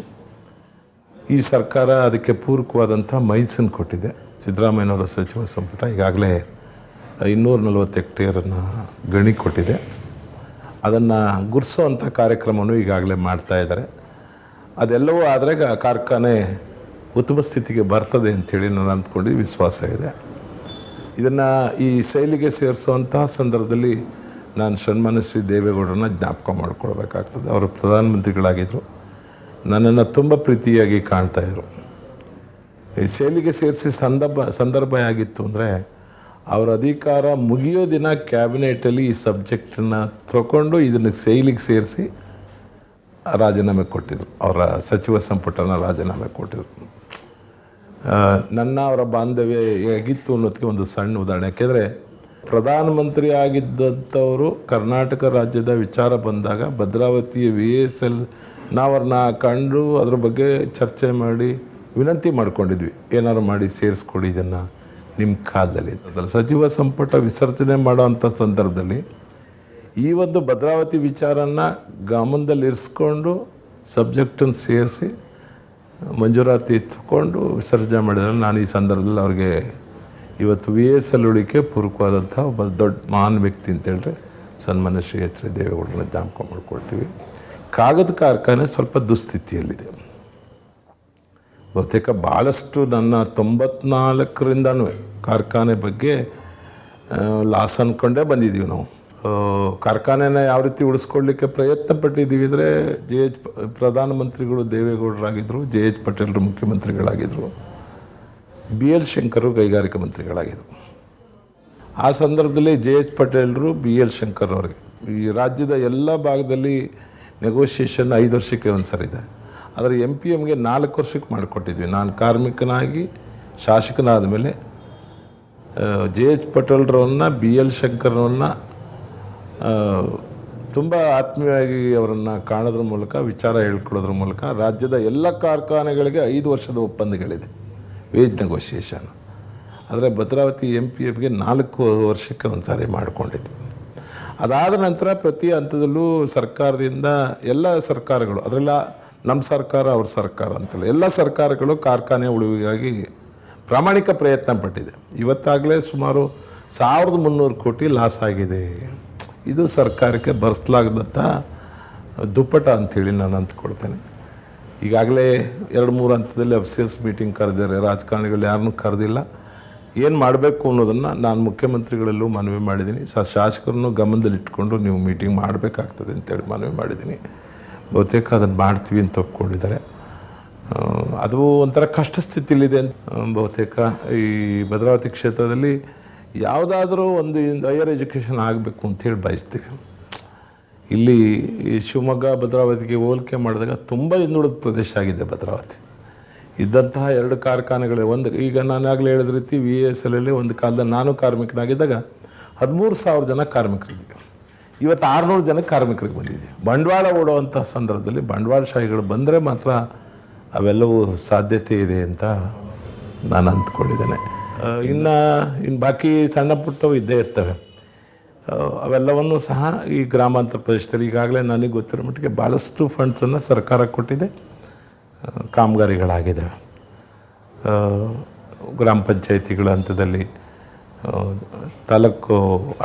ಈ ಸರ್ಕಾರ ಅದಕ್ಕೆ ಪೂರಕವಾದಂಥ ಮೈನ್ಸನ್ನು ಕೊಟ್ಟಿದೆ. ಸಿದ್ದರಾಮಯ್ಯನವರ ಸಚಿವ ಸಂಪುಟ ಈಗಾಗಲೇ 240 ಹೆಕ್ಟೇರನ್ನು ಗಣಿ ಕೊಟ್ಟಿದೆ. ಅದನ್ನು ಗುರ್ಸೋವಂಥ ಕಾರ್ಯಕ್ರಮವನ್ನು ಈಗಾಗಲೇ ಮಾಡ್ತಾಯಿದ್ದಾರೆ. ಅದೆಲ್ಲವೂ ಆದರೆ ಕಾರ್ಖಾನೆ ಉತ್ತಮ ಸ್ಥಿತಿಗೆ ಬರ್ತದೆ ಅಂಥೇಳಿ ನಾನು ಅಂದ್ಕೊಂಡು ವಿಶ್ವಾಸ ಇದೆ. ಇದನ್ನು ಈ ಶೈಲಿಗೆ ಸೇರಿಸುವಂತಹ ಸಂದರ್ಭದಲ್ಲಿ ನಾನು ಸನ್ಮಾನ್ಯ ಶ್ರೀ ದೇವೇಗೌಡರನ್ನ ಜ್ಞಾಪಕ ಮಾಡಿಕೊಳ್ಬೇಕಾಗ್ತದೆ. ಅವರು ಪ್ರಧಾನಮಂತ್ರಿಗಳಾಗಿದ್ದರು, ನನ್ನನ್ನು ತುಂಬ ಪ್ರೀತಿಯಾಗಿ ಕಾಣ್ತಾಯಿದ್ರು. ಈ ಶೈಲಿಗೆ ಸೇರಿಸಿ ಸಂದರ್ಭ ಆಗಿತ್ತು ಅಂದರೆ, ಅವರ ಅಧಿಕಾರ ಮುಗಿಯೋ ದಿನ ಕ್ಯಾಬಿನೆಟಲ್ಲಿ ಈ ಸಬ್ಜೆಕ್ಟನ್ನು ತಗೊಂಡು ಇದನ್ನು ಶೈಲಿಗೆ ಸೇರಿಸಿ ರಾಜೀನಾಮೆ ಕೊಟ್ಟಿದ್ರು. ಅವರ ಸಚಿವ ಸಂಪುಟನ ರಾಜೀನಾಮೆ ಕೊಟ್ಟಿದ್ರು. ನನ್ನ ಅವರ ಬಾಂಧವ್ಯ ಹೇಗಿತ್ತು ಅನ್ನೋದಕ್ಕೆ ಒಂದು ಸಣ್ಣ ಉದಾಹರಣೆ. ಯಾಕೆಂದರೆ ಪ್ರಧಾನಮಂತ್ರಿ ಆಗಿದ್ದಂಥವರು ಕರ್ನಾಟಕ ರಾಜ್ಯದ ವಿಚಾರ ಬಂದಾಗ ಭದ್ರಾವತಿಯ VSL ನಾವು ಅವ್ರನ್ನ ಕಂಡು ಅದ್ರ ಬಗ್ಗೆ ಚರ್ಚೆ ಮಾಡಿ ವಿನಂತಿ ಮಾಡ್ಕೊಂಡಿದ್ವಿ, ಏನಾದ್ರು ಮಾಡಿ ಸೇರಿಸ್ಕೊಡಿ ಇದನ್ನು ನಿಮ್ಮ ಕಾಲದಲ್ಲಿ ಅಂತಂದ್ರೆ. ಸಚಿವ ಸಂಪುಟ ವಿಸರ್ಜನೆ ಮಾಡೋವಂಥ ಸಂದರ್ಭದಲ್ಲಿ ಈ ಒಂದು ಭದ್ರಾವತಿ ವಿಚಾರನ ಗಮನದಲ್ಲಿ ಇರಿಸ್ಕೊಂಡು ಸಬ್ಜೆಕ್ಟನ್ನು ಸೇರಿಸಿ ಮಂಜೂರಾತಿ ತಗೊಂಡು ವಿಸರ್ಜನೆ ಮಾಡಿದರೆ ನಾನು ಈ ಸಂದರ್ಭದಲ್ಲಿ ಅವ್ರಿಗೆ ಇವತ್ತು VSL ಉಳಿಕೆ ಪೂರಕವಾದಂಥ ಒಬ್ಬ ದೊಡ್ಡ ಮಹಾನ್ ವ್ಯಕ್ತಿ ಅಂತೇಳಿದ್ರೆ ಸನ್ಮಾನ್ಯ ಶ್ರೀ H. ಡಿ. ದೇವೇಗೌಡರನ್ನ ಜ್ಞಾಪಕ ಮಾಡ್ಕೊಳ್ತೀವಿ. ಕಾಗದ ಕಾರ್ಖಾನೆ ಸ್ವಲ್ಪ ದುಸ್ಥಿತಿಯಲ್ಲಿದೆ. ಬಹುತೇಕ ಭಾಳಷ್ಟು ನನ್ನ 94ರಿಂದನೂ ಕಾರ್ಖಾನೆ ಬಗ್ಗೆ ಲಾಸ್ ಅಂದ್ಕೊಂಡೇ ಬಂದಿದ್ದೀವಿ ನಾವು. ಕಾರ್ಖಾನೆನ ಯಾವ ರೀತಿ ಉಳಿಸ್ಕೊಳ್ಳಿಕ್ಕೆ ಪ್ರಯತ್ನ ಪಟ್ಟಿದ್ದೀವಿ ಅಂದರೆ ಪ್ರಧಾನಮಂತ್ರಿಗಳು ದೇವೇಗೌಡರಾಗಿದ್ದರು, JH ಪಟೇಲರು ಮುಖ್ಯಮಂತ್ರಿಗಳಾಗಿದ್ದರು, BL ಶಂಕರು ಕೈಗಾರಿಕಾ ಮಂತ್ರಿಗಳಾಗಿದ್ದರು. ಆ ಸಂದರ್ಭದಲ್ಲಿ JH ಪಟೇಲರು BL ಶಂಕರ್ ಅವರಿಗೆ ಈ ರಾಜ್ಯದ ಎಲ್ಲ ಭಾಗದಲ್ಲಿ ನೆಗೋಷಿಯೇಷನ್ 5 ವರ್ಷಕ್ಕೆ ಒಂದು ಸರಿ ಇದೆ. ಆದರೆ MPMಗೆ 4 ವರ್ಷಕ್ಕೆ ಮಾಡಿಕೊಟ್ಟಿದ್ವಿ. ನಾನು ಕಾರ್ಮಿಕನಾಗಿ ಶಾಸಕನಾದ ಮೇಲೆ JH ಪಟೇಲ್ರವ್ರನ್ನ BL ಶಂಕರ್ರವ್ರನ್ನ ತುಂಬ ಆತ್ಮೀಯವಾಗಿ ಅವರನ್ನು ಕಾಣೋದ್ರ ಮೂಲಕ, ವಿಚಾರ ಹೇಳ್ಕೊಳ್ಳೋದ್ರ ಮೂಲಕ ರಾಜ್ಯದ ಎಲ್ಲ ಕಾರ್ಖಾನೆಗಳಿಗೆ 5 ವರ್ಷದ ಒಪ್ಪಂದಗಳಿದೆ, ವೇಜ್ ನೆಗೋಷಿಯೇಷನ್. ಆದರೆ ಭದ್ರಾವತಿ MPFಗೆ 4 ವರ್ಷಕ್ಕೆ ಒಂದು ಸಾರಿ ಮಾಡಿಕೊಂಡಿದ್ವಿ. ಅದಾದ ನಂತರ ಪ್ರತಿ ಹಂತದಲ್ಲೂ ಸರ್ಕಾರದಿಂದ ಎಲ್ಲ ಸರ್ಕಾರಗಳು, ಅದರೆಲ್ಲ ನಮ್ಮ ಸರ್ಕಾರ ಅವ್ರ ಸರ್ಕಾರ ಅಂತಲ್ಲ, ಎಲ್ಲ ಸರ್ಕಾರಗಳು ಕಾರ್ಖಾನೆ ಉಳಿವಿಗಾಗಿ ಪ್ರಾಮಾಣಿಕ ಪ್ರಯತ್ನ ಪಟ್ಟಿದೆ. ಇವತ್ತಾಗಲೇ ಸುಮಾರು 1300 ಕೋಟಿ ಲಾಸ್ ಆಗಿದೆ. ಇದು ಸರ್ಕಾರಕ್ಕೆ ಭರಿಸಲಾಗದಂಥ ದುಪ್ಪಟ ಅಂಥೇಳಿ ನಾನು ಅಂದ್ಕೊಳ್ತೇನೆ. ಈಗಾಗಲೇ 2-3 ಹಂತದಲ್ಲಿ ಅಫಿಸಿಯಲ್ಸ್ ಮೀಟಿಂಗ್ ಕರೆದಿದ್ದಾರೆ, ರಾಜಕಾರಣಿಗಳು ಯಾರನ್ನೂ ಕರೆದಿಲ್ಲ. ಏನು ಮಾಡಬೇಕು ಅನ್ನೋದನ್ನು ನಾನು ಮುಖ್ಯಮಂತ್ರಿಗಳಲ್ಲೂ ಮನವಿ ಮಾಡಿದ್ದೀನಿ, ಶಾಸಕರನ್ನು ಗಮನದಲ್ಲಿಟ್ಕೊಂಡು ನೀವು ಮೀಟಿಂಗ್ ಮಾಡಬೇಕಾಗ್ತದೆ ಅಂತೇಳಿ ಮನವಿ ಮಾಡಿದ್ದೀನಿ. ಬಹುತೇಕ ಅದನ್ನು ಮಾಡ್ತೀವಿ ಅಂತ ಒಪ್ಕೊಂಡಿದ್ದಾರೆ. ಅದು ಒಂಥರ ಕಷ್ಟ ಸ್ಥಿತಿಲಿದೆ ಅಂತ ಬಹುತೇಕ ಈ ಭದ್ರಾವತಿ ಕ್ಷೇತ್ರದಲ್ಲಿ ಯಾವುದಾದ್ರೂ ಒಂದು ಹೈಯರ್ ಎಜುಕೇಷನ್ ಆಗಬೇಕು ಅಂಥೇಳಿ ಬಯಸ್ತೀವಿ. ಇಲ್ಲಿ ಈ ಶಿವಮೊಗ್ಗ ಭದ್ರಾವತಿಗೆ ಹೋಲಿಕೆ ಮಾಡಿದಾಗ ತುಂಬ ಹಿಂದುಳಿದ ಪ್ರದೇಶ ಆಗಿದೆ ಭದ್ರಾವತಿ. ಇದ್ದಂತಹ 2 ಕಾರ್ಖಾನೆಗಳು, ಒಂದು ಈಗ ನಾನಾಗಲೇ ಹೇಳಿದ ರೀತಿ VSLಲ್ಲಿ ಒಂದು ಕಾಲದಲ್ಲಿ ನಾನು ಕಾರ್ಮಿಕನಾಗಿದ್ದಾಗ 13,000 ಜನ ಕಾರ್ಮಿಕರಿದ್ವಿ. ಇವತ್ತು 600 ಜನ ಕಾರ್ಮಿಕರಿಗೆ ಬಂದಿದೆ. ಬಂಡವಾಳ ಓಡುವಂಥ ಸಂದರ್ಭದಲ್ಲಿ ಬಂಡವಾಳಶಾಹಿಗಳು ಬಂದರೆ ಮಾತ್ರ ಅವೆಲ್ಲವೂ ಸಾಧ್ಯತೆ ಇದೆ ಅಂತ ನಾನು ಅಂದ್ಕೊಂಡಿದ್ದೇನೆ. ಇನ್ನು ಬಾಕಿ ಸಣ್ಣ ಪುಟ್ಟವು ಇದ್ದೇ ಇರ್ತವೆ. ಅವೆಲ್ಲವನ್ನು ಸಹ ಈ ಗ್ರಾಮಾಂತರ ಪ್ರದೇಶದಲ್ಲಿ ಈಗಾಗಲೇ ನನಗೆ ಗೊತ್ತಿರೋ ಮಟ್ಟಿಗೆ ಭಾಳಷ್ಟು ಫಂಡ್ಸನ್ನು ಸರ್ಕಾರ ಕೊಟ್ಟಿದೆ, ಕಾಮಗಾರಿಗಳಾಗಿದ್ದಾವೆ. ಗ್ರಾಮ ಪಂಚಾಯಿತಿಗಳ ಹಂತದಲ್ಲಿ ತಾಲೂಕು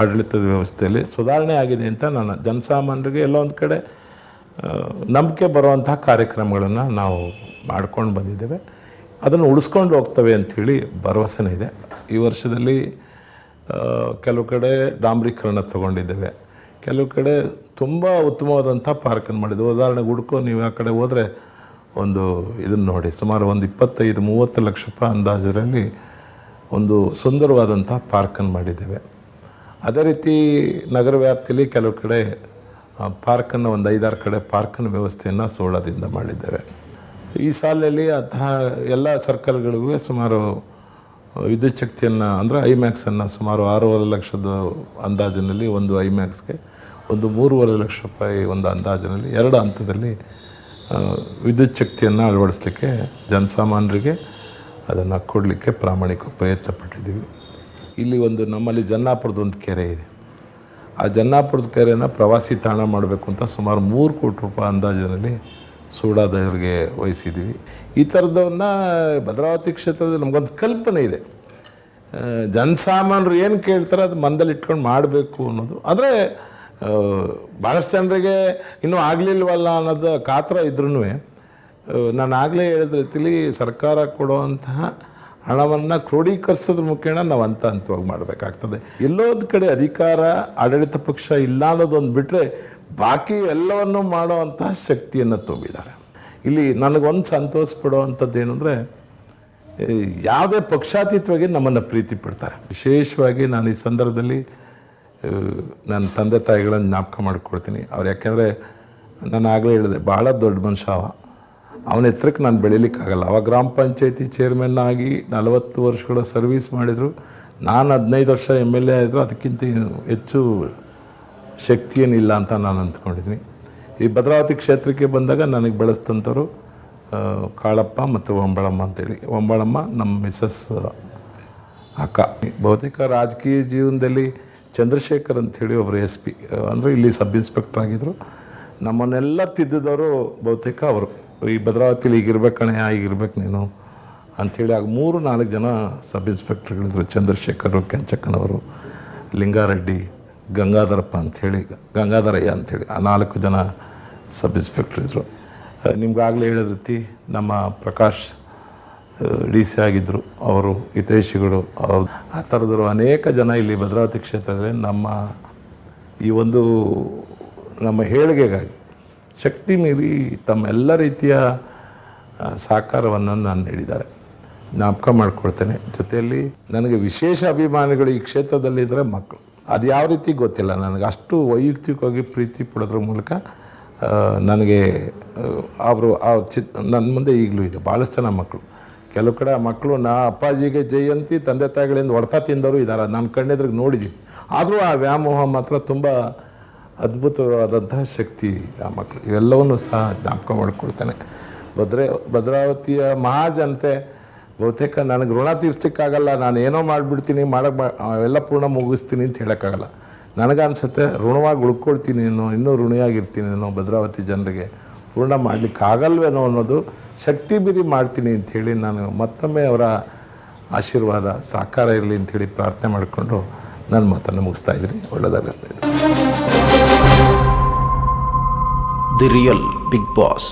ಆಡಳಿತದ ವ್ಯವಸ್ಥೆಯಲ್ಲಿ ಸುಧಾರಣೆ ಆಗಿದೆ ಅಂತ ನಾನು ಜನಸಾಮಾನ್ಯರಿಗೆ ಎಲ್ಲ ಒಂದು ಕಡೆ ನಂಬಿಕೆ ಬರುವಂತಹ ಕಾರ್ಯಕ್ರಮಗಳನ್ನು ನಾವು ಮಾಡ್ಕೊಂಡು ಬಂದಿದ್ದೇವೆ. ಅದನ್ನು ಉಳಿಸ್ಕೊಂಡು ಹೋಗ್ತವೆ ಅಂಥೇಳಿ ಭರವಸೆನೇ ಇದೆ. ಈ ವರ್ಷದಲ್ಲಿ ಕೆಲವು ಕಡೆ ಡಾಂಬರೀಕರಣ ತೊಗೊಂಡಿದ್ದೇವೆ, ಕೆಲವು ಕಡೆ ತುಂಬ ಉತ್ತಮವಾದಂಥ ಪಾರ್ಕನ್ನು ಮಾಡಿದ್ದೇವೆ. ಉದಾಹರಣೆಗೆ ಹುಡ್ಕೋ ನೀವು ಆ ಕಡೆ ಹೋದರೆ ಒಂದು ಇದನ್ನು ನೋಡಿ, ಸುಮಾರು ಒಂದು 25-30 ಲಕ್ಷ ರೂಪಾಯಿ ಅಂದಾಜರಲ್ಲಿ ಒಂದು ಸುಂದರವಾದಂಥ ಪಾರ್ಕನ್ನು ಮಾಡಿದ್ದೇವೆ. ಅದೇ ರೀತಿ ನಗರ ವ್ಯಾಪ್ತಿಯಲ್ಲಿ ಕೆಲವು ಕಡೆ ಪಾರ್ಕನ್ನು ಒಂದು 5-6 ಕಡೆ ಪಾರ್ಕನ್ನು ವ್ಯವಸ್ಥೆಯನ್ನು ಸೋಳದಿಂದ ಮಾಡಿದ್ದೇವೆ. ಈ ಸಾಲಿನಲ್ಲಿ ಅಂತಹ ಎಲ್ಲ ಸರ್ಕಲ್ಗಳಿಗೂ ಸುಮಾರು ವಿದ್ಯುತ್ ಶಕ್ತಿಯನ್ನು ಅಂದರೆ ಐಮ್ಯಾಕ್ಸನ್ನು ಸುಮಾರು 6.5 ಲಕ್ಷದ ಅಂದಾಜಿನಲ್ಲಿ ಒಂದು ಐಮ್ಯಾಕ್ಸ್ಗೆ ಒಂದು 3.5 ಲಕ್ಷ ರೂಪಾಯಿ ಒಂದು ಅಂದಾಜಿನಲ್ಲಿ 2 ಹಂತದಲ್ಲಿ ವಿದ್ಯುತ್ ಶಕ್ತಿಯನ್ನು ಅಳವಡಿಸಲಿಕ್ಕೆ ಜನಸಾಮಾನ್ಯರಿಗೆ ಅದನ್ನು ಕೊಡಲಿಕ್ಕೆ ಪ್ರಾಮಾಣಿಕ ಪ್ರಯತ್ನ ಪಟ್ಟಿದ್ದೀವಿ. ಇಲ್ಲಿ ಒಂದು ನಮ್ಮಲ್ಲಿ ಜನ್ನಾಪುರದ ಒಂದು ಕೆರೆ ಇದೆ. ಆ ಜನ್ನಾಪುರದ ಕೆರೆನ ಪ್ರವಾಸಿ ತಾಣ ಮಾಡಬೇಕು ಅಂತ ಸುಮಾರು 3 ಕೋಟಿ ರೂಪಾಯಿ ಅಂದಾಜಿನಲ್ಲಿ ಸೂಡಾದವರಿಗೆ ವಹಿಸಿದ್ದೀವಿ. ಈ ಥರದವನ್ನ ಭದ್ರಾವತಿ ಕ್ಷೇತ್ರದಲ್ಲಿ ನಮಗೊಂದು ಕಲ್ಪನೆ ಇದೆ, ಜನಸಾಮಾನ್ಯರು ಏನು ಕೇಳ್ತಾರೆ ಅದು ಮನದಲ್ಲಿ ಇಟ್ಕೊಂಡು ಮಾಡಬೇಕು ಅನ್ನೋದು. ಆದರೆ ಭಾಳಷ್ಟು ಜನರಿಗೆ ಇನ್ನೂ ಆಗಲಿಲ್ವಲ್ಲ ಅನ್ನೋದು ಕಾತರ ಇದ್ರೂ ನಾನು ಆಗಲೇ ಹೇಳಿದ ರೀತಿಲಿ ಸರ್ಕಾರ ಕೊಡುವಂತಹ ಹಣವನ್ನು ಕ್ರೋಢೀಕರಿಸೋದ್ರ ಮುಖೇನ ನಾವು ಹಂತವಾಗಿ ಮಾಡಬೇಕಾಗ್ತದೆ. ಎಲ್ಲೋದು ಕಡೆ ಅಧಿಕಾರ ಆಡಳಿತ ಪಕ್ಷ ಇಲ್ಲ ಅನ್ನೋದೊಂದು ಬಿಟ್ಟರೆ ಬಾಕಿ ಎಲ್ಲವನ್ನು ಮಾಡುವಂತಹ ಶಕ್ತಿಯನ್ನು ತುಂಬಿದ್ದಾರೆ. ಇಲ್ಲಿ ನನಗೊಂದು ಸಂತೋಷ ಪಡುವಂಥದ್ದು ಏನು ಅಂದರೆ ಯಾವುದೇ ಪಕ್ಷಾತೀತವಾಗಿ ನಮ್ಮನ್ನು ಪ್ರೀತಿ ಪಡ್ತಾರೆ. ವಿಶೇಷವಾಗಿ ನಾನು ಈ ಸಂದರ್ಭದಲ್ಲಿ ನನ್ನ ತಂದೆ ತಾಯಿಗಳನ್ನು ಜ್ಞಾಪಕ ಮಾಡಿಕೊಡ್ತೀನಿ. ಅವ್ರು ಯಾಕೆಂದರೆ ನಾನು ಆಗಲೇ ಹೇಳಿದೆ, ಭಾಳ ದೊಡ್ಡ ಮನುಷ್ಯ ಅವನ ಎತ್ತರಕ್ಕೆ ನಾನು ಬೆಳೀಲಿಕ್ಕಾಗಲ್ಲ. ಅವಾಗ ಗ್ರಾಮ ಪಂಚಾಯತಿ ಚೇರ್ಮನ್ ಆಗಿ 40 ವರ್ಷಗಳ ಸರ್ವೀಸ್ ಮಾಡಿದರು. ನಾನು 15 ವರ್ಷ MLA ಆಯಿದ್ರು, ಅದಕ್ಕಿಂತ ಹೆಚ್ಚು ಶಕ್ತಿ ಏನಿಲ್ಲ ಅಂತ ನಾನು ಅಂದ್ಕೊಂಡಿದ್ದೀನಿ. ಈ ಭದ್ರಾವತಿ ಕ್ಷೇತ್ರಕ್ಕೆ ಬಂದಾಗ ನನಗೆ ಬೆಳೆಸ್ತಂಥವ್ರು ಕಾಳಪ್ಪ ಮತ್ತು ಒಂಬಳಮ್ಮ ಅಂತೇಳಿ. ಒಂಬಳಮ್ಮ ನಮ್ಮ ಮಿಸಸ್ ಅಕ್ಕ. ಬಹುತೇಕ ರಾಜಕೀಯ ಜೀವನದಲ್ಲಿ ಚಂದ್ರಶೇಖರ್ ಅಂಥೇಳಿ ಒಬ್ಬರು ಎಸ್ ಪಿ ಅಂದರೆ ಇಲ್ಲಿ ಸಬ್ ಇನ್ಸ್ಪೆಕ್ಟರ್ ಆಗಿದ್ದರು. ನಮ್ಮನ್ನೆಲ್ಲ ತಿದ್ದಿದವರು ಬಹುತೇಕ ಅವರು. ಈ ಭದ್ರಾವತಿಲಿ ಈಗಿರ್ಬೇಕಣೆ ಈಗಿರ್ಬೇಕು ನೀನು ಅಂಥೇಳಿ ಆಗ 3-4 ಜನ ಸಬ್ ಇನ್ಸ್ಪೆಕ್ಟರ್ಗಳಿದ್ರು. ಚಂದ್ರಶೇಖರು, ಕೆಂಚಕ್ಕನವರು, ಲಿಂಗಾರೆಡ್ಡಿ, ಗಂಗಾಧರಪ್ಪ ಅಂಥೇಳಿ, ಗಂಗಾಧರಯ್ಯ ಅಂಥೇಳಿ ಆ 4 ಜನ ಸಬ್ ಇನ್ಸ್ಪೆಕ್ಟರ್ ಇದ್ದರು. ನಿಮ್ಗಾಗಲೇ ಹೇಳಿದ ರೀತಿ ನಮ್ಮ ಪ್ರಕಾಶ್ ಡಿ ಸಿ ಆಗಿದ್ದರು, ಅವರು ಹಿತೈಷಿಗಳು, ಅವರು ಆ ಥರದ್ರು ಅನೇಕ ಜನ ಇಲ್ಲಿ ಭದ್ರಾವತಿ ಕ್ಷೇತ್ರದಲ್ಲಿ ನಮ್ಮ ಈ ಒಂದು ನಮ್ಮ ಏಳಿಗೆಗಾಗಿ ಶಕ್ತಿ ಮೀರಿ ತಮ್ಮ ಎಲ್ಲ ರೀತಿಯ ಸಹಕಾರವನ್ನು ನಾನು ನೀಡಿದ್ದಾರೆ. ಜ್ಞಾಪಕ ಮಾಡ್ಕೊಳ್ತೇನೆ. ಜೊತೆಯಲ್ಲಿ ನನಗೆ ವಿಶೇಷ ಅಭಿಮಾನಿಗಳು ಈ ಕ್ಷೇತ್ರದಲ್ಲಿದ್ದರೆ ಮಕ್ಕಳು. ಅದು ಯಾವ ರೀತಿ ಗೊತ್ತಿಲ್ಲ ನನಗೆ. ಅಷ್ಟು ವೈಯಕ್ತಿಕವಾಗಿ ಪ್ರೀತಿ ಪಡೋದ್ರ ಮೂಲಕ ನನಗೆ ಅವರು ನನ್ನ ಮುಂದೆ ಈಗಲೂ ಇದೆ ಭಾಳಷ್ಟು ಜನ ಮಕ್ಕಳು. ಕೆಲವು ಕಡೆ ಆ ಮಕ್ಕಳು ಅಪ್ಪಾಜಿಗೆ ಜಯಂತಿ ತಂದೆ ತಾಯಿಗಳಿಂದ ಹೊಡೆತ ತಿಂದವರು ಇದ್ದಾರೆ, ನಾನು ಕಣ್ಣೆದ್ರಿಗೆ ನೋಡಿದ್ದೀವಿ. ಆದರೂ ಆ ವ್ಯಾಮೋಹ ಮಾತ್ರ ತುಂಬ ಅದ್ಭುತವಾದಂತಹ ಶಕ್ತಿ ಆ ಮಕ್ಕಳು. ಇವೆಲ್ಲವನ್ನೂ ಸಹ ಜ್ಞಾಪಕ ಮಾಡಿಕೊಳ್ತೇನೆ. ಭದ್ರಾವತಿಯ ಮಹಾಜನತೆ ಬಹುತೇಕ ನನಗೆ ಋಣ ತೀರ್ಸೋಕ್ಕಾಗಲ್ಲ, ನಾನು ಏನೋ ಮಾಡಿಬಿಡ್ತೀನಿ, ಅವೆಲ್ಲ ಪೂರ್ಣ ಮುಗಿಸ್ತೀನಿ ಅಂತ ಹೇಳೋಕ್ಕಾಗಲ್ಲ. ನನಗನ್ಸುತ್ತೆ ಋಣವಾಗಿ ಉಳ್ಕೊಳ್ತೀನಿ ಇನ್ನೂ ಋಣಿಯಾಗಿರ್ತೀನಿ ಭದ್ರಾವತಿ ಜನರಿಗೆ ಪೂರ್ಣ ಮಾಡಲಿಕ್ಕೆ ಆಗಲ್ವೇನೋ ಅನ್ನೋದು ಶಕ್ತಿ ಮೀರಿ ಮಾಡ್ತೀನಿ ಅಂಥೇಳಿ ನಾನು ಮತ್ತೊಮ್ಮೆ ಅವರ ಆಶೀರ್ವಾದ ಸಹಕಾರ ಇರಲಿ ಅಂಥೇಳಿ ಪ್ರಾರ್ಥನೆ ಮಾಡಿಕೊಂಡು ನನ್ನ ಮಾತನ್ನು ಮುಗಿಸ್ತಾ ಇದ್ದೀನಿ. ಒಳ್ಳೆಯದಾಗಿಸ್ತಾ ಇದ್ದೀನಿ. The Real Big Boss.